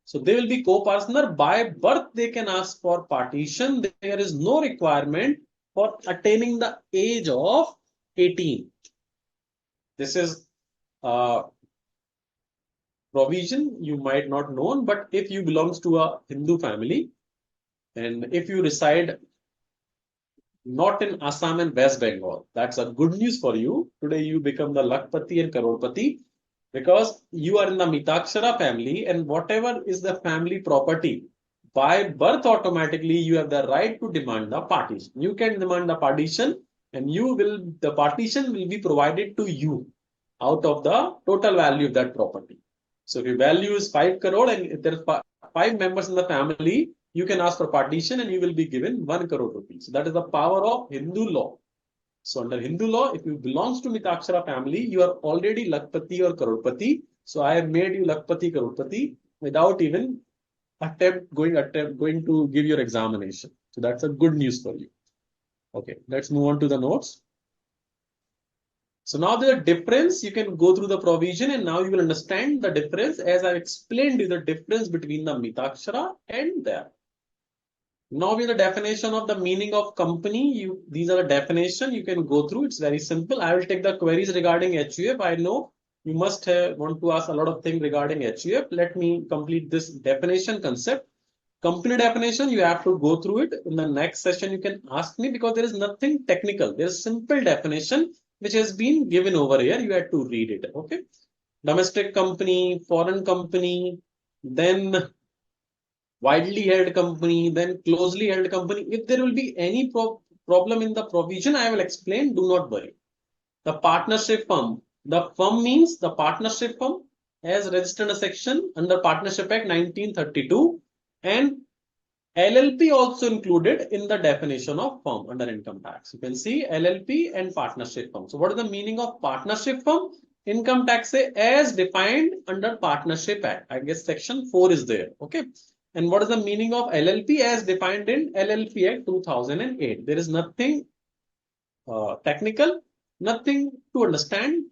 So they will be co-partner. By birth, they can ask for partition. There is no requirement for attaining the age of 18. This is provision you might not know, but if you belongs to a Hindu family and if you reside not in Assam and West Bengal, that's a good news for you. Today you become the Lakpati and Karodpati because you are in the Mitakshara family and whatever is the family property, by birth automatically you have the right to demand the partition. You can demand the partition and the partition will be provided to you out of the total value of that property. So if your value is 5 crore and if there are 5 members in the family, you can ask for partition and you will be given 1 crore rupees. So that is the power of Hindu law. So under Hindu law, if you belongs to Mitakshara family, you are already Lakpati or Karodpati. So I have made you Lakpati Karodpati without even going to give your examination. So that's a good news for you. Okay, let's move on to the notes. So now the difference, you can go through the provision and now you will understand the difference as I've explained you the difference between the Mitakshara and there. Now with the definition of the meaning of company, these are the definition you can go through. It's very simple. I will take the queries regarding HUF. I know you must want to ask a lot of things regarding HUF. Let me complete this definition concept. Company definition, you have to go through it. In the next session, you can ask me because there is nothing technical. There is simple definition which has been given over here. You have to read it. Okay. Domestic company, foreign company, then widely held company, then closely held company. If there will be any problem in the provision, I will explain. Do not worry. The partnership firm. The firm means the partnership firm has registered a section under Partnership Act 1932 and LLP also included in the definition of firm under income tax. You can see LLP and partnership firm. So what is the meaning of partnership firm? Income tax as defined under Partnership Act. I guess section 4 is there. Okay. And what is the meaning of LLP as defined in LLP Act 2008? There is nothing technical, nothing to understand.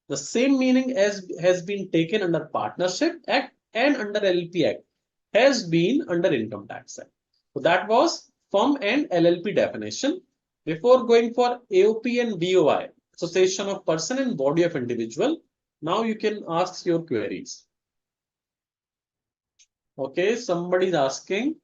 The same meaning as has been taken under Partnership Act and under LLP Act has been under Income Tax Act. So that was firm and LLP definition. Before going for AOP and BOI, association of person and body of individual, now you can ask your queries. Okay, somebody is asking,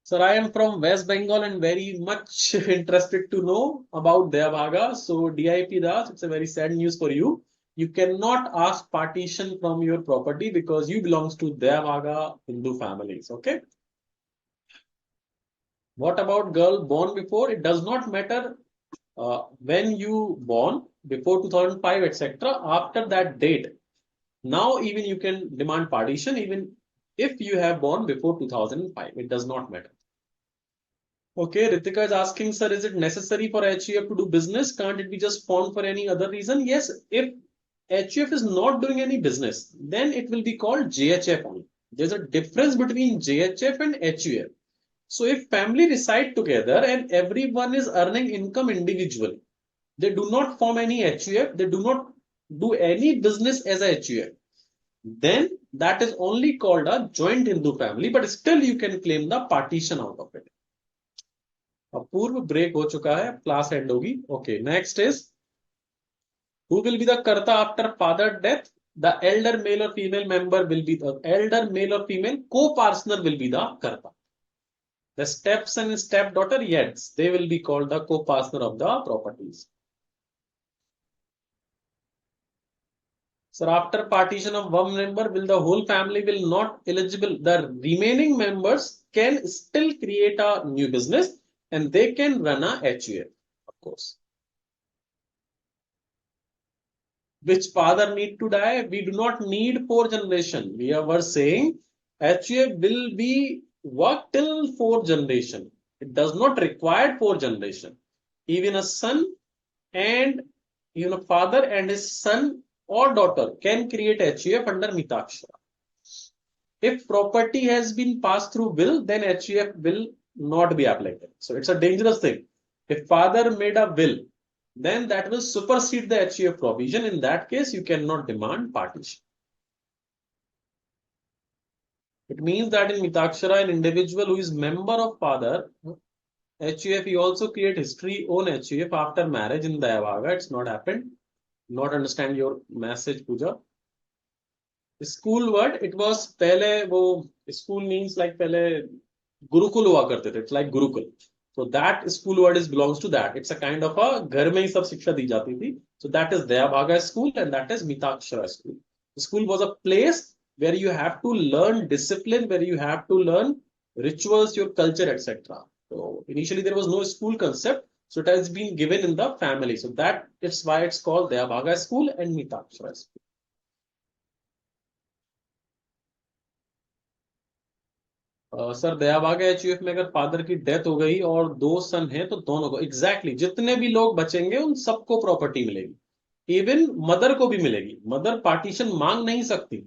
sir, I am from West Bengal and very much interested to know about Deyavaga. So DIP Das, it's a very sad news for you. You cannot ask partition from your property because you belongs to Deyavaga Hindu families. Okay. What about girl born before? It does not matter when you born before 2005, etc. After that date, now even you can demand partition even if you have born before 2005. It does not matter. Okay, Ritika is asking, sir, is it necessary for HUF to do business? Can't it be just formed for any other reason? Yes, if HUF is not doing any business, then it will be called JHF only. There's a difference between JHF and HUF. So if family reside together and everyone is earning income individually, they do not form any HUF, they do not do any business as a HUF, then that is only called a joint Hindu family, but still you can claim the partition out of it. पूर्व break हो चुका है, class and होगी. Okay, next is who will be the karta after father death? The elder male or female member will be the elder male or female co-partner will be the karta. The stepson and stepdaughter, yes, they will be called the co-partner of the properties. So after partition of one member, will the whole family will not eligible? The remaining members can still create a new business and they can run a HUF, of course. Which father need to die? We do not need 4 generation. We were saying HUF will be work till 4 generation. It does not require 4 generation. Even a son and father and his son or daughter can create HUF under Mitakshara. If property has been passed through will, then HUF will not be applied. So it's a dangerous thing. If father made a will, then that will supersede the HUF provision. In that case, you cannot demand partition. It means that in Mitakshara, an individual who is member of father, HUF, he also create history on HUF after marriage in Dayavaga. It's not happened. Not understand your message, Pooja. School word, it was pehle wo school means like pehle Gurukul hua karte the. It's like Gurukul. So that school word is belongs to that. It's a kind of a घर में ही सब शिक्षा दी जाती थी. So that is Dayabhaga school and that is Mitakshara school. The school was a place where you have to learn discipline, where you have to learn rituals, your culture, etc. So initially there was no school concept. So it has been given in the family. So that is why it's called Dayabhaga school and Mitakshara school. Sir Dayabhaga HUF में अगर father की death हो गई और 2 सन हैं तो दोनों को एग्जैक्टली जितने भी लोग बचेंगे उन सबको प्रॉपर्टी मिलेगी. इवन मदर को भी मिलेगी. मदर पार्टीशन मांग नहीं सकती,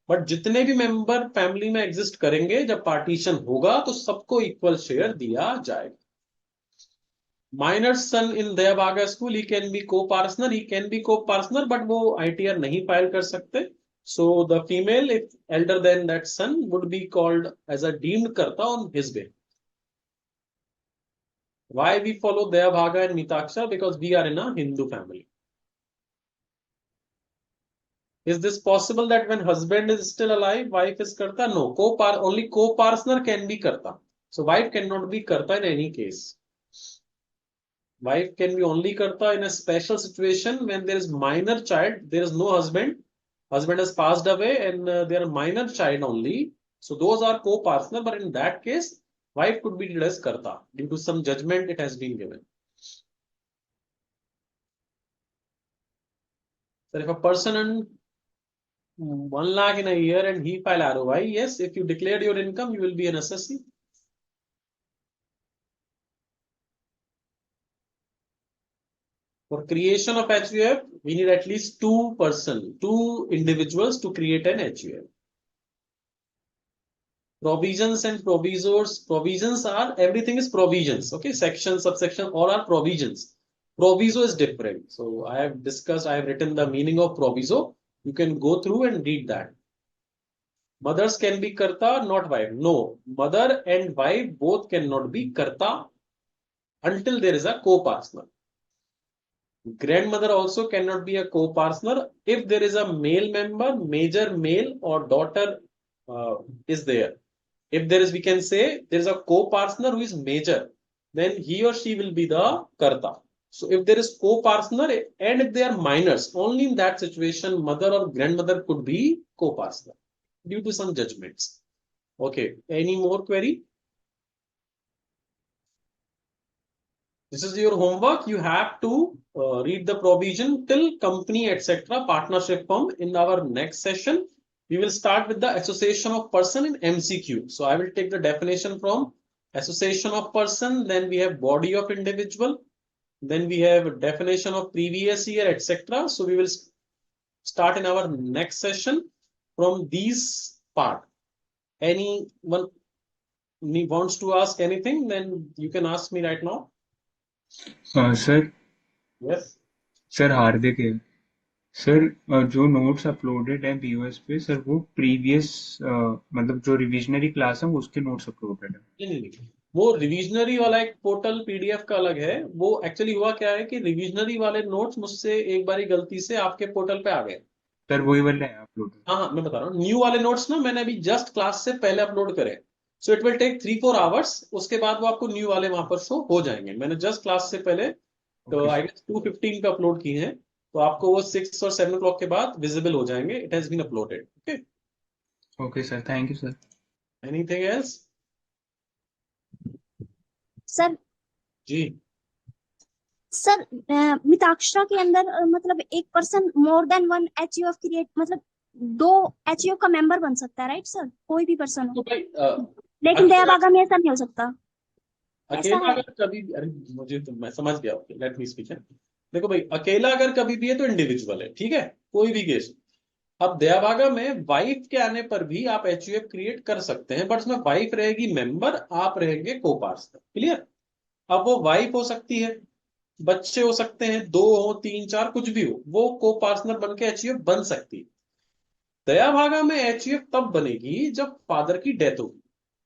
बट जितने भी मेंबर फैमिली में एग्जिस्ट करेंगे जब पार्टीशन होगा तो सबको इक्वल शेयर दिया जाएगा. Minor son in Dayabhaga school, he can be co partner, but वो ITR नहीं फाइल कर सकते. So the female, if elder than that son, would be called as a deemed karta on his behalf. Why we follow Dayabhaga and Mitakshara? Because we are in a Hindu family. Is this possible that when husband is still alive, wife is karta? No, only co-partner can be karta. So wife cannot be karta in any case. Wife can be only karta in a special situation when there is minor child, there is no husband. Husband has passed away and they are minor child only. So those are co-partner, but in that case, wife could be treated as karta due to some judgment it has been given. So if a person earned 1 lakh in a year and he file ROI, yes, if you declared your income, you will be an assessee. For creation of HUF, we need at least 2 individuals to create an HUF. Provisions and provisors. Provisions are, everything is provisions. Okay, section, subsection, all are provisions. Proviso is different. So I have written the meaning of proviso. You can go through and read that. Mothers can be karta, not wife. No, mother and wife both cannot be karta until there is a co-partner. Grandmother also cannot be a co-partner if there is a male member, major male or daughter is there. If there is, we can say there is a co-partner who is major, then he or she will be the karta. So if there is co-partner and if they are minors, only in that situation, mother or grandmother could be co-partner due to some judgments. Okay, any more query? This is your homework. You have to read the provision till company, etc., partnership firm. In our next session, we will start with the association of person in MCQ. So I will take the definition from association of person. Then we have body of individual. Then we have definition of previous year, etc. So we will start in our next session from these part. Anyone wants to ask anything, then you can ask me right now. Sir Yes. Sir Hardik है sir. जो notes uploaded है BOS पे sir वो previous मतलब जो revisionary class है उसके notes uploaded है. नहीं, वो रिविजनरी वाला एक पोर्टल PDF का अलग है. वो एक्चुअली हुआ क्या है कि रिविजनरी वाले नोट्स मुझसे एक बारी गलती से आपके पोर्टल पे आ गए. सर वही वाले हैं अपलोड. हाँ, मैं बता रहा हूँ. न्यू वाले नोट्स ना मैंने अभी जस्ट क्लास से पहले अपलोड करे. So it will take 3-4 hours. उसके बाद वो आपको न्यू वाले वहां पर शो हो जाएंगे. मैंने जस्ट क्लास से पहले तो आई गेस 2:15 पे अपलोड किए हैं. तो आपको वो 6 और 7 o'clock के बाद विजिबल हो जाएंगे. It has been uploaded. Okay sir, thank you sir. Anything else? Sir ji sir Mitakshara के अंदर मतलब एक person more than 1 HUF create मतलब 2 HUF का मेंबर बन सकता है, राइट सर? कोई भी पर्सन हो. लेकिन दयाभागा में ऐसा नहीं हो सकता. अकेला अगर कभी, अरे मुझे तो मैं समझ गया. Let me speak. देखो भाई, अकेला अगर कभी भी है तो इंडिविजुअल है, ठीक है, कोई भी केस। अब दया भागा में वाइफ के आने पर भी आप एचयूएफ क्रिएट कर सकते हैं, बट उसमें वाइफ रहेगी मेंबर, आप रहेंगे को पार्टनर। क्लियर? अब वो वाइफ हो सकती है, बच्चे हो सकते हैं, 2 हो, 3, 4, कुछ भी हो, वो को पार्टनर बन के एचयूएफ बन सकती है। दया भागा में एचयूएफ तब बनेगी जब फादर की डेथ होगी।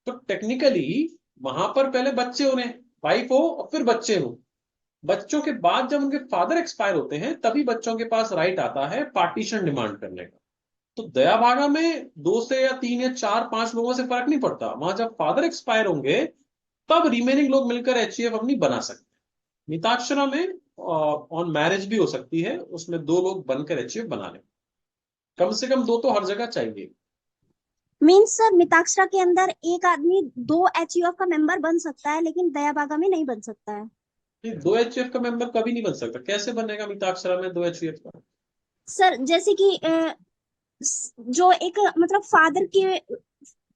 तो टेक्निकली वहां पर पहले बच्चे होने, वाइफ हो और फिर बच्चे हो, बच्चों के बाद जब उनके फादर एक्सपायर होते हैं तभी बच्चों के पास राइट आता है पार्टीशन डिमांड करने का। तो दया भागा में 2 से या 3 या 4 5 लोगों से फर्क नहीं पड़ता, वहां जब फादर एक्सपायर होंगे तब रिमेनिंग लोग मिलकर एचयूएफ अपनी बना सकते हैं। मिताक्षरा में ऑन मैरिज भी हो सकती है, उसमें 2 लोग बनकर एचयूएफ बना लें, कम से कम 2 तो हर जगह चाहिए। मीन्स सर मिताक्षरा के अंदर एक आदमी 2 एचयूएफ का मेंबर बन सकता है लेकिन दयाभागा में नहीं बन सकता है। 2 एचयूएफ का मेंबर कभी नहीं बन सकता, कैसे बनेगा मिताक्षरा में 2 एचयूएफ का? सर जैसे कि जो एक मतलब फादर के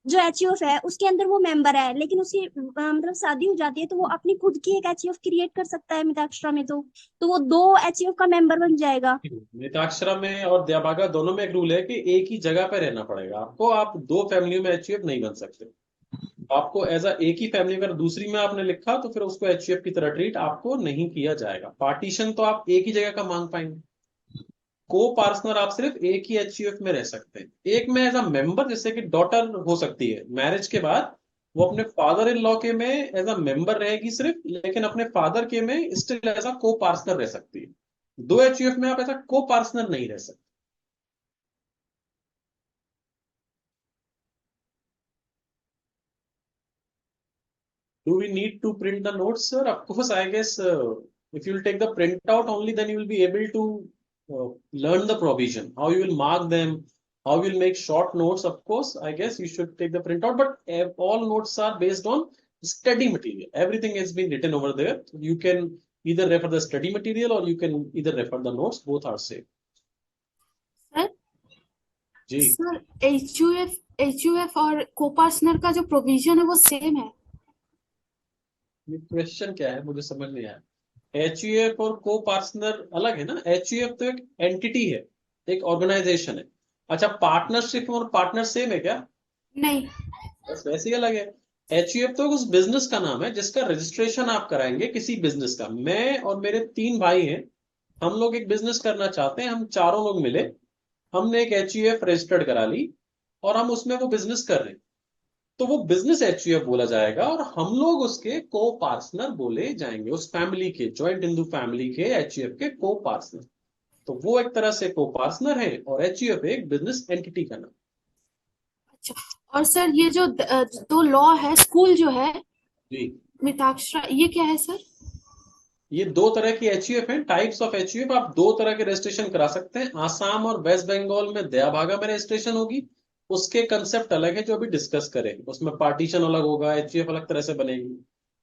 जो एचयूएफ है उसके अंदर वो मेंबर है लेकिन उसकी मतलब शादी हो जाती है तो वो अपनी खुद की एक एचयूएफ क्रिएट कर सकता है मिताक्षरा में, तो वो 2 एचयूएफ का मेंबर बन जाएगा। मिताक्षरा में और दयाभागा दोनों में एक रूल है कि एक ही जगह पे रहना पड़ेगा आपको, आप 2 फैमिलियों में एचयूएफ नहीं बन सकते। आपको एज अ एक ही फैमिली, अगर दूसरी में आपने लिखा तो फिर उसको एचयूएफ की तरह ट्रीट आपको नहीं किया जाएगा। पार्टीशन तो आप एक ही जगह का मांग पाएंगे, को पार्टनर आप सिर्फ एक ही एचयूएफ में रह सकते हैं, एक में एज अ मेंबर, जैसे कि डॉटर हो सकती है मैरिज के बाद वो अपने फादर इन लॉ के में एज अ मेंबर रहेगी सिर्फ, लेकिन अपने फादर के में स्टिल एज अ को पार्टनर रह सकती है। 2 एचयूएफ में आप ऐसा को पार्टनर नहीं रह सकते। Do we need to print the notes, sir? Of course, I guess if you will take the printout only, then you will be able to learn the provision, how you will mark them, how you will make short notes. Of course, I guess you should take the printout, but all notes are based on study material. Everything has been written over there. You can either refer the study material or you can either refer the notes. Both are same. Sir ji, sir HUF और co partner का जो provision है वो same है। ये question क्या है मुझे समझ नहीं आया। एचयूएफ और को पार्टनर अलग है ना, एचयूएफ तो एक एंटिटी है, एक ऑर्गेनाइजेशन है। अच्छा, पार्टनरशिप और पार्टनर सेम है क्या? नहीं। बस वैसे ही अलग है। एचयूएफ तो उस बिजनेस का नाम है जिसका रजिस्ट्रेशन आप कराएंगे किसी बिजनेस का। मैं और मेरे 3 भाई हैं, हम लोग एक बिजनेस करना चाहते हैं, हम चारों लोग मिले, हमने एक एचयूएफ रजिस्टर्ड करा ली और हम उसमें वो बिजनेस कर रहे हैं, तो वो बिजनेस एचयूएफ बोला जाएगा और हम लोग उसके को पार्टनर बोले जाएंगे, उस फैमिली के, जॉइंट हिंदू फैमिली के एचयूएफ के को पार्टनर। तो वो एक तरह से को पार्टनर है और एचयूएफ एक बिजनेस एंटिटी का नाम। अच्छा, और सर ये जो 2 लॉ है, स्कूल जो है जी, मिताक्षरा, ये क्या है सर? ये 2 तरह की एचयूएफ हैं, टाइप्स ऑफ एचयूएफ। आप 2 तरह के रजिस्ट्रेशन करा सकते हैं। आसाम और वेस्ट बंगाल में दया भागा में रजिस्ट्रेशन होगी, उसके कंसेप्ट अलग है जो अभी डिस्कस करेंगे, उसमें पार्टीशन अलग होगा, एचयूएफ अलग तरह से बनेगी।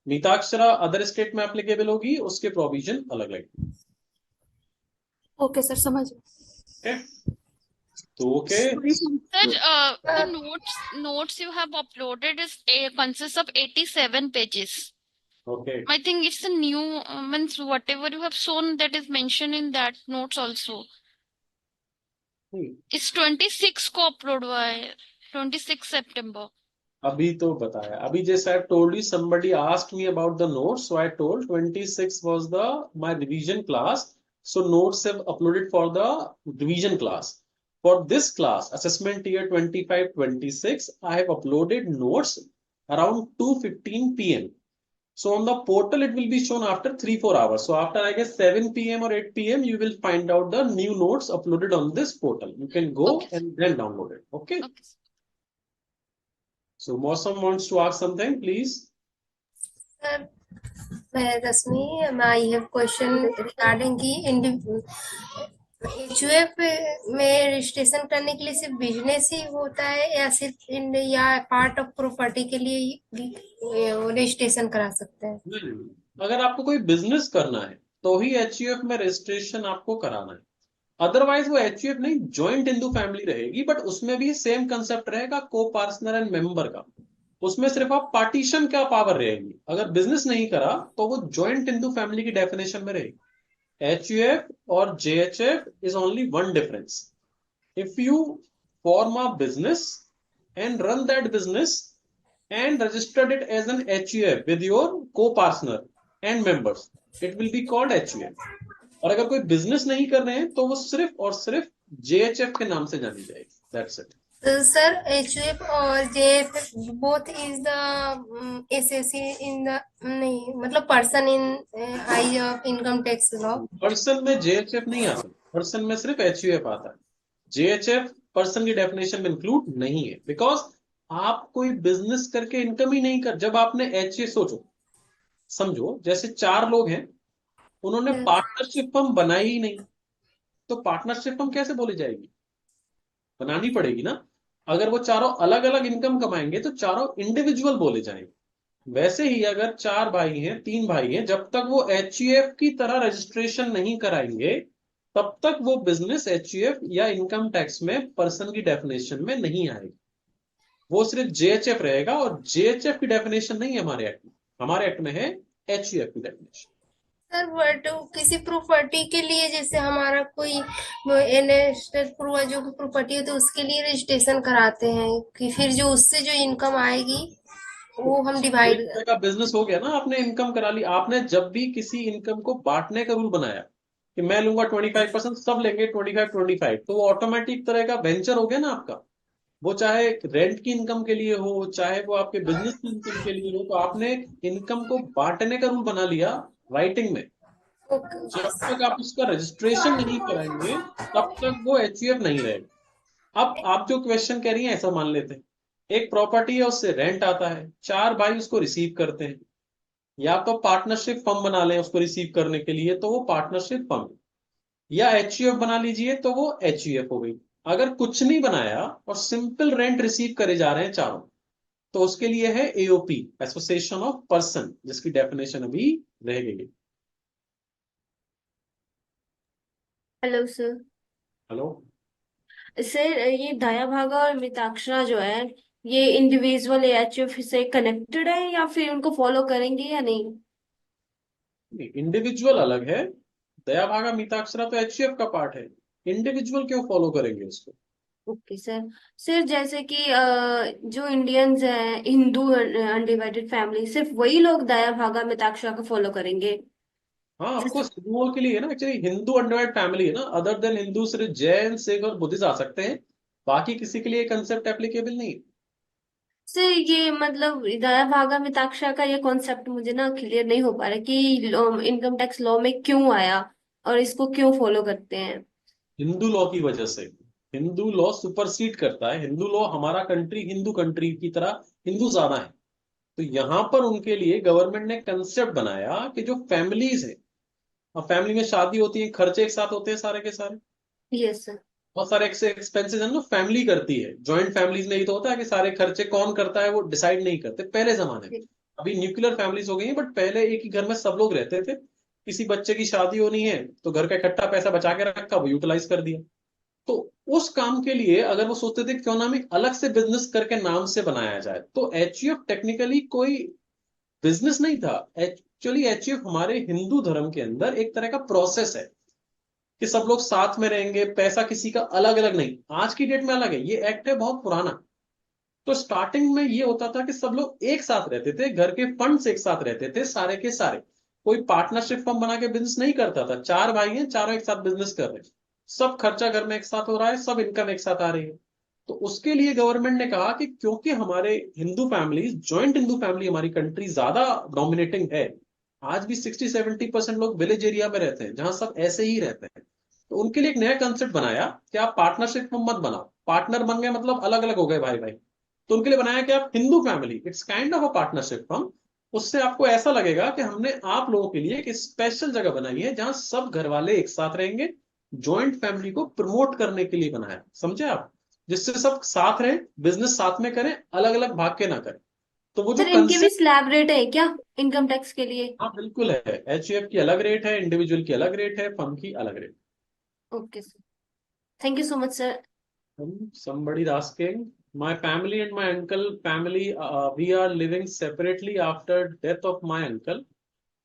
मिताक्षरा अदर स्टेट में एप्लीकेबल होगी, उसके प्रोविजन अलग लगेंगे। ओके सर, समझ गए। तो okay, Sir, the notes you have uploaded consists of 87 pages. Okay, I think it's a new means whatever you have shown that is mentioned in that notes also. It's 26 को upload हुआ है, 26 September. अभी तो बताया, अभी जैसे I told you, somebody asked me about the notes, so I told 26 was my revision class, so notes have uploaded for the revision class. For this class, assessment year 25-26, I have uploaded notes around 2:15 p.m. So on the portal, it will be shown after 3-4 hours. So after I guess 7 p.m. or 8 p.m., you will find out the new notes uploaded on this portal. You can go and then download it. Okay. So Mosam wants to ask something, please. Sir, Rasmi, I have question regarding the HUF में registration करने के लिए सिर्फ business ही होता है या सिर्फ या पार्ट ऑफ प्रॉपर्टी के लिए भी रजिस्ट्रेशन करा सकते हैं? अगर आपको कोई बिजनेस करना है तो ही एचयूएफ में रजिस्ट्रेशन आपको कराना है, अदरवाइज वो एचयूएफ नहीं, जॉइंट हिंदू फैमिली रहेगी, बट उसमें भी सेम कंसेप्ट रहेगा को पार्टनर एंड मेंबर का। उसमें सिर्फ आप पार्टीशन का पावर रहेगी, अगर बिजनेस नहीं करा तो वो जॉइंट हिंदू फैमिली की डेफिनेशन में रहेगी। HUF or JHF is only one difference. If you form a business and run that business and registered it as an HUF with your co-partner and members, it will be called HUF. और अगर कोई business नहीं कर रहे हैं तो वो सिर्फ और सिर्फ JHF के नाम से जानी जाएगी. That's it. सर HUF और JF both is the SSC in the नहीं मतलब person in I of income tax law. Person में JHF नहीं आता, पर्सन में सिर्फ HUF आता है. JHF पर्सन की डेफिनेशन में इंक्लूड नहीं है, बिकॉज आप कोई बिजनेस करके इनकम ही नहीं कर. जब आपने HA सोचो, समझो जैसे 4 लोग हैं, उन्होंने पार्टनरशिप फर्म बनाई ही नहीं, तो पार्टनरशिप फर्म कैसे बोली जाएगी? बनानी पड़ेगी ना. अगर वो चारों अलग अलग इनकम कमाएंगे तो चारों इंडिविजुअल बोले जाएंगे. वैसे ही अगर 4 भाई हैं, 3 भाई हैं, जब तक वो HUF की तरह रजिस्ट्रेशन नहीं कराएंगे तब तक वो बिजनेस HUF या इनकम टैक्स में पर्सन की डेफिनेशन में नहीं आएगी. वो सिर्फ JHF रहेगा, और JHF की डेफिनेशन नहीं है हमारे एक्ट में. हमारे एक्ट में है HUF की डेफिनेशन. सर बट किसी प्रॉपर्टी के लिए जैसे हमारा कोई जो प्रॉपर्टी है तो उसके लिए रजिस्ट्रेशन कराते हैं कि फिर जो उससे जो इनकम आएगी वो हम डिवाइड का बिजनेस हो गया ना, आपने इनकम करा ली. आपने जब भी किसी इनकम को बांटने का रूल बनाया कि मैं लूंगा 25%, सब लेंगे 25-25, तो वो ऑटोमेटिक तरह का वेंचर हो गया ना आपका. वो चाहे रेंट की इनकम के लिए हो, चाहे वो आपके बिजनेस की इनकम के लिए हो, तो आपने इनकम को बांटने का रूल बना लिया राइटिंग में. जब तक आप उसका रजिस्ट्रेशन नहीं कराएंगे तब तक वो HUF नहीं रहेगा. अब आप जो क्वेश्चन कह रही हैं ऐसा मान लेते हैं, एक प्रॉपर्टी है, उससे रेंट आता है, 4 भाई उसको रिसीव करते हैं. या तो पार्टनरशिप फर्म बना लें उसको रिसीव करने के लिए, तो वो पार्टनरशिप फर्म, या HUF बना लीजिए तो वो HUF हो गई. अगर कुछ नहीं बनाया और सिंपल रेंट रिसीव करे जा रहे हैं चारों, तो उसके लिए है AOP, एसोसिएशन ऑफ पर्सन, जिसकी डेफिनेशन अभी रह गई. Hello sir. हेलो सर ये दया भागा और मिताक्षरा जो है, ये इंडिविजुअल HUF से कनेक्टेड है या फिर उनको फॉलो करेंगे या नहीं? इंडिविजुअल अलग है, दया भागा मिताक्षरा तो HUF का पार्ट है. इंडिविजुअल क्यों फॉलो करेंगे उसको? Okay sir. सर जैसे कि जो इंडियंस हैं, हिंदू अनडिवाइडेड फैमिली, सिर्फ वही लोग दया भागा मिताक्षरा को फॉलो करेंगे? हाँ, आपको हिंदुओं के लिए है ना. एक्चुअली हिंदू अनडिवाइडेड फैमिली है ना. अदर देन हिंदू सिर्फ जैन, सिख और बुद्धिस्ट आ सकते हैं, बाकी किसी के लिए कंसेप्ट एप्लीकेबल नहीं है. सर ये मतलब दया भागा मिताक्षरा का ये कॉन्सेप्ट मुझे ना क्लियर नहीं हो पा रहा कि इनकम टैक्स लॉ में क्यों आया और इसको क्यों फॉलो करते हैं. हिंदू लॉ की वजह से. हिंदू लॉ सुपरसीड करता है. हिंदू लॉ, हमारा कंट्री हिंदू कंट्री की तरह हिंदू ज्यादा है, तो यहाँ पर उनके लिए गवर्नमेंट ने कंसेप्ट बनाया कि जो फैमिलीज है, अब फैमिली में शादी होती है, खर्चे एक साथ होते हैं सारे के सारे. Yes sir. बहुत सारे एक्सपेंसेस है ना फैमिली करती है. जॉइंट फैमिलीज में ये तो होता है कि सारे खर्चे कौन करता है वो डिसाइड नहीं करते पहले जमाने में. अभी न्यूक्लियर फैमिलीज हो गई हैं, बट पहले एक ही घर में सब लोग रहते थे. किसी बच्चे की शादी होनी है तो घर का इकट्ठा पैसा बचा के रखा, वो यूटिलाइज कर दिया. तो उस काम के लिए अगर वो सोचते थे क्यों ना हम एक अलग से बिजनेस करके नाम से बनाया जाए, तो HUF टेक्निकली कोई बिजनेस नहीं था. एक्चुअली HUF हमारे हिंदू धर्म के अंदर एक तरह का प्रोसेस है कि सब लोग साथ में रहेंगे, पैसा किसी का अलग अलग नहीं. आज की डेट में अलग है, ये एक्ट है बहुत पुराना. तो स्टार्टिंग में ये होता था कि सब लोग एक साथ रहते थे, घर के फंड्स एक साथ रहते थे सारे के सारे. कोई पार्टनरशिप फर्म बना के बिजनेस नहीं करता था. 4 भाई हैं, चारों एक साथ बिजनेस कर रहे हैं, सब खर्चा घर में एक साथ हो रहा है, सब इनकम एक साथ आ रही है. तो उसके लिए गवर्नमेंट ने कहा कि क्योंकि हमारे Hindu family, joint Hindu family हमारी कंट्री ज्यादा डोमिनेटिंग है, आज भी 60-70% लोग विलेज एरिया में रहते हैं जहां सब ऐसे ही रहते हैं, तो उनके लिए एक नया कंसेप्ट बनाया कि आप पार्टनरशिप फर्म मत बनाओ. पार्टनर बन गए मतलब अलग अलग हो गए भाई भाई. तो उनके लिए बनाया कि आप Hindu family, it's kind of a partnership firm. उससे आपको ऐसा लगेगा कि हमने आप लोगों के लिए एक स्पेशल जगह बनाई है जहां सब घर वाले एक साथ रहेंगे. जॉइंट फैमिली को प्रमोट करने के लिए बनाया, समझे आप, जिससे सब साथ रहें, बिजनेस साथ में करें, अलग अलग भाग के ना करें. तो वो जो सर इनके भी कंसेप्ट, स्लैब रेट है क्या इनकम टैक्स के लिए? हाँ बिल्कुल है. HUF की अलग रेट है, इंडिविजुअल की अलग रेट है, फर्म की अलग rate. Okay sir. Thank you so much sir. Somebody is asking, my family and my uncle family, we are living separately after death of my uncle.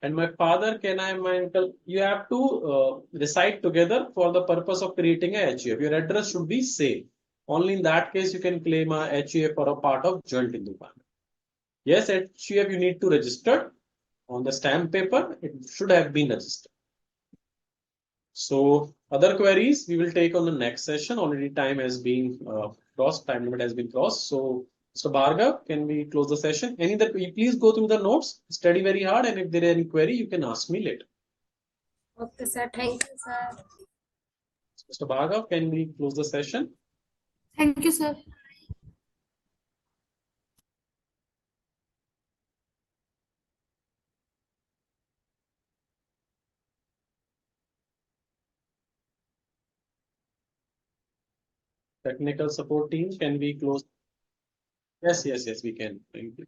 and my father, can I, my uncle, you have to reside together for the purpose of creating a HUF. Your address should be same. Only in that case you can claim a HUF for a part of joint Hindu family. Yes, HUF you need to register on the stamp paper. It should have been registered. So other queries we will take on the next session. Already time has been crossed, time limit has been crossed. So Mr. Bhargav, can we close the session? Any that you please go through the notes, study very hard, and if there are any query, you can ask me later. Okay, sir. Thank you, sir. Mr. Bhargav, can we close the session? Thank you, sir. Technical support team, can we close? Yes, we can. Thank you.